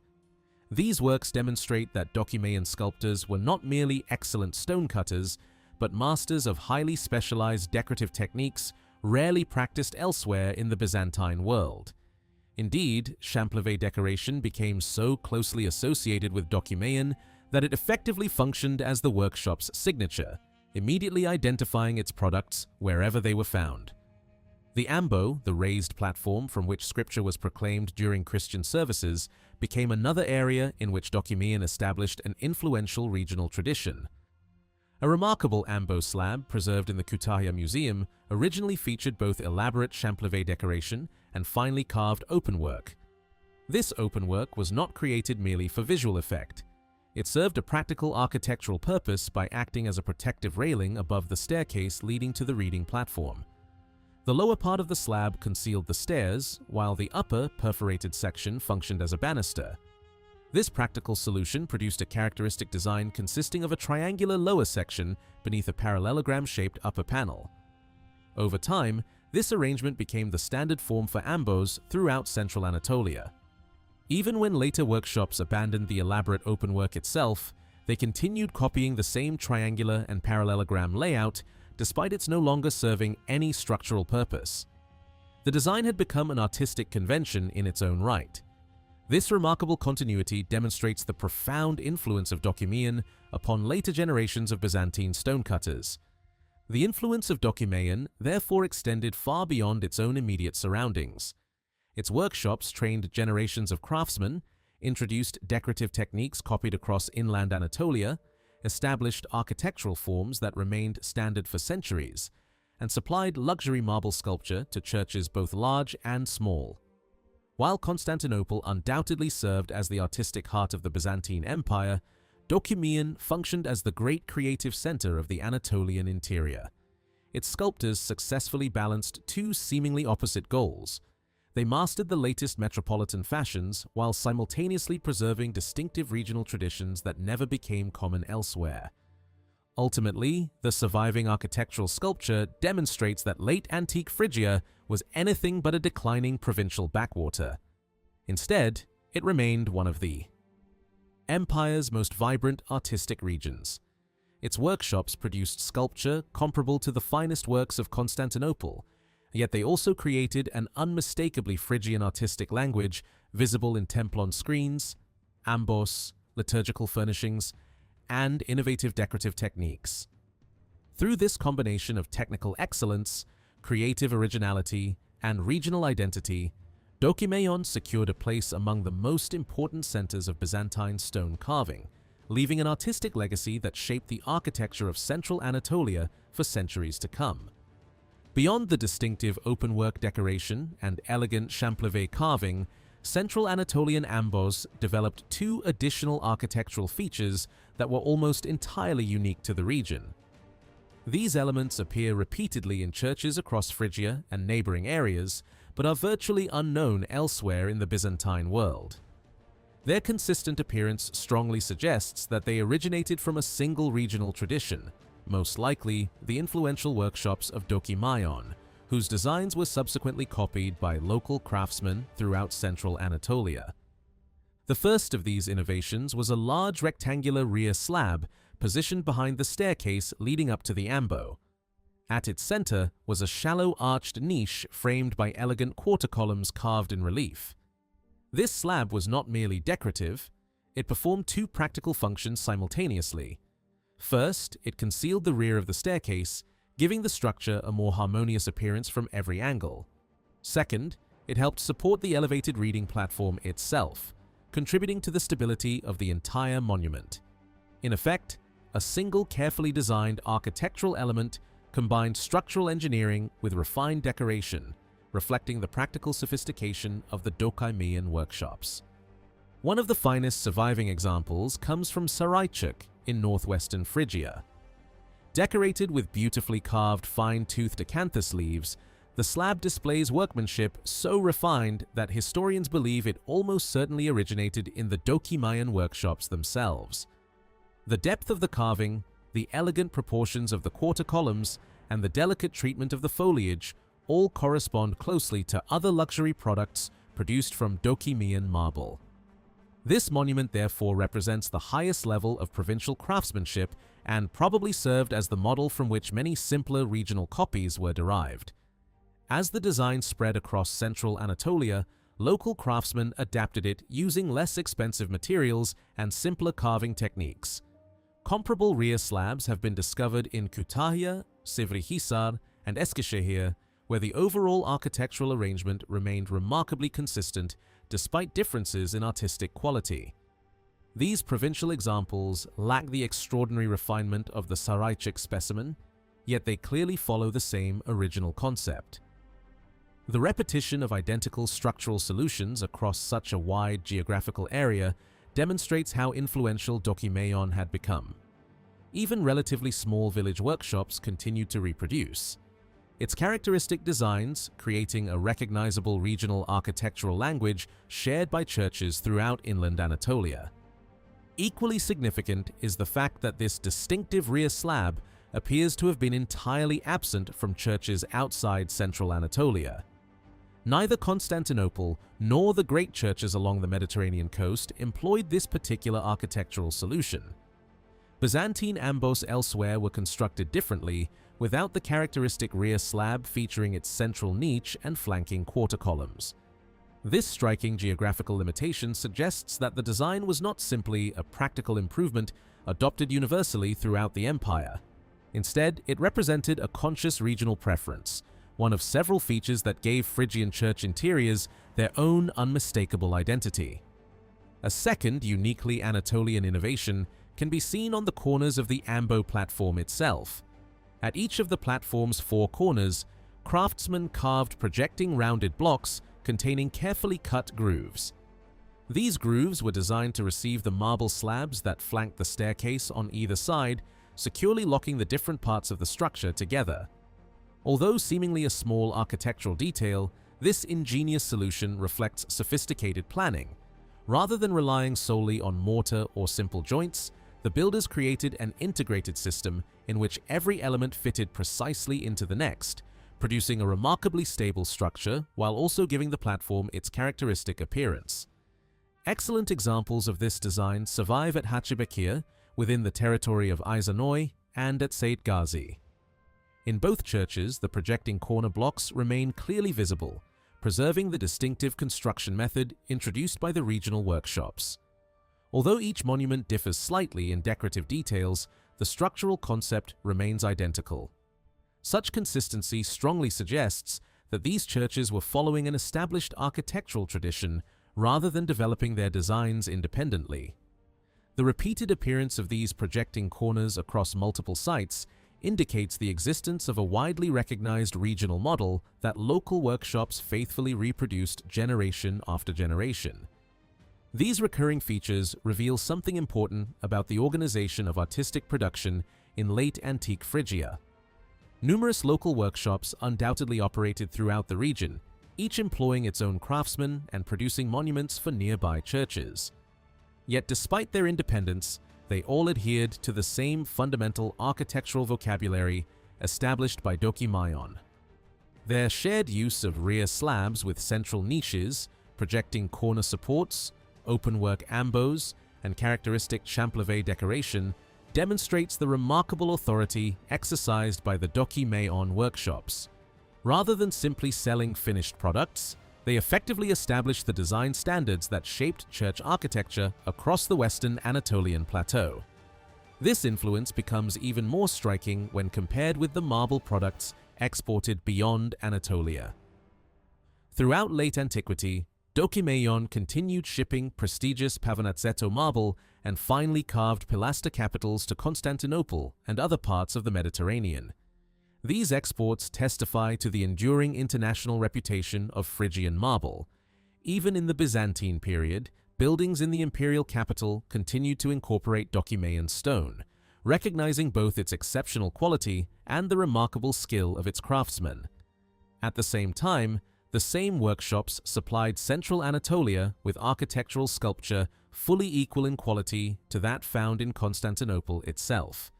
These works demonstrate that Dokimean sculptors were not merely excellent stonecutters, but masters of highly specialized decorative techniques rarely practiced elsewhere in the Byzantine world. Indeed, champlevé decoration became so closely associated with Dokimean that it effectively functioned as the workshop's signature, immediately identifying its products wherever they were found. The ambo, the raised platform from which scripture was proclaimed during Christian services, became another area in which Dokimean established an influential regional tradition. A remarkable ambo slab preserved in the Kütahya Museum originally featured both elaborate champlevé decoration and finely carved openwork. This openwork was not created merely for visual effect. It served a practical architectural purpose by acting as a protective railing above the staircase leading to the reading platform. The lower part of the slab concealed the stairs, while the upper, perforated section functioned as a banister. This practical solution produced a characteristic design consisting of a triangular lower section beneath a parallelogram-shaped upper panel. Over time, this arrangement became the standard form for ambos throughout central Anatolia. Even when later workshops abandoned the elaborate openwork itself, they continued copying the same triangular and parallelogram layout, despite its no longer serving any structural purpose. The design had become an artistic convention in its own right. This remarkable continuity demonstrates the profound influence of Dokimean upon later generations of Byzantine stonecutters. The influence of Dokimean therefore extended far beyond its own immediate surroundings. Its workshops trained generations of craftsmen, introduced decorative techniques copied across inland Anatolia, established architectural forms that remained standard for centuries, and supplied luxury marble sculpture to churches both large and small. While Constantinople undoubtedly served as the artistic heart of the Byzantine Empire, Dokimian functioned as the great creative center of the Anatolian interior. Its sculptors successfully balanced two seemingly opposite goals. They mastered the latest metropolitan fashions while simultaneously preserving distinctive regional traditions that never became common elsewhere. Ultimately, the surviving architectural sculpture demonstrates that late antique Phrygia was anything but a declining provincial backwater. Instead, it remained one of the empire's most vibrant artistic regions. Its workshops produced sculpture comparable to the finest works of Constantinople, yet they also created an unmistakably Phrygian artistic language visible in templon screens, amboss, liturgical furnishings, and innovative decorative techniques. Through this combination of technical excellence, creative originality, and regional identity, Dokimaion secured a place among the most important centers of Byzantine stone carving, leaving an artistic legacy that shaped the architecture of central Anatolia for centuries to come. Beyond the distinctive openwork decoration and elegant champlevé carving, central Anatolian amboss developed two additional architectural features that were almost entirely unique to the region. These elements appear repeatedly in churches across Phrygia and neighboring areas, but are virtually unknown elsewhere in the Byzantine world. Their consistent appearance strongly suggests that they originated from a single regional tradition, most likely the influential workshops of Dokimaion, whose designs were subsequently copied by local craftsmen throughout central Anatolia. The first of these innovations was a large rectangular rear slab positioned behind the staircase leading up to the ambo. At its center was a shallow arched niche framed by elegant quarter columns carved in relief. This slab was not merely decorative, it performed two practical functions simultaneously. First, it concealed the rear of the staircase, giving the structure a more harmonious appearance from every angle. Second, it helped support the elevated reading platform itself, contributing to the stability of the entire monument. In effect, a single carefully designed architectural element combined structural engineering with refined decoration, reflecting the practical sophistication of the Dokimaion workshops. One of the finest surviving examples comes from Saraichuk in northwestern Phrygia. Decorated with beautifully carved fine-toothed acanthus leaves, the slab displays workmanship so refined that historians believe it almost certainly originated in the Dokimaion workshops themselves. The depth of the carving, the elegant proportions of the quarter columns, and the delicate treatment of the foliage all correspond closely to other luxury products produced from Dokimaion marble. This monument therefore represents the highest level of provincial craftsmanship and probably served as the model from which many simpler regional copies were derived. As the design spread across central Anatolia, local craftsmen adapted it using less expensive materials and simpler carving techniques. Comparable rear slabs have been discovered in Kütahya, Sivrihisar, and Eskişehir, where the overall architectural arrangement remained remarkably consistent despite differences in artistic quality. These provincial examples lack the extraordinary refinement of the Saraichuk specimen, yet they clearly follow the same original concept. The repetition of identical structural solutions across such a wide geographical area demonstrates how influential Dokimaion had become. Even relatively small village workshops continued to reproduce. Its characteristic designs, creating a recognizable regional architectural language shared by churches throughout inland Anatolia. Equally significant is the fact that this distinctive rear slab appears to have been entirely absent from churches outside central Anatolia. Neither Constantinople nor the great churches along the Mediterranean coast employed this particular architectural solution. Byzantine amboss elsewhere were constructed differently, without the characteristic rear slab featuring its central niche and flanking quarter columns. This striking geographical limitation suggests that the design was not simply a practical improvement adopted universally throughout the empire. Instead, it represented a conscious regional preference, one of several features that gave Phrygian church interiors their own unmistakable identity. A second uniquely Anatolian innovation can be seen on the corners of the ambo platform itself. At each of the platform's four corners, craftsmen carved projecting rounded blocks containing carefully cut grooves. These grooves were designed to receive the marble slabs that flanked the staircase on either side, securely locking the different parts of the structure together. Although seemingly a small architectural detail, this ingenious solution reflects sophisticated planning. Rather than relying solely on mortar or simple joints, the builders created an integrated system in which every element fitted precisely into the next, producing a remarkably stable structure while also giving the platform its characteristic appearance. Excellent examples of this design survive at Hachibekir, within the territory of Izanoy, and at Said Ghazi. In both churches, the projecting corner blocks remain clearly visible, preserving the distinctive construction method introduced by the regional workshops. Although each monument differs slightly in decorative details, the structural concept remains identical. Such consistency strongly suggests that these churches were following an established architectural tradition rather than developing their designs independently. The repeated appearance of these projecting corners across multiple sites indicates the existence of a widely recognized regional model that local workshops faithfully reproduced generation after generation. These recurring features reveal something important about the organization of artistic production in late antique Phrygia. Numerous local workshops undoubtedly operated throughout the region, each employing its own craftsmen and producing monuments for nearby churches. Yet despite their independence, they all adhered to the same fundamental architectural vocabulary established by Dokimayon. Their shared use of rear slabs with central niches, projecting corner supports, openwork ambos, and characteristic champlevé decoration demonstrates the remarkable authority exercised by the Dokimayon workshops. Rather than simply selling finished products, they effectively established the design standards that shaped church architecture across the western Anatolian plateau. This influence becomes even more striking when compared with the marble products exported beyond Anatolia. Throughout late antiquity, Dokimayon continued shipping prestigious Pavonazzetto marble and finely carved pilaster capitals to Constantinople and other parts of the Mediterranean. These exports testify to the enduring international reputation of Phrygian marble. Even in the Byzantine period, buildings in the imperial capital continued to incorporate Dokimayon stone, recognizing both its exceptional quality and the remarkable skill of its craftsmen. At the same time, the same workshops supplied central Anatolia with architectural sculpture fully equal in quality to that found in Constantinople itself.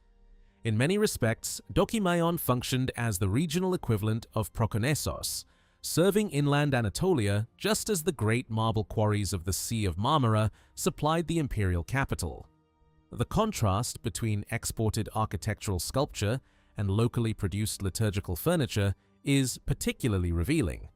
In many respects, Dokimayon functioned as the regional equivalent of Prokonnesos, serving inland Anatolia just as the great marble quarries of the Sea of Marmara supplied the imperial capital. The contrast between exported architectural sculpture and locally produced liturgical furniture is particularly revealing.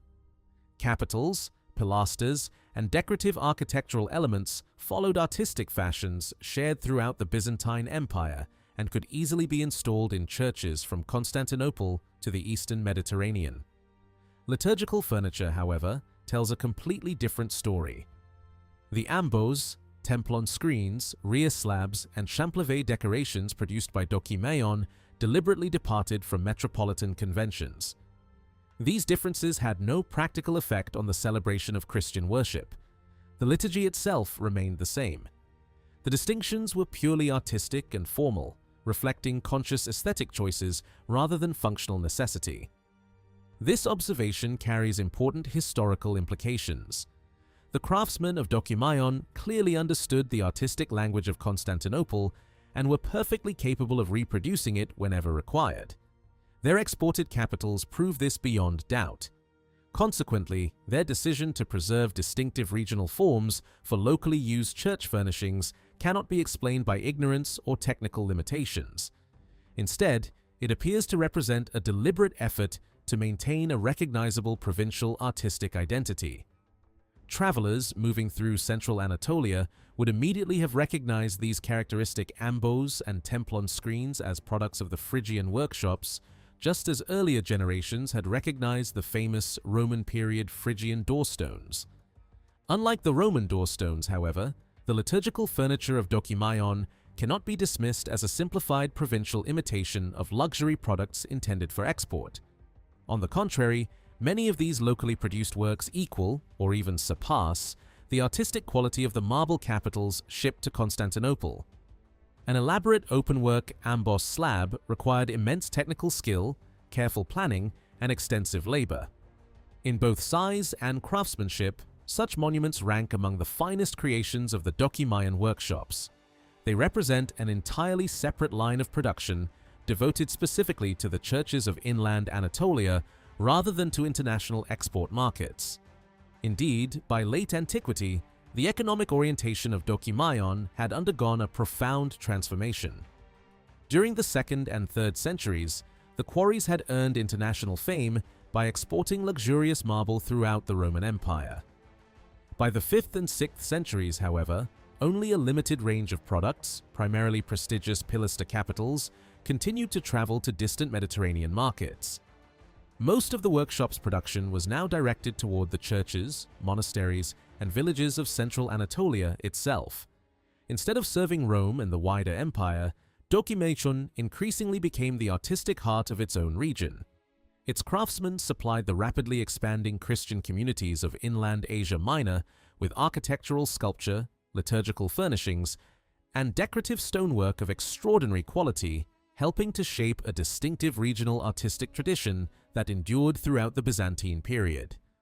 Capitals, pilasters, and decorative architectural elements followed artistic fashions shared throughout the Byzantine Empire and could easily be installed in churches from Constantinople to the eastern Mediterranean. Liturgical furniture, however, tells a completely different story. The ambos, templon screens, rear slabs, and champlevé decorations produced by Dokimayon deliberately departed from metropolitan conventions. These differences had no practical effect on the celebration of Christian worship. The liturgy itself remained the same. The distinctions were purely artistic and formal, reflecting conscious aesthetic choices rather than functional necessity. This observation carries important historical implications. The craftsmen of Dokimayon clearly understood the artistic language of Constantinople and were perfectly capable of reproducing it whenever required. Their exported capitals prove this beyond doubt. Consequently, their decision to preserve distinctive regional forms for locally used church furnishings cannot be explained by ignorance or technical limitations. Instead, it appears to represent a deliberate effort to maintain a recognizable provincial artistic identity. Travelers moving through central Anatolia would immediately have recognized these characteristic ambos and templon screens as products of the Phrygian workshops, just as earlier generations had recognized the famous Roman period Phrygian doorstones. Unlike the Roman doorstones, however, the liturgical furniture of Dokimayon cannot be dismissed as a simplified provincial imitation of luxury products intended for export. On the contrary, many of these locally produced works equal, or even surpass, the artistic quality of the marble capitals shipped to Constantinople. An elaborate openwork amboss slab required immense technical skill, careful planning, and extensive labor. In both size and craftsmanship, such monuments rank among the finest creations of the Dokimayan workshops. They represent an entirely separate line of production devoted specifically to the churches of inland Anatolia rather than to international export markets. Indeed, by late antiquity, the economic orientation of Dokimayon had undergone a profound transformation. During the 2nd and 3rd centuries, the quarries had earned international fame by exporting luxurious marble throughout the Roman Empire. By the 5th and 6th centuries, however, only a limited range of products, primarily prestigious pilaster capitals, continued to travel to distant Mediterranean markets. Most of the workshop's production was now directed toward the churches, monasteries, and villages of central Anatolia itself. Instead of serving Rome and the wider empire, Dokimachon increasingly became the artistic heart of its own region. Its craftsmen supplied the rapidly expanding Christian communities of inland Asia Minor with architectural sculpture, liturgical furnishings, and decorative stonework of extraordinary quality, helping to shape a distinctive regional artistic tradition that endured throughout the Byzantine period.